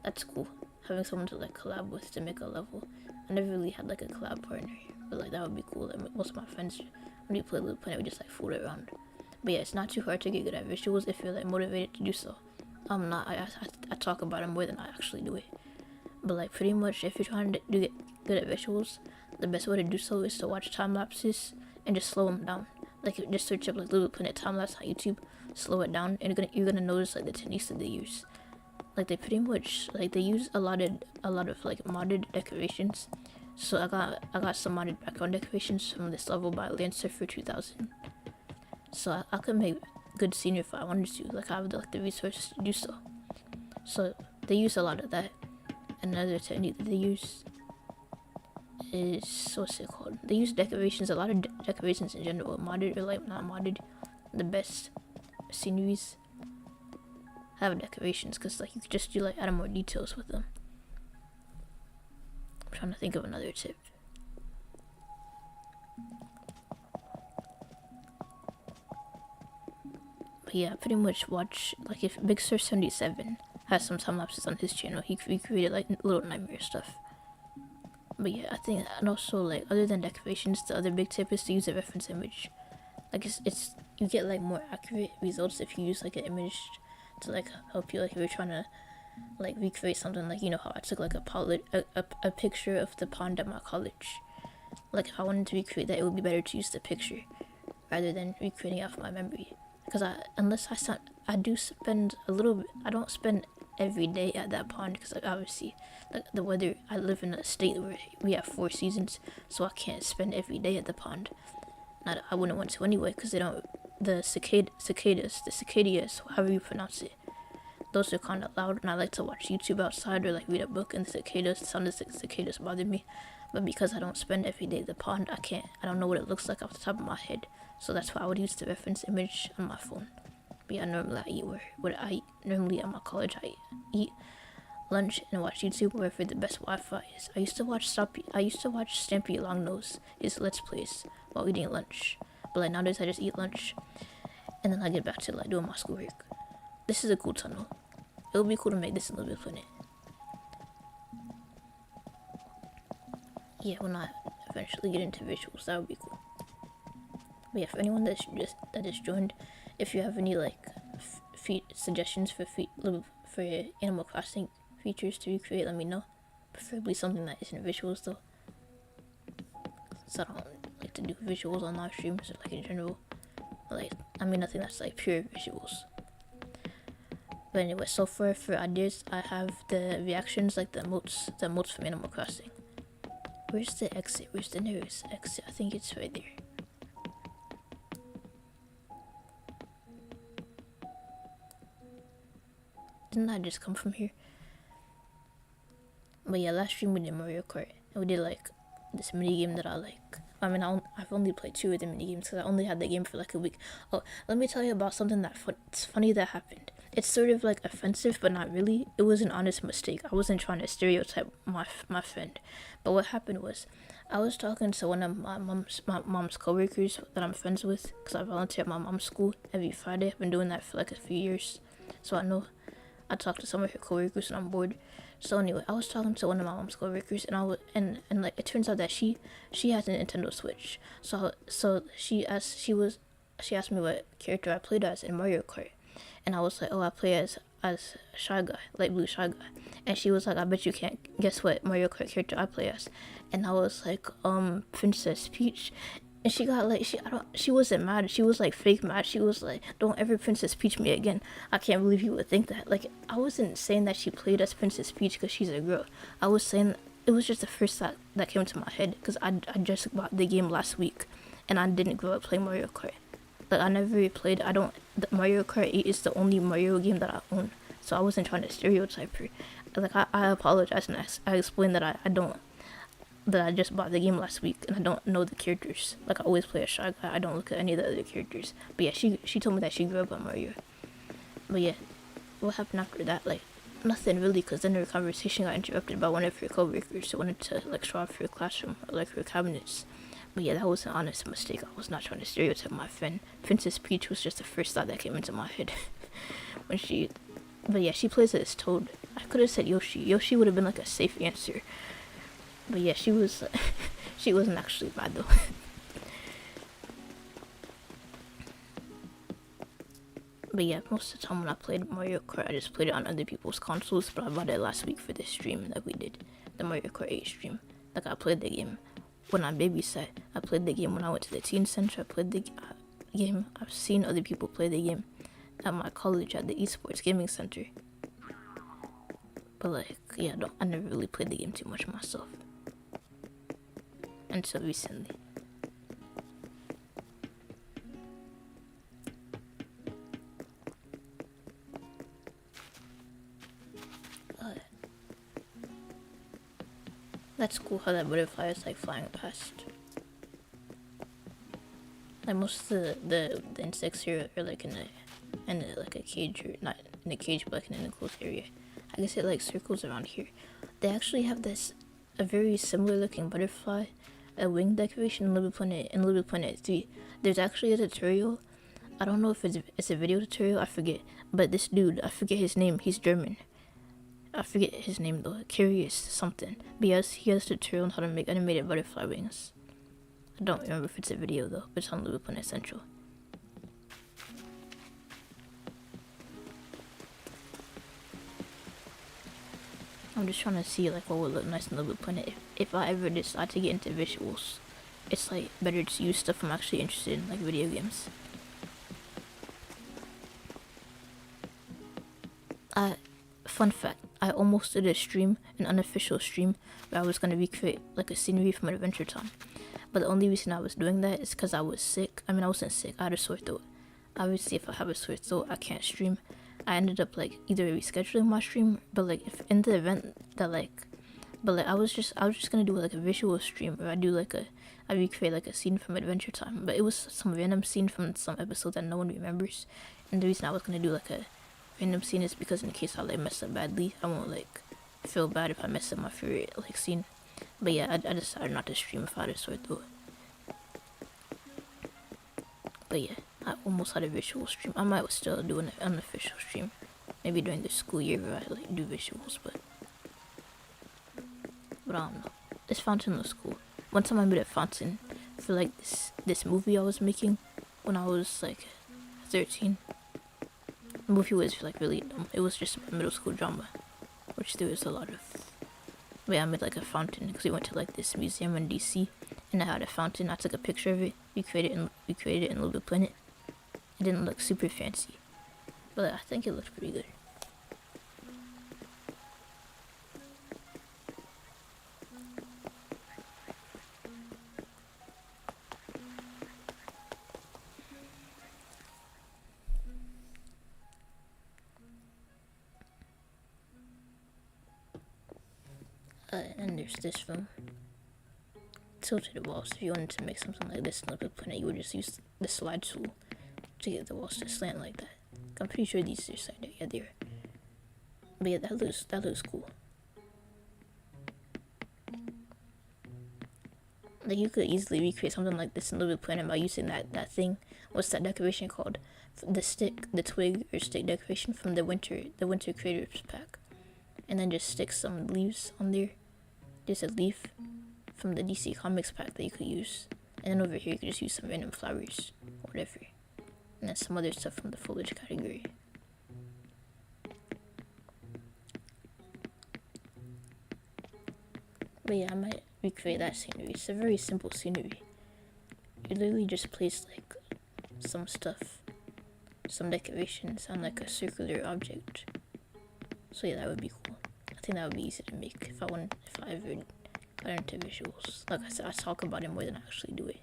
That's cool, having someone to like collab with to make a level. I never really had like a collab partner, but like that would be cool. Like, most of my friends, when we play LBP Planet, we just like fool around. But yeah, it's not too hard to get good at visuals if you're like motivated to do so. I'm not. I talk about it more than I actually do it. But like pretty much, if you're trying to get good at visuals, the best way to do so is to watch time lapses and just slow them down. Like just search up like LBP Planet time lapse on YouTube, slow it down, and you're gonna notice like the techniques that they use. Like they pretty much like they use a lot of like modded decorations. So I got some modded background decorations from this level by Lancer for 2000. So I could make good scenery if I wanted to. Like I have the resources to do so. So they use a lot of that. Another technique that they use is, what's it called? They use decorations. A lot of decorations in general, modded or like not modded. The best sceneries have decorations because like you could just do like add more details with them. I'm trying to think of another tip. Yeah, pretty much watch, like if Big Sur 77 has some time lapses on his channel. He created like little nightmare stuff. But yeah, I think, and also like other than decorations, the other big tip is to use a reference image. Like it's you get like more accurate results if you use like an image to like help you, like if you're trying to like recreate something, like you know how I took like a picture of the pond at my college. Like if I wanted to recreate that, it would be better to use the picture rather than recreating it off my memory. Because I do spend a little bit. I don't spend every day at that pond because like obviously like the weather. I live in a state where we have 4 seasons, so I can't spend every day at the pond. Not I wouldn't want to anyway because they don't. The cicadas, however you pronounce it. Those are kind of loud, and I like to watch YouTube outside or like read a book, and the sound of the cicadas bother me. But because I don't spend every day at the pond, I don't know what it looks like off the top of my head. So that's why I would use the reference image on my phone. But yeah, normally I eat what I eat. Normally at my college, I eat lunch and watch YouTube wherever the best Wi-Fi is. I used to watch Stampy Longnose, his Let's Plays, while eating lunch. But like nowadays, I just eat lunch, and then I get back to like doing my schoolwork. This is a cool tunnel. It would be cool to make this in LBP Planet. Yeah, when I eventually get into visuals, that would be cool. But yeah, for anyone that just joined, if you have any like suggestions for Animal Crossing features to recreate, let me know. Preferably something that isn't visuals though, so I don't like to do visuals on live streams or like in general. But, like I mean nothing that's like pure visuals. But anyway, so for ideas, I have the reactions, like the emotes from Animal Crossing. Where's the exit? Where's the nearest exit? I think it's right there. Didn't I just come from here? But yeah, last stream we did Mario Kart, and we did like this mini game that I like. I mean, I've only played 2 of the mini games because I only had the game for like a week. Oh, let me tell you about something it's funny that happened. It's sort of like offensive, but not really. It was an honest mistake. I wasn't trying to stereotype my friend. But what happened was, I was talking to one of my mom's coworkers that I'm friends with, because I volunteer at my mom's school every Friday. I've been doing that for like a few years, so I know. I talked to some of her coworkers and I'm bored. So anyway, I was talking to one of my mom's coworkers, and like it turns out that she has a Nintendo Switch. So she asked me what character I played as in Mario Kart, and I was like, oh, I play as Shy Guy, light blue Shy Guy. And she was like, I bet you can't guess what Mario Kart character I play as. And I was like, Princess Peach. And she got like, she wasn't mad. She was like fake mad. She was like, don't ever Princess Peach me again. I can't believe you would think that. Like, I wasn't saying that she played as Princess Peach because she's a girl. I was saying, it was just the first thought that came to my head because I just bought the game last week and I didn't grow up playing Mario Kart. Like, I never played, Mario Kart 8 is the only Mario game that I own. So I wasn't trying to stereotype her. Like, I apologize and I explained that I just bought the game last week and I don't know the characters. Like, I always play a Shy Guy. I don't look at any of the other characters. But yeah, she told me that she grew up on Mario. But yeah, what happened after that? Like, nothing really, because then her conversation got interrupted by one of her coworkers who wanted to like show off her classroom or like her cabinets. But yeah, that was an honest mistake. I was not trying to stereotype my friend. Princess Peach was just the first thought that came into my head but yeah, she plays as Toad. I could have said Yoshi. Yoshi would have been like a safe answer. But yeah, she wasn't actually bad though. But yeah, most of the time when I played Mario Kart, I just played it on other people's consoles. But I bought it last week for this stream that we did, the Mario Kart 8 stream. Like, I played the game when I babysat. I played the game when I went to the teen center. I played the game. I've seen other people play the game at my college at the esports gaming center. But like, yeah, I never really played the game too much myself until recently. That's cool how that butterfly is like flying past. Like, most of the insects here are like in like a cage, or not in a cage, but like in an enclosed area. I guess it like circles around here. They actually have a very similar looking butterfly, a wing decoration in LBP Planet 3. There's actually a tutorial. I don't know if it's a video tutorial, I forget. But this dude, I forget his name, he's German. I forget his name though. Curious something. But he has a tutorial on how to make animated butterfly wings. I don't remember if it's a video though, but it's on LBP Planet Central. I'm just trying to see like what would look nice in LBP Planet if I ever decide to get into visuals. It's like better to use stuff I'm actually interested in, like video games. Fun fact, I almost did a stream, an unofficial stream, where I was going to recreate like a scenery from Adventure Time. But the only reason I was doing that is because I was sick. I mean, I wasn't sick, I had a sore throat. Obviously, if I have a sore throat, I can't stream. I ended up like either rescheduling my stream, but like if in the event that I was just gonna do like a visual stream where I recreate like a scene from Adventure Time, but it was some random scene from some episode that no one remembers. And the reason I was gonna do like a random scene is because in case I like mess up badly, I won't like feel bad if I mess up my favorite like scene. But yeah, I decided not to stream if I had a sore throat. But yeah, I almost had a visual stream. I might still do an unofficial stream, maybe during the school year where I like do visuals, but I don't know. This fountain was cool. One time I made a fountain for like this movie I was making when I was like 13. The movie was like really dumb. It was just a middle school drama, which there was a lot of. But yeah, I made like a fountain because we went to like this museum in DC, and I had a fountain. I took a picture of it. We created it in LBP Planet. It didn't look super fancy, but I think it looked pretty good. And there's this room. Tilted walls. If you wanted to make something like this in LBP Planet, you would just use the slide tool to get the walls to slant like that. I'm pretty sure these are slanted. Yeah, they are. But yeah, that looks cool. Like you could easily recreate something like this in LBP Planet by using that thing. What's that decoration called? The twig or stick decoration from the winter creators pack, and then just stick some leaves on there. There's a leaf from the DC Comics pack that you could use, and then over here you could just use some random flowers or whatever, and then some other stuff from the foliage category. But yeah, I might recreate that scenery. It's a very simple scenery. You literally just place like some stuff, some decorations on like a circular object. So yeah, that would be cool. I think that would be easy to make if I ever got into visuals. Like I said, I talk about it more than I actually do it.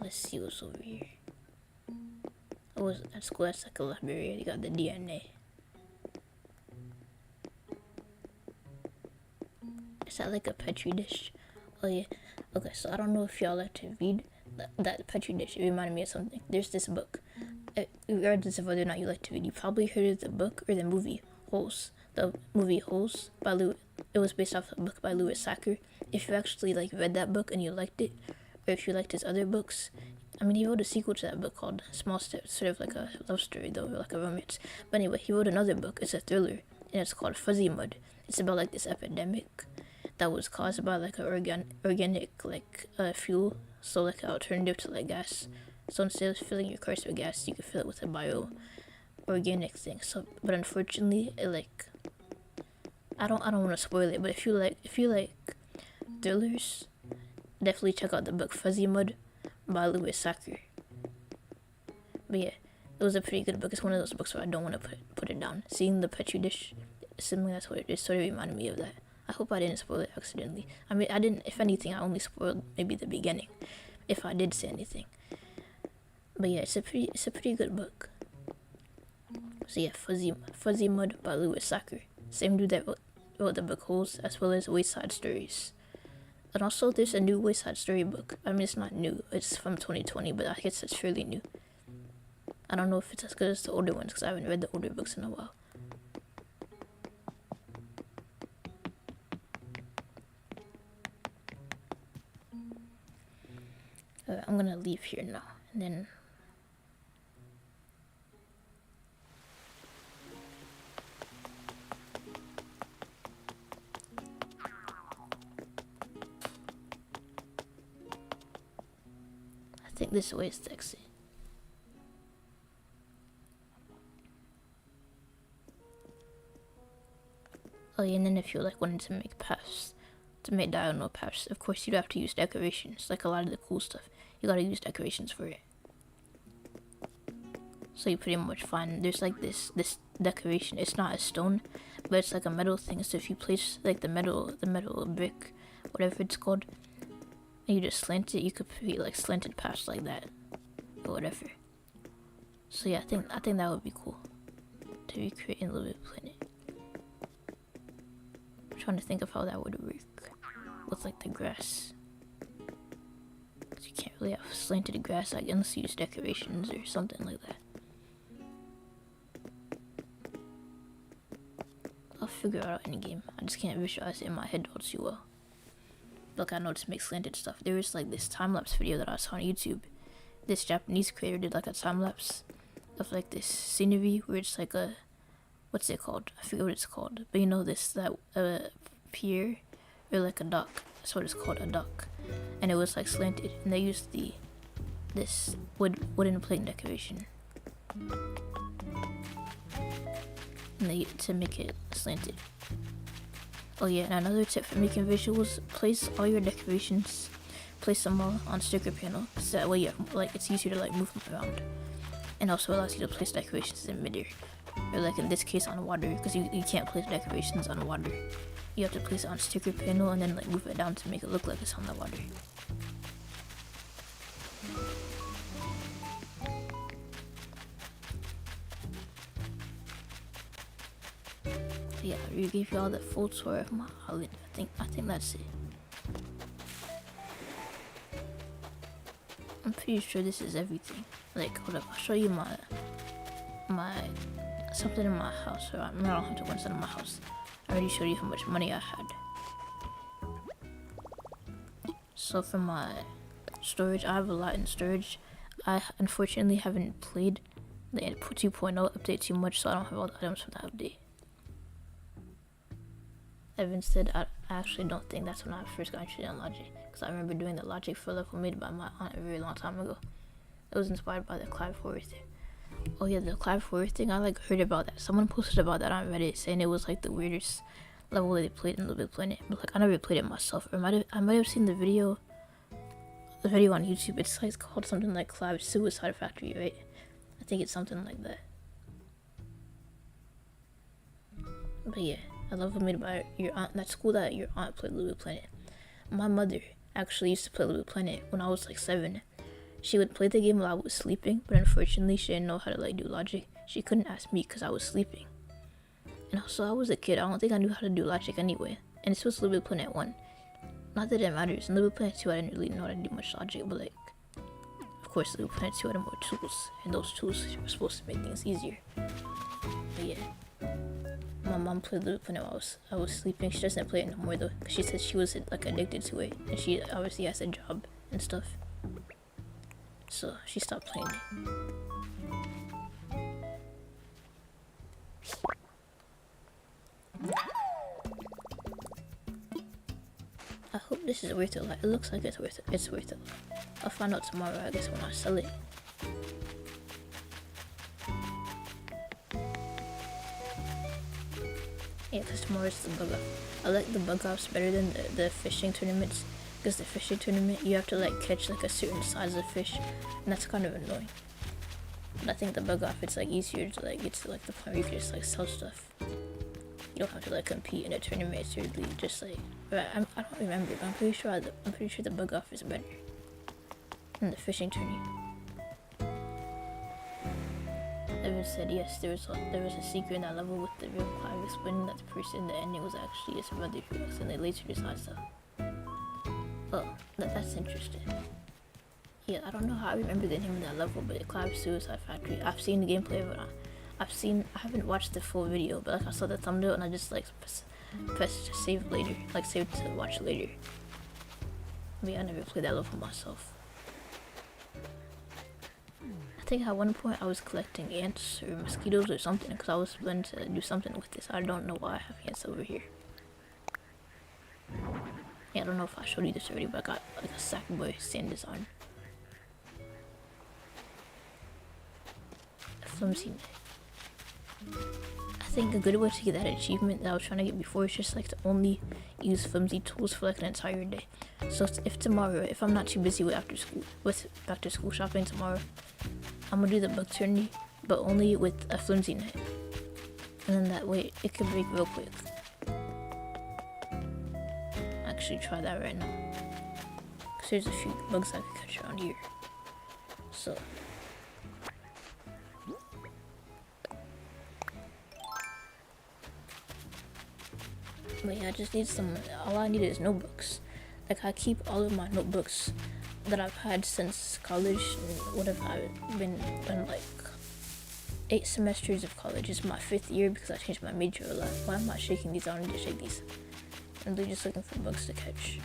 Let's see what's over here. Oh, that's cool. That's like a library. You got the DNA. Is that like a petri dish? Oh yeah. Okay, so I don't know if y'all like to read that petri dish. It reminded me of something. There's this book. Regardless of whether or not you like to read, you probably heard of the book or the movie Holes. The movie Holes by Lewis. It was based off a book by Lewis Sacker. If you actually like read that book and you liked it, or if you liked his other books, I mean, he wrote a sequel to that book called Small Steps, sort of like a love story though, or like a romance. But anyway, he wrote another book. It's a thriller, and it's called Fuzzy Mud. It's about like this epidemic that was caused by like an organic like fuel, so like an alternative to like gas. So instead of filling your cars with gas, you could fill it with a bio-organic thing. So, but unfortunately, it like I don't want to spoil it, but if you like thrillers, definitely check out the book Fuzzy Mud by Lewis Sacker. But yeah, it was a pretty good book. It's one of those books where I don't want to put it down. Seeing the petri dish, something that's what it sort of reminded me of that. I hope I didn't spoil it accidentally. I mean, I didn't. If anything, I only spoiled maybe the beginning, if I did say anything. But yeah, it's a pretty good book. So yeah, Fuzzy Mud by Lewis Sacker. Same dude that wrote the book Holes, as well as Wayside Stories. And also, there's a new Wayside Story book. I mean, it's not new. It's from 2020, but I guess it's fairly new. I don't know if it's as good as the older ones because I haven't read the older books in a while. I'm gonna leave here now, and then I think this way is the exit. Oh yeah, and then if you like wanted to make paths, to make diagonal paths, of course you'd have to use decorations. Like a lot of the cool stuff, you gotta use decorations for it. So you pretty much find there's like this decoration. It's not a stone, but it's like a metal thing. So if you place like the metal brick, whatever it's called, and you just slant it, you could create like slanted paths like that, or whatever. So yeah, I think that would be cool to recreate in LBP Planet. I'm trying to think of how that would work with like the grass. Cause you can't really have slanted grass like unless you use decorations or something like that. I'll figure it out in the game. I just can't visualize it in my head all too well. Like I know to make slanted stuff. There was like this time-lapse video that I saw on YouTube. This Japanese creator did like a time-lapse of like this scenery where it's like a, what's it called? I forget what it's called. But you know that pier or like a dock. That's what it's called, a dock. And it was like slanted, and they used this wooden plank decoration. And to make it slanted. Oh yeah, and another tip for making visuals: place all your decorations, place them all on sticker panel, so that way it's easier to like move them around, and also allows you to place decorations in midair, or like in this case on water, because you can't place decorations on water. You have to place it on sticker panel and then like move it down to make it look like it's on the water. Yeah, I gave you all the full tour of my island. I think that's it. I'm pretty sure this is everything. Like, hold up, I'll show you my something in my house. Or I don't have to go inside of my house. I already showed you how much money I had. So for my storage, I have a lot in storage. I unfortunately haven't played the 2.0 update too much, so I don't have all the items from that update. Evan said, I actually don't think that's when I first got interested in logic, because I remember doing the logic for level made by my aunt a very long time ago. It was inspired by the Clive Horror thing. Oh yeah, the Clive Horror thing, I like heard about that. Someone posted about that on Reddit saying it was like the weirdest level that they played in LBP Planet. But like I never played it myself. Or I might have seen the video on YouTube. It's like called something like Clive's Suicide Factory, right? I think it's something like that. But yeah, I love made by your aunt. That's cool that your aunt played LBP Planet. My mother actually used to play LBP Planet when I was like 7. She would play the game while I was sleeping, but unfortunately she didn't know how to like do logic. She couldn't ask me because I was sleeping. And also I was a kid, I don't think I knew how to do logic anyway. And this was LBP Planet 1. Not that it matters. In LBP Planet 2 I didn't really know how to do much logic, but like, of course LBP Planet 2 had more tools, and those tools were supposed to make things easier. But yeah, my mom played LBP Planet while I was sleeping. She doesn't play it no more though, because she said she was like addicted to it, and she obviously has a job and stuff. So she stopped playing it. I hope this is worth it. Like, it looks like it's worth it. It's worth it. I'll find out tomorrow, I guess, when I sell it. Yeah, because tomorrow's the bug off. I like the bug offs better than the fishing tournaments. Because the fishing tournament, you have to like catch like a certain size of fish, and that's kind of annoying. But I think the bug off, it's like easier to like get to like the point where you can just like sell stuff. You don't have to like compete in a tournament. It's really just like, I don't remember, but I'm pretty sure the bug off is better than the fishing tournament. Evan said yes, there was a secret in that level with the real Clive explaining that the person in the ending was actually his brother who accidentally lasered his eyes out. Oh, that's interesting. Yeah, I don't know how I remember the name of that level, but it collabs Suicide Factory. I've seen the gameplay of it. I haven't watched the full video, but like I saw the thumbnail and I just like pressed to save later, like save to watch later. I mean, I never played that level myself. I think at one point I was collecting ants or mosquitoes or something because I was planning to do something with this. I don't know why I have ants over here. Yeah, I don't know if I showed you this already, but I got like a Sackboy sand design. Flimsy net. I think a good way to get that achievement that I was trying to get before is just like to only use flimsy tools for like an entire day. So if tomorrow, if I'm not too busy with back to school shopping tomorrow, I'm gonna do the bug journey, but only with a flimsy net, and then that way it can break real quick. Actually, try that right now. Cause there's a few bugs I could catch around here. So. But yeah, I just need some, all I need is notebooks. Like I keep all of my notebooks that I've had since college, and what have I been in like 8 semesters of college. It's my 5th year because I changed my major a lot. Why am I shaking these? I don't need to shake these. And they're just looking for bugs to catch.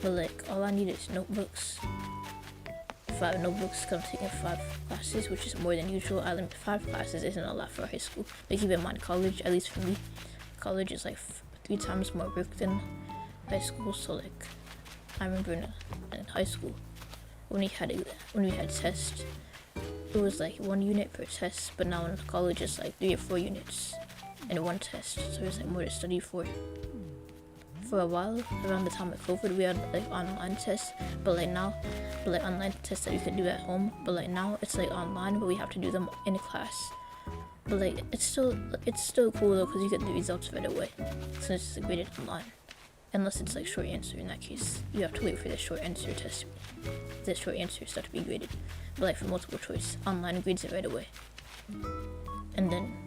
But like all I need is notebooks. 5 notebooks, because I'm taking 5 classes, which is more than usual. 5 classes isn't a lot for high school. But keep in mind, college, at least for me, college is like 3 times more work than high school. So like, I remember in high school, when we had tests, it was like 1 unit per test. But now in college, it's like 3 or 4 units in 1 test. So there's like more to study for. For a while, around the time of COVID, we had like online tests, but like online tests that you could do at home. But like now, it's like online, but we have to do them in class. But like it's still cool though, because you get the results right away, since it's graded online. Unless it's like short answer. In that case, you have to wait for the short answer test, the short answer stuff to be graded. But like for multiple choice, online grades it right away. And then,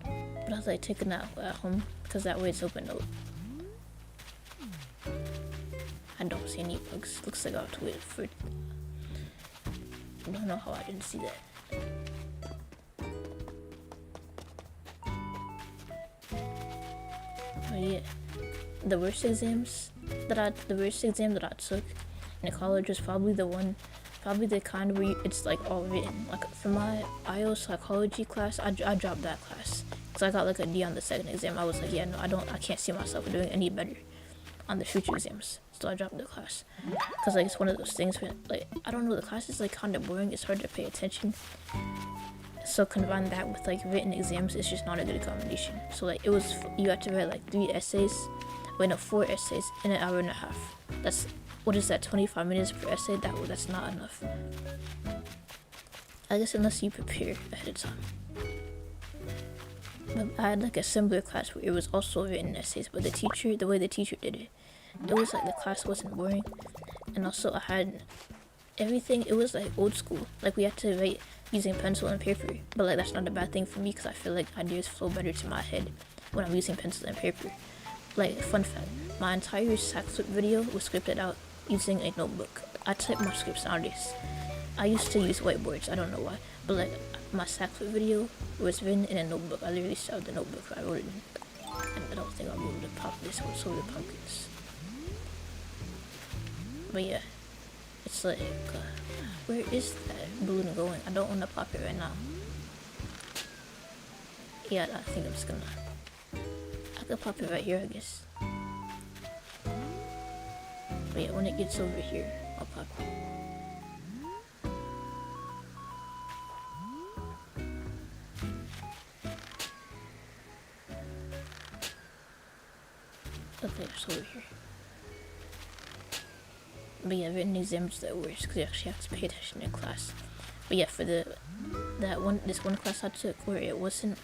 but I was like taking that at home because that way it's open note. I don't see any bugs. Looks like I have to wait for. I don't know how I didn't see that. But yeah, the worst exam that I took in college was probably the kind where it's like all written. Like for my IO psychology class, I dropped that class because I got like a D on the second exam. I was like, yeah, no, I can't see myself doing any better on the future exams, so I dropped the class because like it's one of those things where like I don't know, the class is like kind of boring. It's hard to pay attention, so combine that with like written exams, it's just not a good combination. So like you had to write like 4 essays in an hour and a half. That's, what is that, 25 minutes per essay? That's not enough, I guess, unless you prepare ahead of time. But I had like a similar class where it was also written essays, but the way the teacher did it, it was like the class wasn't boring, and also I had everything. It was like old school, like we had to write using pencil and paper, but like that's not a bad thing for me because I feel like ideas flow better to my head when I'm using pencil and paper. Like, fun fact, my entire sack flip video was scripted out using a notebook. I type my scripts nowadays. I used to use whiteboards, I don't know why, but like my sack flip video was written in a notebook. I literally started the notebook I wrote it in, and I don't think I'll be able to pop this one, so the pumpkins. But yeah, it's like, where is that balloon going? I don't want to pop it right now. Yeah, I think I'm just gonna, I could pop it right here, I guess. But yeah, when it gets over here, I'll pop it. Okay, it's over here. But yeah, written exams that worse because you actually have to pay attention in class. But yeah, for this one class I took where it wasn't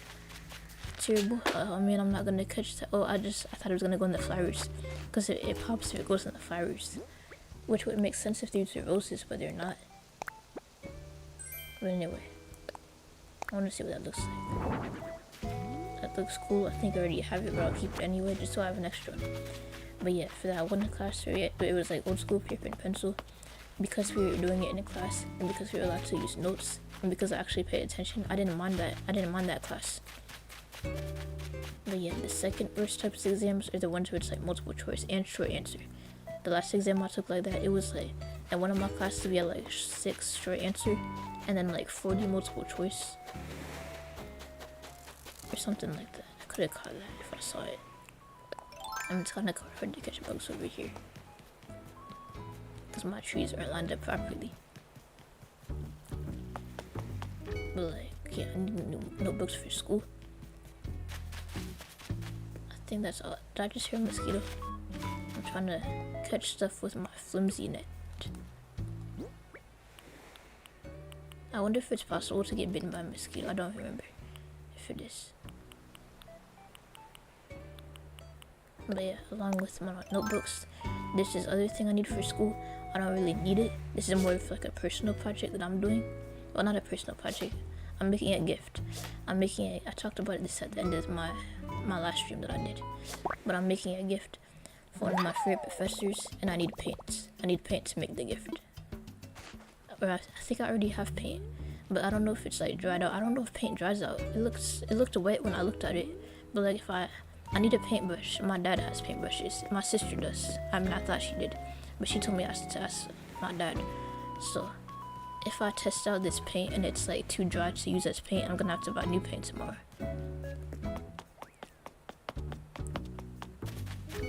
terrible. I mean, I'm not gonna catch that. Oh, I thought it was gonna go in the flowers because it pops if it goes in the flowers, which would make sense if these were roses, but they're not. But anyway, I want to see what that looks like. at the school. I think I already have it, but I'll keep it anyway just so I have an extra one. But yeah, for that one class, it was like old school paper and pencil, because we were doing it in a class, and because we were allowed to use notes, and because I actually paid attention, I didn't mind that class. But yeah, the second worst types of exams are the ones where it's like multiple choice and short answer. The last exam I took like that, it was like, in one of my classes we had like 6 short answer, and then like 40 multiple choice. Or something like that. I could have caught that if I saw it. I mean, it's kind of hard to catch bugs over here, because my trees aren't lined up properly. But like, yeah, I need new notebooks for school. I think that's all. Did I just hear a mosquito? I'm trying to catch stuff with my flimsy net. I wonder if it's possible to get bitten by a mosquito. I don't remember if it is. But yeah, along with my notebooks, this is other thing I need for school. I don't really need it. This is more of like a personal project that I'm doing. Well, not a personal project. I'm making a gift. I talked about this at the end of my last stream that I did. But I'm making a gift for one of my favorite professors, and I need paint. I need paint to make the gift. Or I think I already have paint, but I don't know if it's like dried out. I don't know if paint dries out. It looked wet when I looked at it. But like if I need a paintbrush. My dad has paintbrushes. My sister does. I mean, I thought she did, but she told me I should ask my dad. So if I test out this paint and it's like too dry to use as paint, I'm gonna have to buy new paint tomorrow.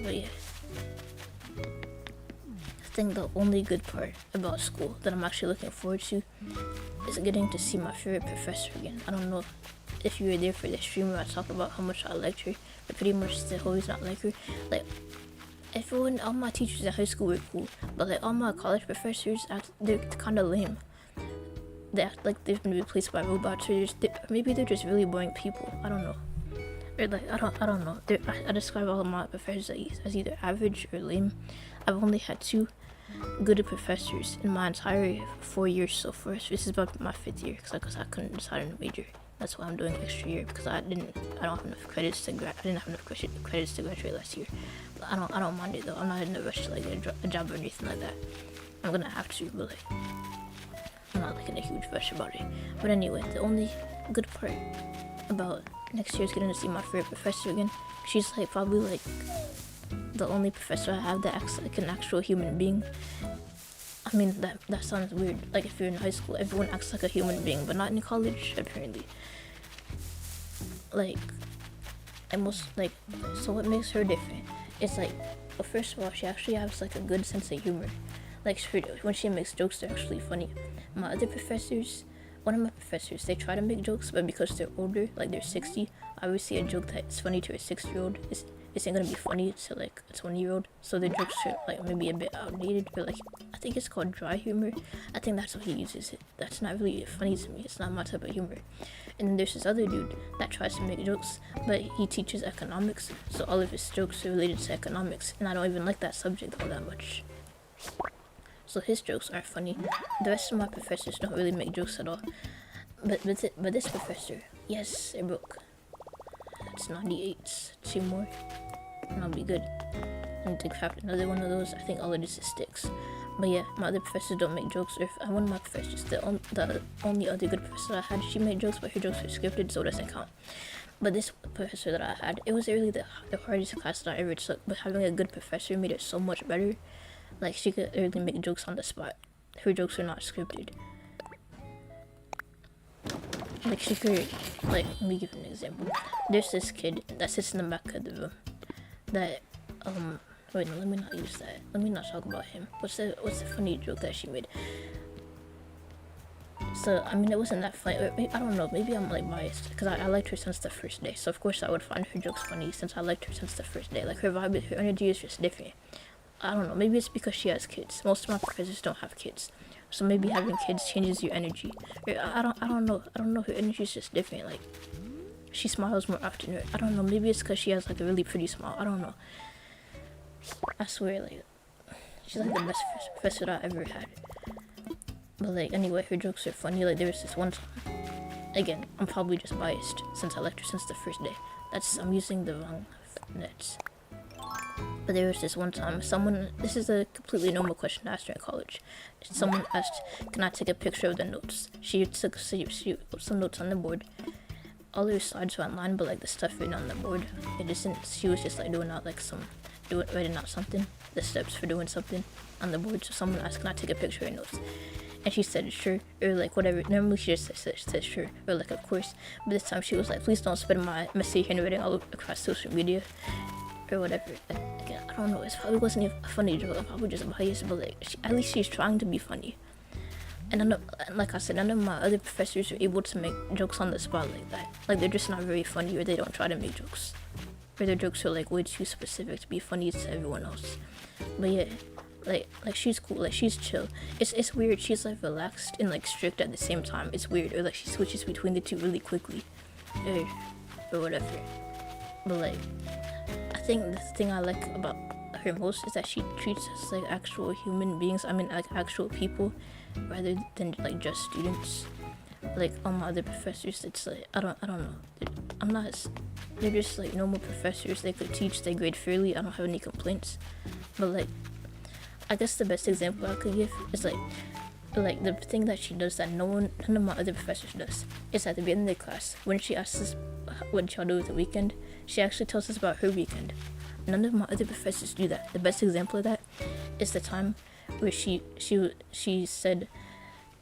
But yeah, I think the only good part about school that I'm actually looking forward to is getting to see my favorite professor again. I don't know if you were there for the stream where I talk about how much I liked her, but pretty much the whole reason I like her, like everyone, all my teachers in high school were cool, but like all my college professors, they're kind of lame. They act like they've been replaced by robots, or maybe they're just really boring people. I don't know. Or like I don't know. I describe all of my professors as either average or lame. I've only had 2 good professors in my entire 4 years so far. So this is about my 5th year, because I couldn't decide on a major. That's why I'm doing extra year, because I don't have enough credits to credits to graduate last year. But I don't mind it though. I'm not in a rush to like get a job or anything like that. I'm gonna have to, but like I'm not like in a huge rush about it. But anyway, the only good part about next year is getting to see my favorite professor again. She's like probably like the only professor I have that acts like an actual human being. I mean, that sounds weird. Like if you're in high school, everyone acts like a human being, but not in college apparently. Like, so what makes her different? It's like, well, first of all, she actually has like a good sense of humor. Like when she makes jokes, they're actually funny. My other professors, one of my professors, they try to make jokes, but because they're older, like they're 60, obviously a joke that's funny to a 6-year-old isn't gonna be funny to like a 20-year-old. So their jokes are like maybe a bit outdated, or like I think it's called dry humor. I think that's how he uses it. That's not really funny to me. It's not my type of humor. And then there's this other dude that tries to make jokes, but he teaches economics, so all of his jokes are related to economics, and I don't even like that subject all that much. So his jokes are funny. The rest of my professors don't really make jokes at all. But this professor, yes, it broke. It's 98, 2 more, and I'll be good. I need to craft another one of those. I think all of this is sticks. But yeah, my other professors don't make jokes. Or if one of my professors, the only other good professor I had, she made jokes, but her jokes were scripted, so it doesn't count. But this professor that I had, it was really the hardest class that I ever took, but having a good professor made it so much better. Like, she could really make jokes on the spot. Her jokes are not scripted. Like, she could, like, let me give an example. There's this kid that sits in the back of the room that, wait, no, let me not use that. Let me not talk about him. What's the funny joke that she made? So, I mean, it wasn't that funny. Or maybe, I don't know, maybe I'm, like, biased, because I liked her since the first day. So, of course, I would find her jokes funny since I liked her since the first day. Like, her vibe, her energy is just different. I don't know, maybe it's because she has kids. Most of my professors don't have kids, so maybe having kids changes your energy. Or I don't know, her energy is just different. Like, she smiles more often. Or I don't know, maybe it's because she has like a really pretty smile. I don't know. I swear, like, she's like the best professor that I ever had. But like, anyway, her jokes are funny. Like, there was this one time, again, I'm probably just biased since I liked her since the first day, I'm using the wrong nets. But there was this one time, this is a completely normal question to ask her in college. Someone asked, can I take a picture of the notes? She took some notes on the board. All her slides were online, but like the stuff written on the board, she was just like writing out something, the steps for doing something on the board. So someone asked, can I take a picture of your notes? And she said, sure, or like whatever. Normally she just said sure, or like of course. But this time she was like, please don't spread my messy handwriting all across social media, or whatever. Again, I don't know, it probably wasn't a funny joke, I'm probably just biased, but like, at least she's trying to be funny. And like I said, none of my other professors are able to make jokes on the spot like that. Like, they're just not very funny, or they don't try to make jokes. Or their jokes are like way too specific to be funny to everyone else. But yeah, like she's cool, like she's chill. It's weird, she's like relaxed and like strict at the same time. It's weird, or like she switches between the two really quickly, or whatever. But like, I think the thing I like about her most is that she treats us like actual human beings. I mean, like actual people, rather than like just students. Like all my other professors, it's like I don't know. They're just like normal professors. They could teach, they grade fairly. I don't have any complaints. But like, I guess the best example I could give is like the thing that she does that none of my other professors does is at the beginning of the class, when she asks us what did y'all do with the weekend, she actually tells us about her weekend. None of my other professors do that. The best example of that is the time where she said,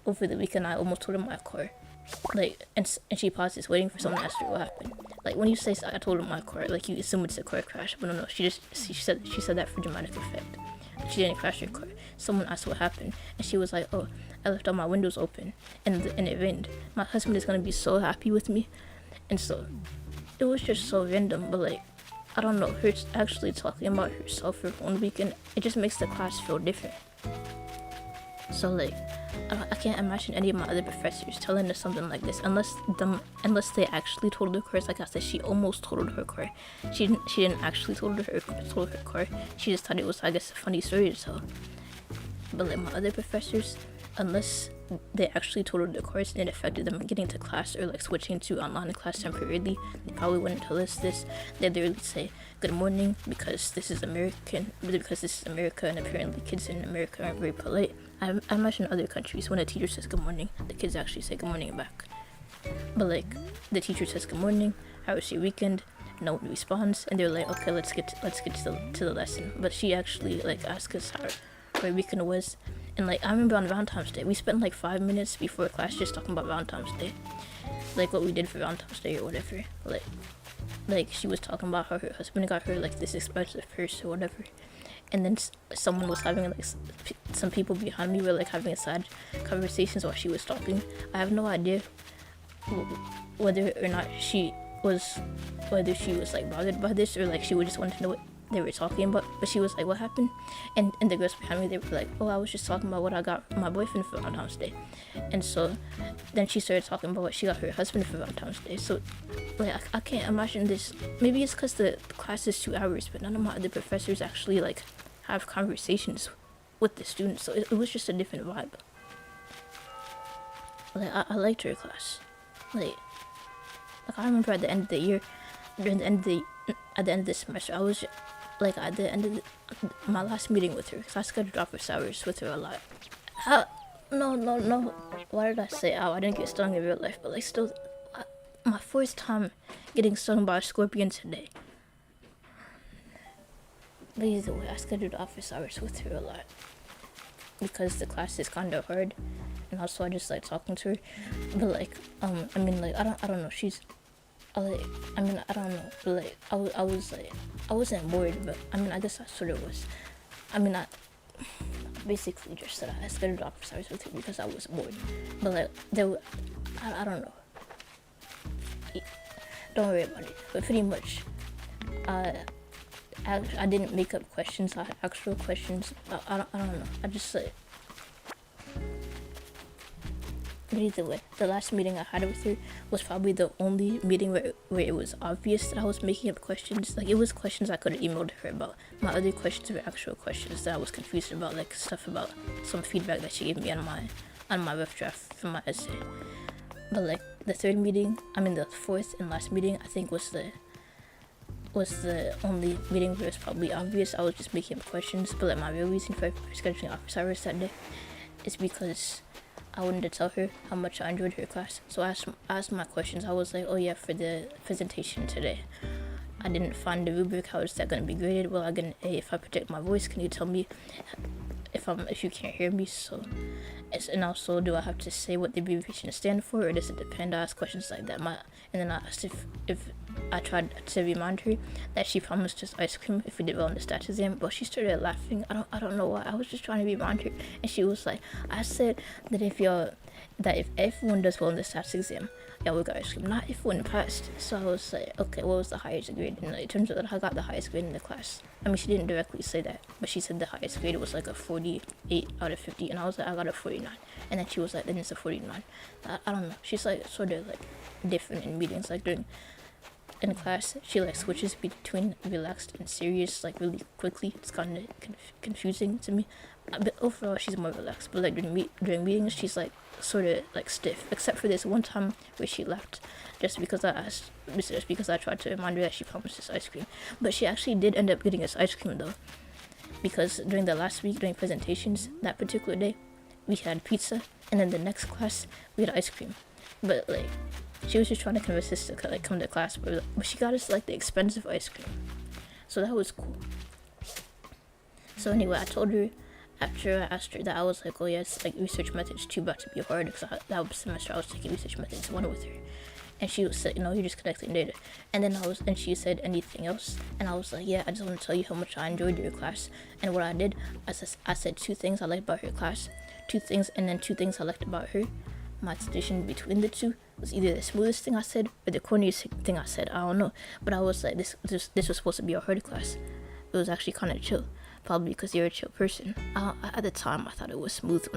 over the weekend I almost totaled my car. Like, and she pauses, waiting for someone to ask her what happened. Like, when you say I totaled my car, like you assume it's a car crash, but no, she said that for dramatic effect. She didn't crash her car. Someone asked what happened, and she was like, oh, I left all my windows open, and it rained. My husband is gonna be so happy with me. And so, it was just so random, but like, I don't know, her actually talking about herself her own weekend, it just makes the class feel different. So like, I can't imagine any of my other professors telling us something like this unless they actually totaled her car. Like I said, she almost totaled her car. She didn't actually total her car. She just thought it was, I guess, a funny story to tell. But like my other professors, unless they actually totaled their cars and it affected them getting to class or like switching to online class temporarily, they probably wouldn't tell us this. They'd literally say good morning because this is America and apparently kids in America aren't very polite. I imagine other countries when a teacher says good morning, the kids actually say good morning back. But like the teacher says good morning, how was your weekend? No one responds, and they're like, okay, let's get to the lesson. But she actually like asked us how our weekend was, and like I remember on Valentine's Day we spent like 5 minutes before class just talking about Valentine's Day, like what we did for Valentine's Day or whatever. Like she was talking about how her husband got her like this expensive purse or whatever. And then someone was having like some people behind me were like having side conversations while she was talking. I have no idea whether she was like bothered by this or like she would just want to know what they were talking about. But she was like, what happened? And the girls behind me, they were like, oh, I was just talking about what I got my boyfriend for Valentine's Day. And so then she started talking about what she got her husband for Valentine's Day. So like I can't imagine this. Maybe it's because the class is 2 hours, but none of my other professors actually like have conversations with the students, so it was just a different vibe. Like I liked her class. Like I remember at the end of the year, at the end of the semester, I was like at the end of my last meeting with her, because I scheduled office hours with her a lot. No. Why did I say I didn't get stung in real life, but like still, my first time getting stung by a scorpion today. But either way, I scheduled office hours with her a lot because the class is kind of hard, and also I just like talking to her. But like, I mean, like I don't know. I don't know. But like, I wasn't bored, but I mean, I guess I sort of was. I mean, I basically just said I scheduled office hours with her because I was bored. But like, I don't know. Don't worry about it. But pretty much, I didn't make up questions. I had actual questions. I don't know. I just like. But either way, the last meeting I had with her was probably the only meeting where it was obvious that I was making up questions. Like, it was questions I could have emailed her about. My other questions were actual questions that I was confused about, like stuff about some feedback that she gave me on my rough draft for my essay. But like the fourth and last meeting, I think was the was the only meeting where it's probably obvious I was just making up questions, but like my real reason for scheduling office hours that day is because I wanted to tell her how much I enjoyed her class. So I asked my questions. I was like, oh yeah, for the presentation today, I didn't find the rubric. How is that going to be graded? Well, I get an A if I project my voice. Can you tell me if you can't hear me? So, and also, do I have to say what the abbreviation stands for, or does it depend? I asked questions like that. And then I asked if I tried to remind her that she promised us ice cream if we did well on the stats exam, but she started laughing. I don't know why. I was just trying to remind her, and she was like, I said that if everyone does well on the stats exam, y'all will get ice cream, not if one passed. So I was like, okay, what was the highest grade? And it turns out that I got the highest grade in the class. I mean, she didn't directly say that, but she said the highest grade was like a 48 out of 50, and I was like, I got a 49. And then she was like, then it's a 49. I don't know. She's like sort of like different in meetings. Like in class, she like switches between relaxed and serious like really quickly. It's kind of confusing to me. But overall, she's more relaxed. But like during meetings, she's like sort of like stiff. Except for this one time where she left just because I tried to remind her that she promised us ice cream. But she actually did end up getting us ice cream though, because during the last week during presentations, that particular day, we had pizza, and then the next class we had ice cream. But like, she was just trying to convince us to like come to class, but she got us like the expensive ice cream, so that was cool. So anyway, I told her after I asked her that, I was like, oh yes, like research methods too about to be hard, because that semester I was taking research methods 1 with her, and she was like, you're just collecting data. And then she said, anything else? And I was like, yeah, I just want to tell you how much I enjoyed your class. And what I did, I said 2 things I liked about her class, 2 things, and then 2 things I liked about her. My decision between the 2 was either the smoothest thing I said or the corniest thing I said. I don't know, but I was like, this was supposed to be a hard class. It was actually kind of chill, probably because you're a chill person. At the time, I thought it was smooth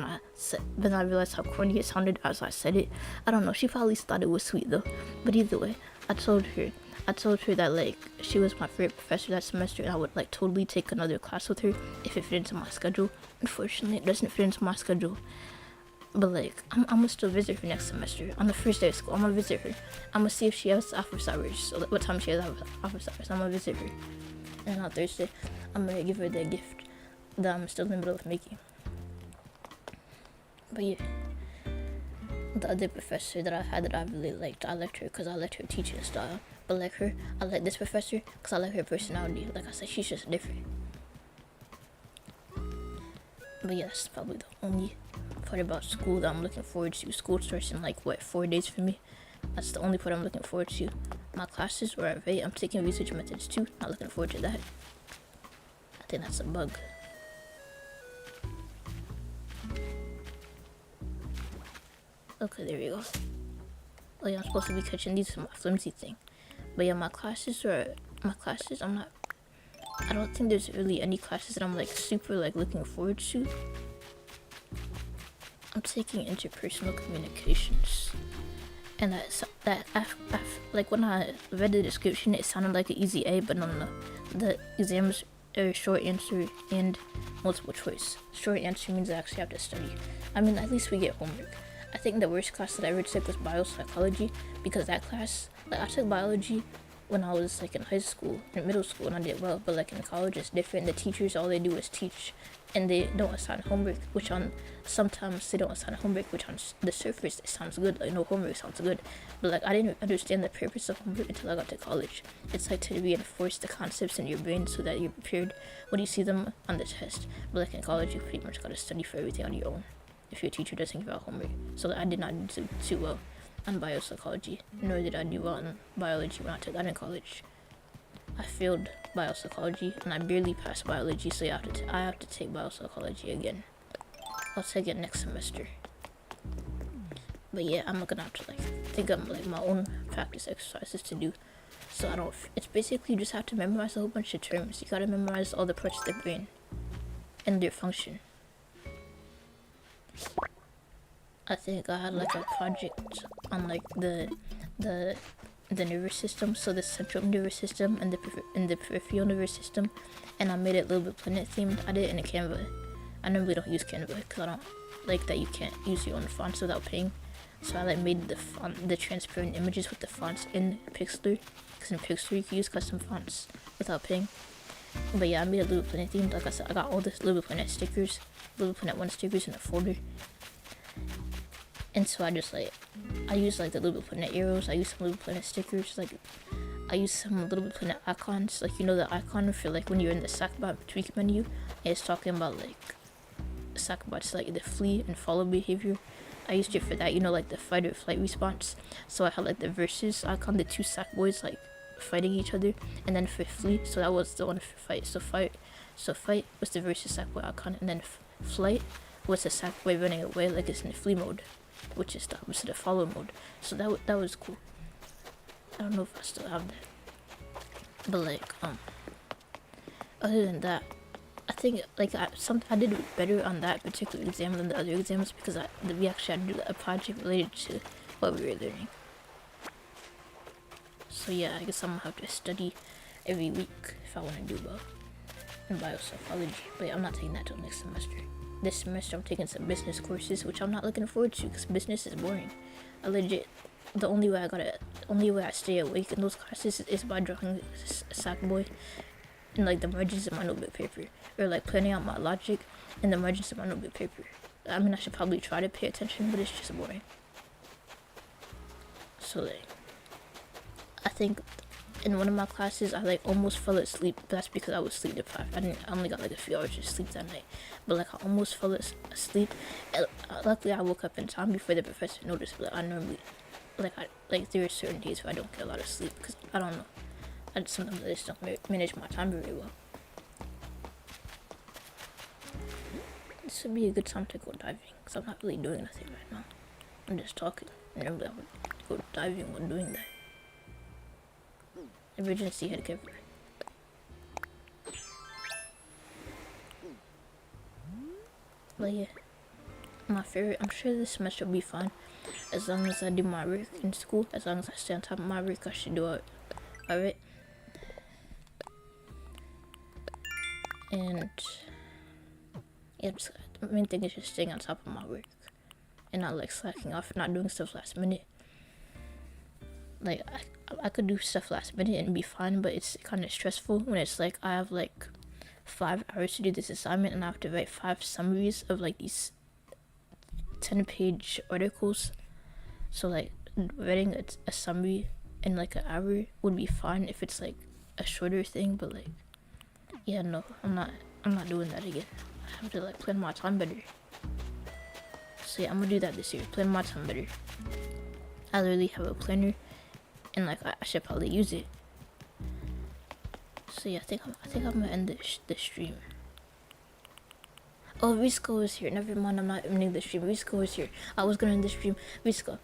then I realized how corny it sounded as I said it. I don't know. She probably thought it was sweet though. But either way, I told her that like she was my favorite professor that semester, and I would like totally take another class with her if it fit into my schedule. Unfortunately, it doesn't fit into my schedule. But like, I'm gonna still visit her next semester. On the first day of school, I'm gonna visit her. I'm gonna see if she has office hours. So what time she has office hours. I'm gonna visit her. And on Thursday, I'm gonna give her the gift that I'm still in the middle of making. But yeah, the other professor that I had that I really liked, I liked her because I liked her teaching style. But like her, I like this professor because I like her personality. Like I said, she's just different. But yeah, that's probably the only part about school that I'm looking forward to. School starts in like 4 days for me. That's the only part I'm looking forward to. My classes are at I'm taking research methods too. Not looking forward to that. I think that's a bug. Okay, there we go. Oh yeah, I'm supposed to be catching these for my flimsy thing. But yeah, my classes, I don't think there's really any classes that I'm like super like looking forward to. I'm taking interpersonal communications, and like when I read the description, it sounded like an easy A, but no. The exams are short answer and multiple choice. Short answer means I actually have to study. I mean, at least we get homework. I think the worst class that I ever took was biopsychology, because that class, like I took biology when I was like in high school and middle school, and I did well, but like in college it's different. The teachers, all they do is teach, and they don't assign homework, sometimes they don't assign homework, which on the surface it sounds good, like no homework sounds good, but like I didn't understand the purpose of homework until I got to college. It's like to reinforce the concepts in your brain so that you're prepared when you see them on the test. But like in college, you pretty much gotta study for everything on your own if your teacher doesn't give out homework. So I did not do too well on biopsychology, nor did I do well in biology when I took that in college. I failed biopsychology and I barely passed biology, so I have to take biopsychology again. I'll take it next semester. But yeah, I'm gonna have to like think of like my own practice exercises to do, so I don't. It's basically you just have to memorize a whole bunch of terms. You gotta memorize all the parts of the brain and their function. I think I had like a project on like the nervous system, so the central nervous system and the peripheral nervous system, and I made it a little bit planet themed. I did it in a Canva. I normally don't use Canva because I don't like that you can't use your own fonts without paying, So I like made the transparent images with the fonts in Pixlr, because in Pixlr you can use custom fonts without paying. But yeah, I made a Little Planet theme. Like I said, I got all this Little Planet stickers, Little Planet 1 stickers in a folder. And so I just like, I use like the Little Planet arrows, I use some Little Planet stickers, like I use some Little Planet icons, like you know the icon for like when you're in the Sackbot tweak menu, and it's talking about like Sackbot's like the flee and follow behavior. I used it for that, you know, like the fight or flight response. So I had like the versus icon, the two Sackboys like fighting each other, and then for flee, so that was the one for fight. So fight was the versus Sackboy icon, and then flight was the Sackboy running away, like it's in the flee mode, which is the opposite of follow mode. So that was cool. I don't know if I still have that, but like other than that, I think like I did better on that particular exam than the other exams, because we actually had to do a project related to what we were learning. So yeah, I guess I'm gonna have to study every week if I want to do well in biopsychology. But yeah, I'm not taking that till next semester. This semester I'm taking some business courses, which I'm not looking forward to because business is boring. I legit, the only way I stay awake in those classes is by drawing a Sackboy in like the margins of my notebook paper, or like planning out my logic in the margins of my notebook paper. I mean, I should probably try to pay attention, but it's just boring. So like, I think in one of my classes I like almost fell asleep, but that's because I was sleep deprived. I only got like a few hours of sleep that night, but like I almost fell asleep. And, luckily I woke up in time before the professor noticed. But I normally there are certain days where I don't get a lot of sleep because I don't know. Sometimes I just don't manage my time very well. This would be a good time to go diving, because I'm not really doing nothing right now. I'm just talking. And I would go diving while doing that. Emergency head cover. But yeah, my favorite, I'm sure this semester will be fine. As long as I do my work in school, as long as I stay on top of my work, I should do it. Alright. And yeah, the main thing is just staying on top of my work and not like slacking off, not doing stuff last minute. Like I could do stuff last minute and be fine, but it's kind of stressful when it's like I have like 5 hours to do this assignment and I have to write 5 summaries of like these 10-page articles. So like writing a summary in like an hour would be fine if it's like a shorter thing, but like yeah, no, I'm not doing that again. I have to like plan my time better. So yeah, I'm gonna do that this year, plan my time better. I literally have a planner and like I should probably use it. So yeah, I think I'm gonna end the stream. Oh, Risco is here. Never mind, I'm not ending the stream. Risco is here. I was gonna end the stream. Risco,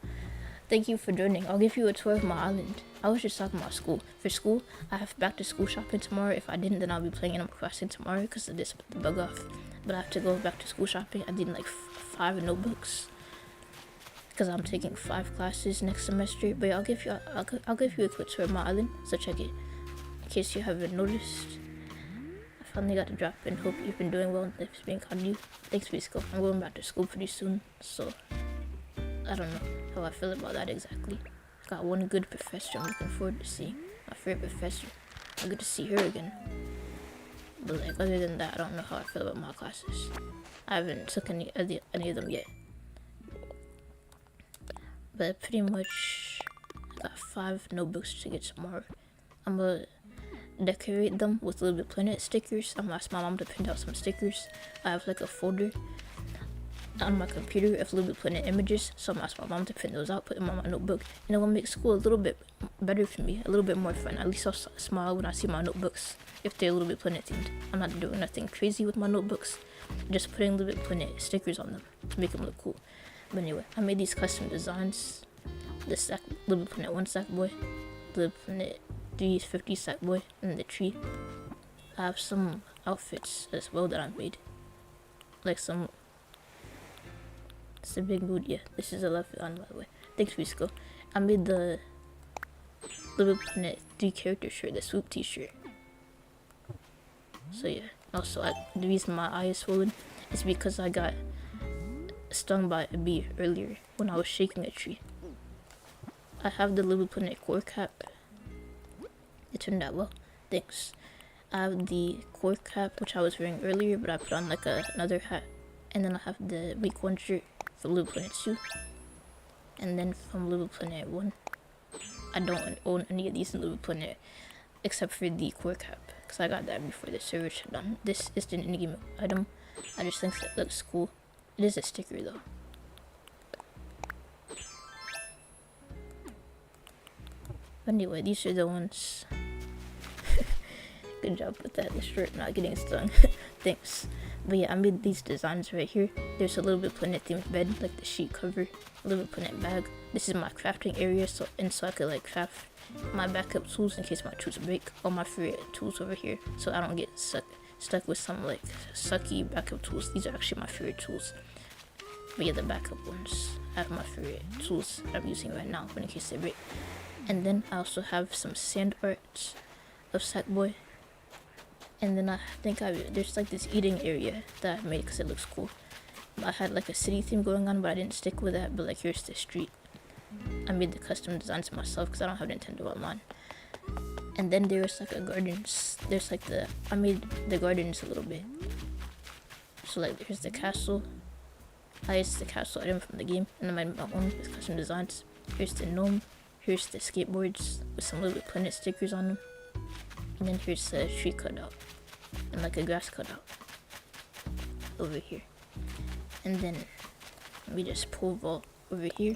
thank you for joining. I'll give you a tour of my island. I was just talking about school. For school, I have back to school shopping tomorrow. If I didn't, then I'll be playing Animal Crossing tomorrow because of this bug off. But I have to go back to school shopping. I did like 5 notebooks because I'm taking 5 classes next semester. But I'll give you a quick tour of my island, so check it in case you haven't noticed. I finally got to drop in. Hope you've been doing well and life's being kind to you. Thanks, Risco. I'm going back to school pretty soon, so I don't know how I feel about that exactly. I got one good professor I'm looking forward to seeing. My favorite professor. I get to see her again. But like other than that, I don't know how I feel about my classes. I haven't took any of them yet. But pretty much I got 5 notebooks to get tomorrow. I'm gonna decorate them with Little Planet stickers. I'm gonna ask my mom to print out some stickers. I have like a folder on my computer of Little Planet images, so I'm gonna ask my mom to print those out, put them on my notebook, and it will make school a little bit better for me, a little bit more fun. At least I'll smile when I see my notebooks if they're Little Planet themed. I'm not doing nothing crazy with my notebooks, just putting Little Planet stickers on them to make them look cool. But anyway, I made these custom designs. This Little Planet 1 Sackboy, Little Planet 350 Sackboy, and the tree. I have some outfits as well that I made, like some. It's a big mood, yeah. This is a left on, by the way. Thanks, Risco. I made the Little Planet 3 character shirt, the swoop t-shirt. So yeah. Also, the reason my eye is swollen is because I got stung by a bee earlier when I was shaking a tree. I have the Little Planet core cap. It turned out well. Thanks. I have the core cap, which I was wearing earlier, but I put on like another hat. And then I have the week 1 shirt for Little Planet 2. And then from Little Planet 1, I don't own any of these in Little Planet except for the core cap, because I got that before the server shut down. This is an in-game item. I just think it looks cool. It is a sticker though. Anyway, these are the ones. Good job with that. The shirt not getting stung. Thanks. But yeah, I made these designs right here. There's a Little Bit Planet themed bed, like the sheet cover. A Little Bit Planet bag. This is my crafting area, so I could like craft my backup tools in case my tools break. All my favorite tools over here, so I don't get stuck with some like sucky backup tools. These are actually my favorite tools. But yeah, the backup ones. I have my favorite tools I'm using right now, in case they break. And then I also have some sand art of Sackboy. And then I think there's like this eating area that I made because it looks cool. I had like a city theme going on, but I didn't stick with that. But like, here's the street. I made the custom designs myself because I don't have Nintendo Online. And then there's like a gardens. There's like I made the gardens a little bit. So like, here's the castle. I used the castle item from the game, and then I made my own with custom designs. Here's the gnome. Here's the skateboards with some Little Planet stickers on them. And then here's the tree cutout and like a grass cutout over here. And then we just pole vault over here.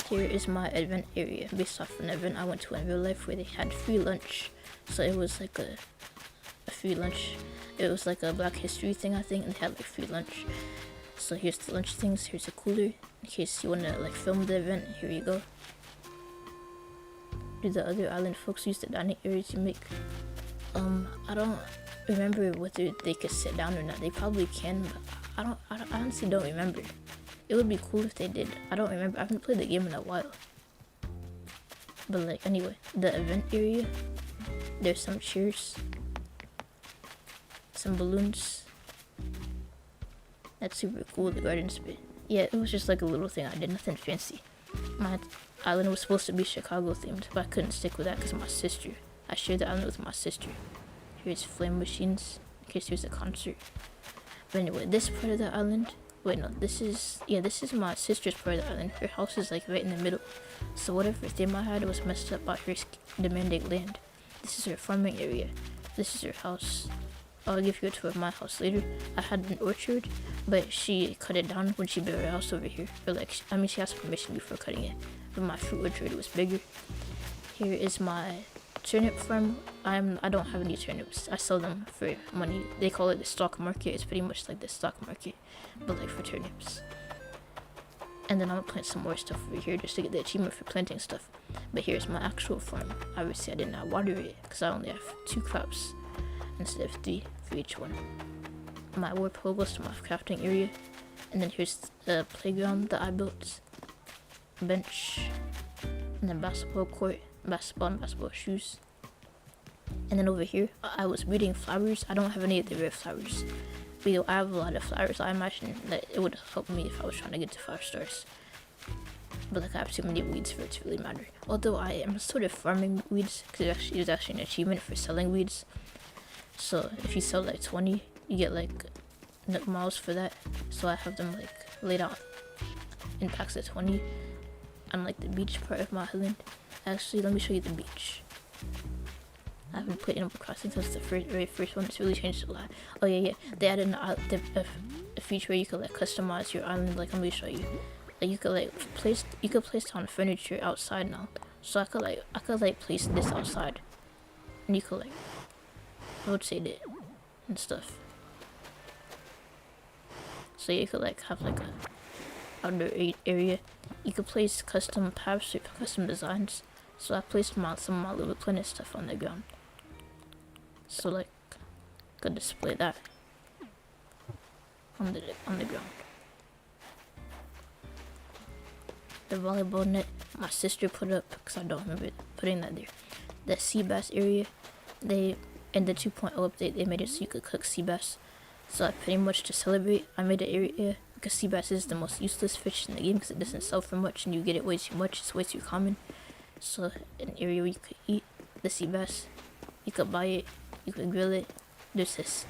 Here is my event area based off an event I went to in real life where they had free lunch. So it was like a free lunch. It was like a Black History thing, I think, and they had like free lunch. So here's the lunch things. Here's a cooler in case you want to like film the event. Here you go. Do the other island folks use the dining area to make? I don't remember whether they could sit down or not. They probably can, but I honestly don't remember. It would be cool if they did. I don't remember. I haven't played the game in a while. But like, anyway, the event area. There's some chairs, some balloons. That's super cool. The gardens bit. Yeah, it was just like a little thing I did. Nothing fancy. My island was supposed to be Chicago themed, but I couldn't stick with that because of my sister. I shared the island with my sister. Here's flame machines in case there's a concert. But anyway, this part of the island. Wait, no, this is my sister's part of the island. Her house is like right in the middle. So whatever theme I had was messed up by her demanding land. This is her farming area. This is her house. I'll give you a tour of my house later. I had an orchard, but she cut it down when she built her house over here. Or like, she asked permission before cutting it. But my fruit orchard was bigger. Here is my turnip farm. I don't have any turnips. I sell them for money. They call it the stock market. It's pretty much like the stock market, but like for turnips. And then I'm gonna plant some more stuff over here just to get the achievement for planting stuff. But here's my actual farm. Obviously I did not water it because I only have 2 crops instead of 3 for each one. My warp hole goes to my crafting area. And then here's the playground that I built. Bench. And then basketball court. Basketball and basketball shoes. And then over here, I was breeding flowers. I don't have any of the rare flowers. But I have a lot of flowers. I imagine that it would help me if I was trying to get to 5 stars. But like, I have too many weeds for it to really matter. Although I am sort of farming weeds, because there's actually an achievement for selling weeds. So if you sell like 20, you get like nook miles for that. So I have them like laid out in packs of 20 on like the beach part of my island. Actually, let me show you the beach. I haven't played Animal Crossing since the very first one. It's really changed a lot. Oh yeah. They added a feature where you could like customize your island. Like, let me show you. Like, you could place down furniture outside now. So I could place this outside, and you could like rotate it and stuff. So you could like have like a outdoor area. You could place custom paths or custom designs. So I placed some of my Little Planet stuff on the ground. So like, could display that on the ground. The volleyball net my sister put up because I don't remember putting that there. The sea bass area, in the 2.0 update, they made it so you could cook sea bass. So I pretty much, to celebrate, I made an area, because sea bass is the most useless fish in the game because it doesn't sell for much and you get it way too much. It's way too common. So an area where you could eat the sea bass, you could buy it, you could grill it. There's this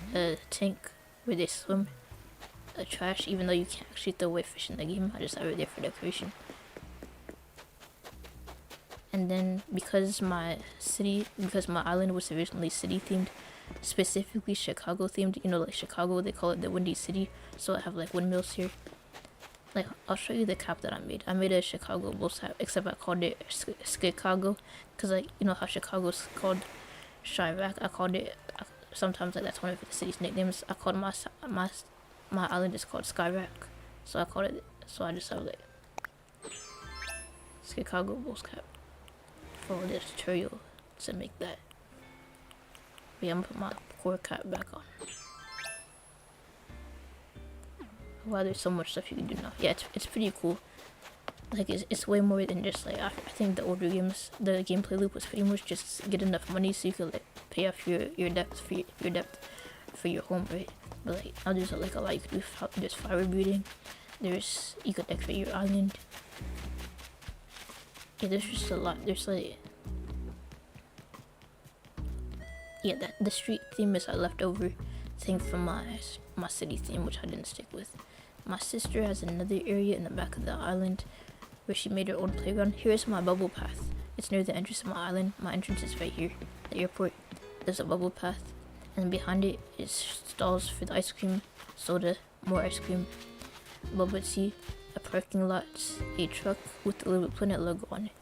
tank where they swim, trash, even though you can't actually throw away fish in the game. I just have it there for decoration. And then because my island was originally city themed, specifically Chicago themed, you know, like Chicago, they call it the Windy City, so I have like windmills here. Like, I'll show you the cap that I made. I made a Chicago Bulls hat, except I called it Chicago, because, like, you know how Chicago's called Chirac. I called it, sometimes, like, that's one of the city's nicknames. I called my island is called Skyrack, so I called it, so I just have, like, Chicago Bulls cap for the tutorial to make that. But yeah, I'm gonna put my core cap back on. Wow, there's so much stuff you can do now. Yeah, it's pretty cool. Like, it's way more than just, like, I think the older games, the gameplay loop was pretty much just get enough money so you could, like, pay off your debt for your home, right? But, like, now there's, like, a lot you could do. There's flower breeding. You could decorate your island. Yeah, there's just a lot. There's, like, yeah, the street theme is a leftover thing from my city theme, which I didn't stick with. My sister has another area in the back of the island where she made her own playground. Here's my bubble path. It's near the entrance of my island. My entrance is right here, the airport. There's a bubble path, and behind it is stalls for the ice cream, soda, more ice cream, bubble tea, a parking lot, a truck with the Little Planet logo on it.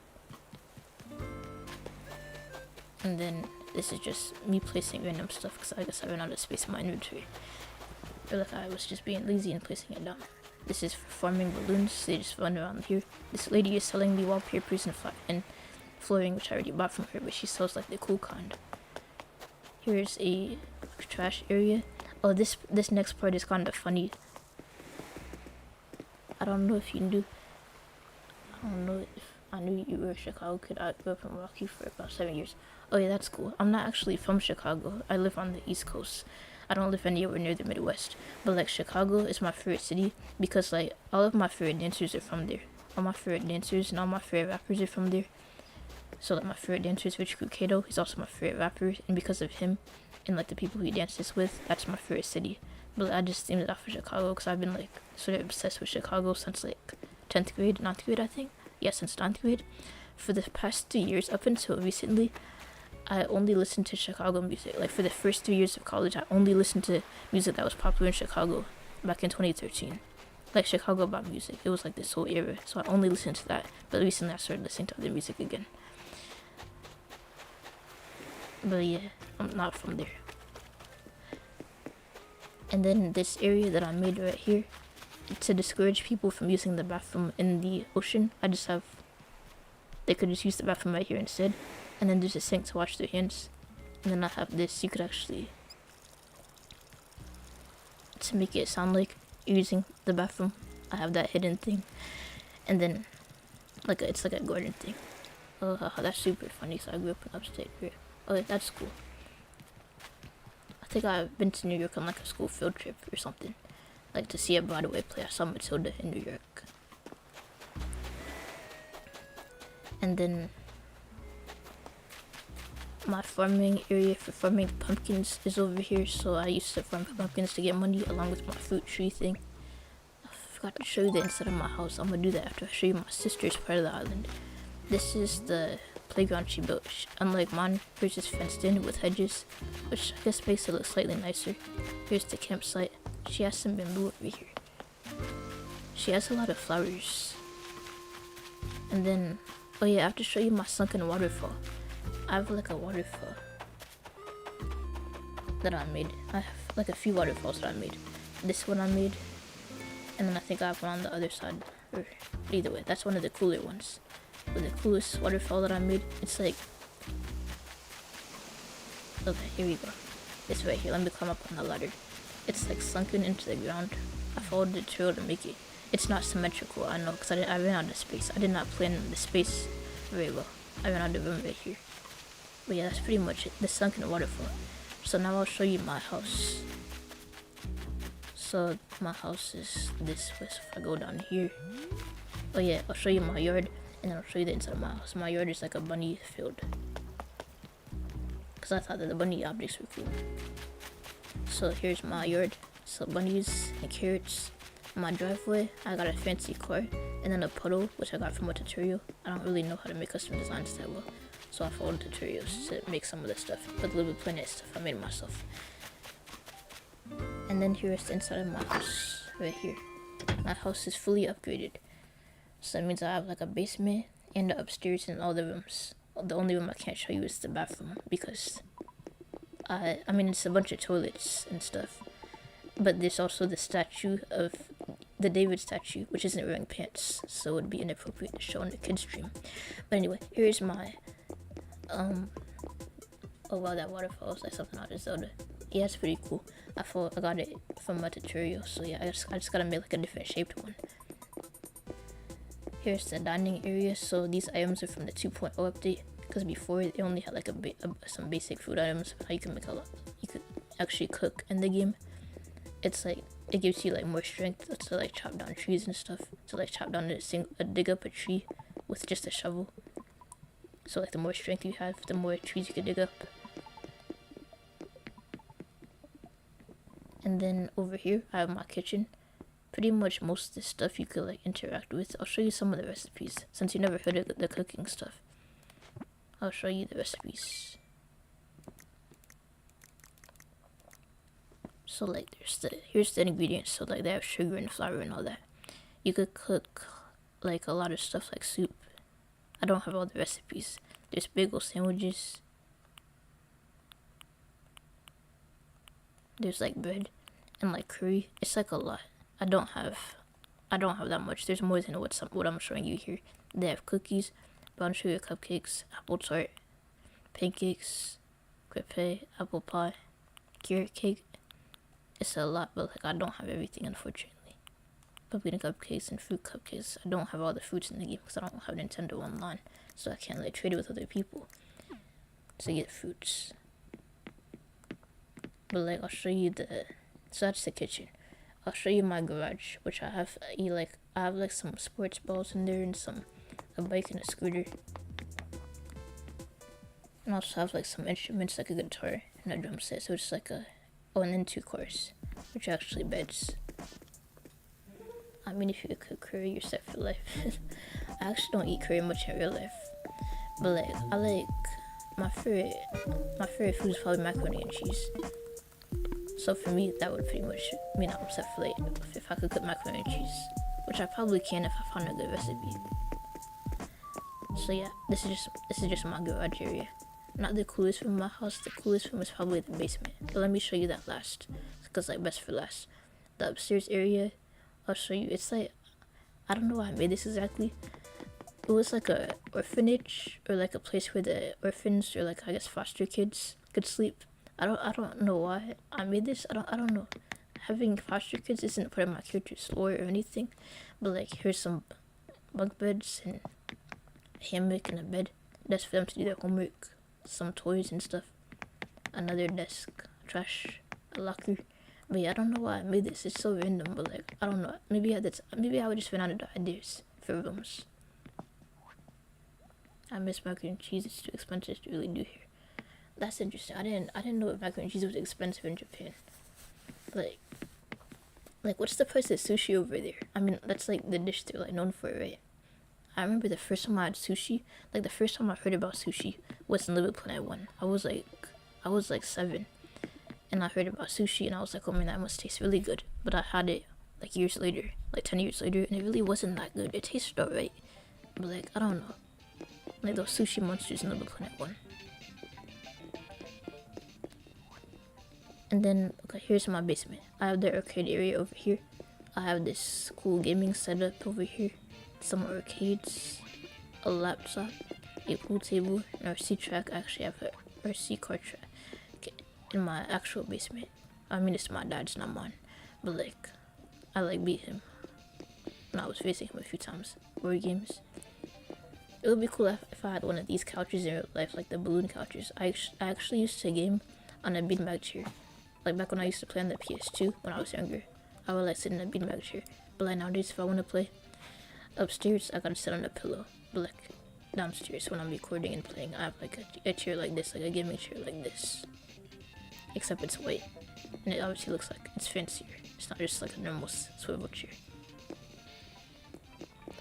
And then this is just me placing random stuff because I guess I ran out of space in my inventory. Or like I was just being lazy and placing it down. This is for farming balloons. They just run around here. This lady is selling me wallpapers and flooring, which I already bought from her, but she sells like the cool kind. Here's a trash area. Oh, this next part is kind of funny. I don't know if you knew. I don't know if I knew you were a Chicago kid. I grew up in Rocky for about 7 years. Oh yeah, that's cool. I'm not actually from Chicago. I live on the East Coast. I don't live anywhere near the Midwest. But like Chicago is my favorite city because like all of my favorite dancers are from there. All my favorite dancers and all my favorite rappers are from there. So like my favorite dancer is Rich Kato. He's also my favorite rapper, and because of him and like the people he dances with, that's my favorite city. But I just themed it off of Chicago because I've been like sort of obsessed with Chicago since like 10th grade, 9th grade, I think. Yeah, since 9th grade. For the past 2 years, up until recently, I only listened to Chicago music. Like for the first 3 years of college, I only listened to music that was popular in Chicago back in 2013. Like Chicago Bob music. It was like this whole era. So I only listened to that. But recently I started listening to other music again. But yeah, I'm not from there. And then this area that I made right here, to discourage people from using the bathroom in the ocean, they could just use the bathroom right here instead. And then there's a sink to wash their hands. And then I have this, you could actually, to make it sound like you're using the bathroom, I have that hidden thing. And then, it's like a garden thing. Oh, that's super funny, so I grew up in upstate here. Oh, that's cool. I think I've been to New York on like a school field trip or something. Like to see a Broadway play. I saw Matilda in New York. And then my farming area for farming pumpkins is over here, so I used to farm pumpkins to get money along with my fruit tree thing. I forgot to show you the inside of my house. I'm gonna do that after I show you my sister's part of the island. This is the playground she built. Unlike mine, hers is fenced in with hedges, which I guess makes it look slightly nicer. Here's the campsite. She has some bamboo over here. She has a lot of flowers. And then, oh yeah, I have to show you my sunken waterfall. I have like a waterfall that I made. I have like a few waterfalls that I made. This one I made, and then I think I have one on the other side. Or either way, that's one of the cooler ones. But the coolest waterfall that I made, it's like, okay, here we go. It's right here. Let me climb up on the ladder. It's like sunken into the ground. I followed the trail to make it. It's not symmetrical, I know, because I ran out of space. I did not plan the space very well. I ran out of room right here. But yeah, that's pretty much it. The sunken waterfall. So now I'll show you my house. So my house is this way. So if I go down here, oh yeah, I'll show you my yard, and then I'll show you the inside of my house. My yard is like a bunny field, because I thought that the bunny objects were cool. So here's my yard. So bunnies and carrots. My driveway, I got a fancy car, and then a puddle, which I got from a tutorial. I don't really know how to make custom designs that well, so I followed tutorials to make some of this stuff, but the Little Planet stuff I made myself. And then here's the inside of my house, right here. My house is fully upgraded, so that means I have like a basement and the upstairs and all the rooms. The only room I can't show you is the bathroom, because I mean it's a bunch of toilets and stuff, but there's also the statue of the David statue, which isn't wearing pants, so it would be inappropriate to show in the kids stream. But anyway, here's my oh wow, that waterfall is like something out of Zelda. Yeah, it's pretty cool. I got it from a tutorial, so yeah, I just gotta make like a different shaped one. Here's the dining area. So these items are from the 2.0 update, because before they only had like some basic food items. How you can make you could actually cook in the game. It's like it gives you like more strength to like chop down trees and stuff. To like chop down dig up a tree with just a shovel. So like the more strength you have, the more trees you can dig up. And then over here I have my kitchen. Pretty much most of the stuff you could like interact with. I'll show you some of the recipes, since you never heard of the cooking stuff. I'll show you the recipes. So like here's the ingredients. So like they have sugar and flour and all that. You could cook like a lot of stuff like soup. I don't have all the recipes. There's bagel sandwiches. There's like bread and like curry. It's like a lot. I don't have that much. There's more than what I'm showing you here. They have cookies, brown sugar cupcakes, apple tart, pancakes, crepe, apple pie, carrot cake. It's a lot, but like I don't have everything, unfortunately. Pumpkin cupcakes and fruit cupcakes. I don't have all the fruits in the game because I don't have Nintendo Online, so I can't like trade it with other people to get fruits. But like I'll show you so that's the kitchen. I'll show you my garage, which I have I have like some sports balls in there and a bike and a scooter. And I also have like some instruments like a guitar and a drum set, so it's like and then 2 cars, which are actually beds. I mean, if you cook curry, you're set for life. I actually don't eat curry much in real life, but like I like my favorite food is probably macaroni and cheese. So for me, that would pretty much mean I'm set for life if I could cook macaroni and cheese, which I probably can if I found a good recipe. So yeah, this is just my garage area. Not the coolest room in my house. The coolest room is probably the basement. But let me show you that last, because like best for last. The upstairs area, I'll show you. It's like, I don't know why I made this exactly. It was like a orphanage, or like a place where the orphans, or like I guess foster kids could sleep. I don't know why I made this. I don't know. Having foster kids isn't part of my character's lore or anything, but like here's some bunk beds and a hammock and a bed. That's for them to do their homework. Some toys and stuff. Another desk, trash, a locker. But yeah, I don't know why I made this. It's so random, but like I don't know. Maybe I would just run out of ideas for rooms. I miss macaroni and cheese. It's too expensive to really do here. That's interesting. I didn't know that macaroni and cheese was expensive in Japan. Like what's the price of sushi over there? I mean, that's like the dish they're like known for, right? I remember the first time I had sushi, like the first time I heard about sushi was in Little Planet 1. I was like 7, and I heard about sushi, and I was like, oh man, that must taste really good. But I had it like years later, like 10 years later, and it really wasn't that good. It tasted alright, but like I don't know, like those sushi monsters in Little Planet 1. And then okay, here's my basement. I have the arcade area over here. I have this cool gaming setup over here. Some arcades, a laptop, a pool table, an RC track. I actually have a RC car track in my actual basement. I mean, it's my dad's, not mine. But like, I like beat him. And I was facing him a few times. Board games. It would be cool if I had one of these couches in real life, like the balloon couches. I actually used to game on a beanbag chair. Like back when I used to play on the PS2 when I was younger. I would like sit in a beanbag chair. But like nowadays, if I want to play upstairs, I gotta sit on a pillow. But like downstairs, when I'm recording and playing, I have like a chair like this, like a gaming chair like this. Except it's white, and it obviously looks like it's fancier. It's not just like a normal swivel chair.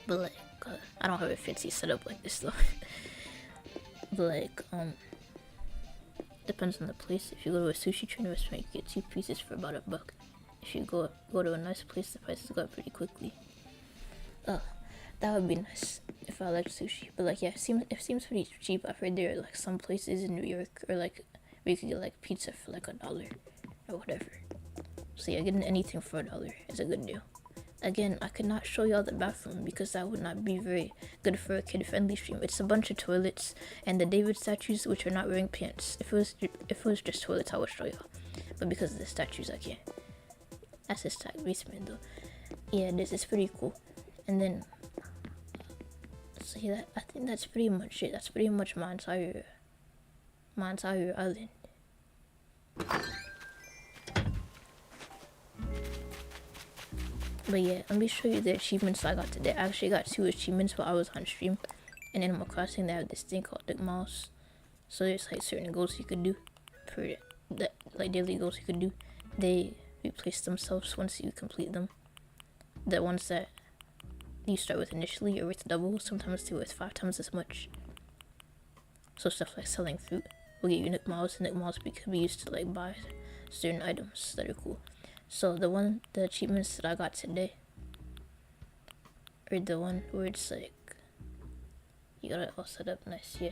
But like, I don't have a fancy setup like this though. But like, depends on the place. If you go to a sushi train restaurant, you get 2 pieces for about $1. If you go to a nice place, the prices go up pretty quickly. That would be nice if I liked sushi. But like, yeah, it seems pretty cheap. I've heard there are like some places in New York, or like where you could get like pizza for like $1 or whatever. So yeah, getting anything for $1 is a good deal. Again, I could not show y'all the bathroom because that would not be very good for a kid-friendly stream. It's a bunch of toilets and the David statues, which are not wearing pants. If it was just toilets, I would show y'all. But because of the statues, I can't. That's a stacked basement though. Yeah, this is pretty cool. And then, so yeah, I think that's pretty much it. That's pretty much my entire island. But yeah, let me show you the achievements I got today. I actually got 2 achievements while I was on stream. In Animal Crossing, they have this thing called nook mouse. So there's like certain goals you could do, like daily goals you could do. They replace themselves once you complete them. The ones that you start with initially are worth double. Sometimes they're worth 5 times as much. So stuff like selling fruit will get you nook miles, and nook miles could be used to like buy certain items that are cool. So the achievements that I got today, or the one where it's like, you got it all set up nice, yeah.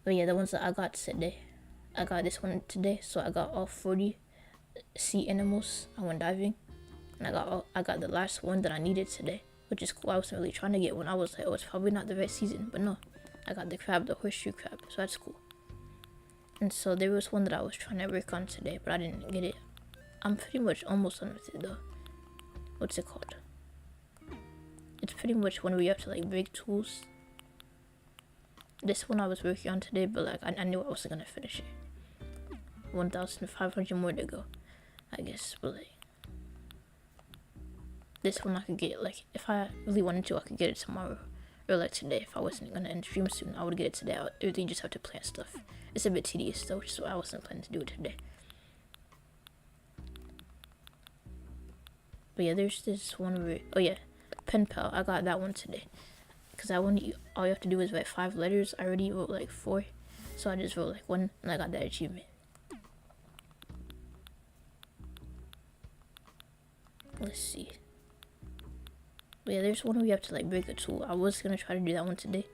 But yeah, the ones that I got today, I got this one today, so I got all 40 sea animals. I went diving, and I got the last one that I needed today, which is cool. I wasn't really trying to get one. I was like, oh, it's probably not the right season, but no, I got the crab, the horseshoe crab, so that's cool. And so there was one that I was trying to work on today, but I didn't get it. I'm pretty much almost done with it though. What's it called? It's pretty much one where you have to like break tools. This one I was working on today, but like I knew I wasn't gonna finish it. 1,500 more to go, I guess. But like, this one I could get, like, if I really wanted to, I could get it tomorrow, or like today. If I wasn't gonna end stream soon, I would get it today. I would really just have to plan stuff. It's a bit tedious though, so I wasn't planning to do it today. But yeah, there's this one where, oh yeah, pen pal, I got that one today. Cause all you have to do is write 5 letters. I already wrote like 4, so I just wrote like 1, and I got that achievement. Let's see. But yeah, there's one where you have to like break a tool. I was gonna try to do that one today,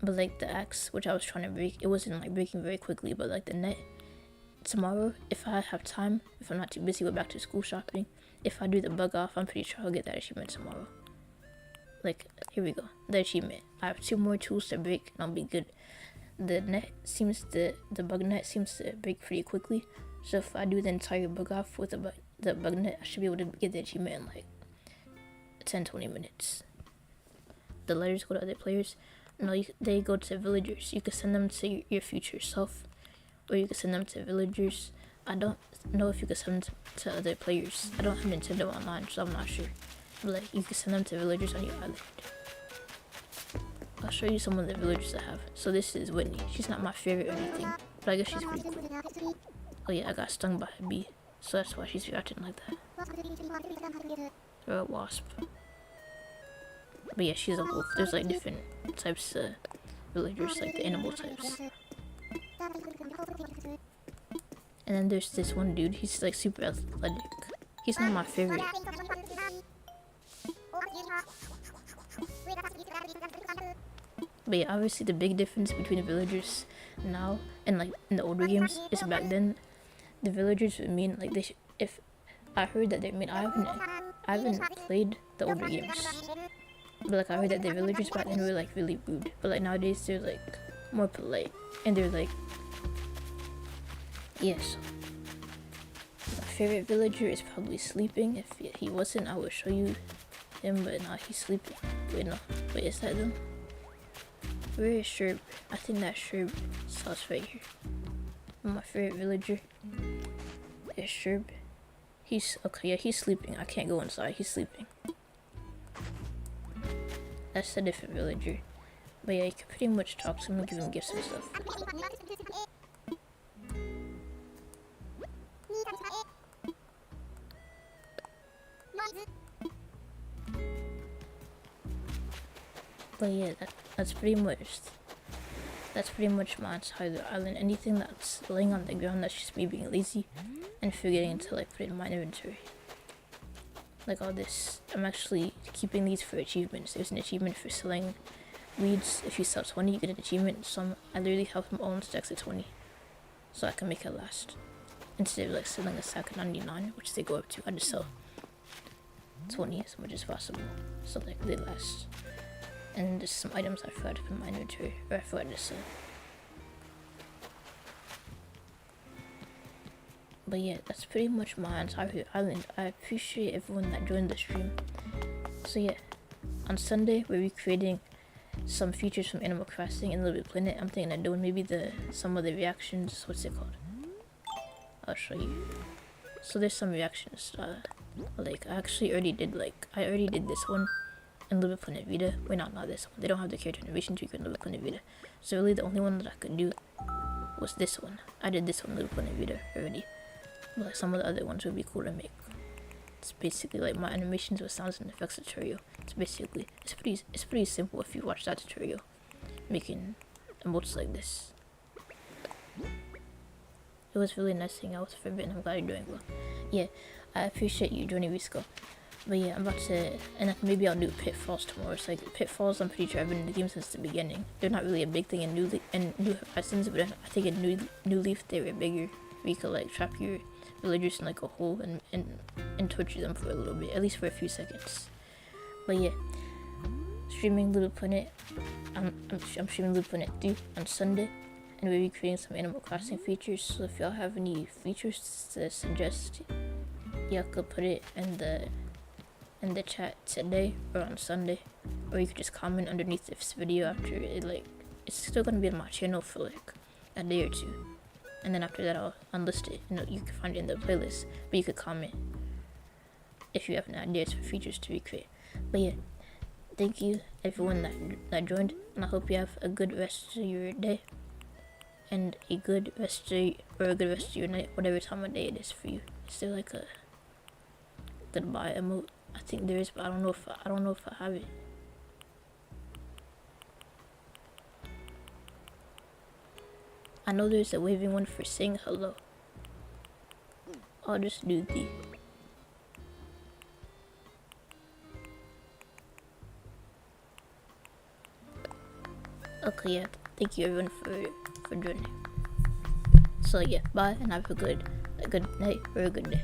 but like the axe, which I was trying to break, it wasn't like breaking very quickly. But like the net, tomorrow, if I have time, if I'm not too busy with back to school shopping, if I do the bug off, I'm pretty sure I'll get that achievement tomorrow. Like, here we go, the achievement. I have 2 more tools to break and I'll be good. The bug net seems to break pretty quickly, so if I do the entire bug off with the bug net, I should be able to get the achievement in like 10-20 minutes. The letters go to other players. No, they go to villagers. You can send them to your future self, or you can send them to villagers. I don't know if you can send them to other players. I don't have Nintendo Online, so I'm not sure. But like, you can send them to villagers on your island. I'll show you some of the villagers I have. So this is Whitney. She's not my favorite or anything, but I guess she's pretty cool. Oh yeah, I got stung by a bee, so that's why she's reacting like that. Or a wasp. But yeah, she's a wolf. There's like different types of villagers, like the animal types. And then there's this one dude, he's like super athletic. He's not my favorite. But yeah, obviously the big difference between the villagers now and like in the older games is back then the villagers would mean like if I heard that they mean I haven't played the older games. But like I heard that the villagers back then were like really rude. But like nowadays they're like more polite and they're like, yes. My favorite villager is probably sleeping. If he wasn't, I would show you him, but now he's sleeping. Wait, no. Wait, is that them? Where is Sherb? I think that's Sherb's house right here. My favorite villager is Sherb. He's okay. Yeah, he's sleeping. I can't go inside. He's sleeping. That's a different villager. But yeah, you can pretty much talk to him and give him gifts and stuff. But yeah, that's pretty much my entire island. Anything that's laying on the ground, that's just me being lazy and forgetting to like put it in my inventory. Like all this, I'm actually keeping these for achievements. There's an achievement for selling weeds. If you sell 20, you get an achievement. So I literally have them all in stacks of 20, so I can make it last. Instead of like selling a stack of 99, which they go up to, I just sell 20 as much as possible, so like they last. And there's some items I forgot to put in my inventory, or I forgot to sell. But yeah, that's pretty much my entire island. I appreciate everyone that joined the stream. So yeah, on Sunday we'll be creating some features from Animal Crossing and LBP3. I'm thinking of doing maybe some of the reactions. What's it called? I'll show you. So there's some reactions. Like I already did this one in LBP3 Vita. Wait, not this one. They don't have the character animation to in LBP3 Vita. So really the only one that I could do was this one. I did this one in LBP3 Vita already. But like some of the other ones would be cool to make. It's basically like my animations with sounds and effects tutorial. It's pretty simple if you watch that tutorial. Making emotes like this. It was really nice seeing out with Forbidden. I'm glad you're doing well. Yeah, I appreciate you joining Risco. But yeah, I'm about to, and maybe I'll do Pitfalls tomorrow. It's like Pitfalls, I'm pretty sure I've been in the game since the beginning. They're not really a big thing in New Horizons, but I think in New Leaf they were bigger. Where you could like trap your villagers in like a hole and torture them for a little bit, at least for a few seconds. But yeah, streaming LBP3. I'm streaming LBP3 3 on Sunday, and we'll be creating some Animal Crossing features. So if y'all have any features to suggest, y'all could put it in the chat today or on Sunday, or you could just comment underneath this video after it. Like, it's still gonna be on my channel for like a day or two, and then after that I'll unlist it. You can find it in the playlist, but you could comment if you have any ideas for features to recreate. But yeah, thank you everyone that joined, and I hope you have a good rest of your day and a good rest of your night, whatever time of day it is for you. Is there like a goodbye emote? I think there is, but I don't know if I have it. I know there's a waving one for saying hello. I'll just do the. Okay, yeah. Thank you everyone for joining. So yeah, bye and have a good night or a good day.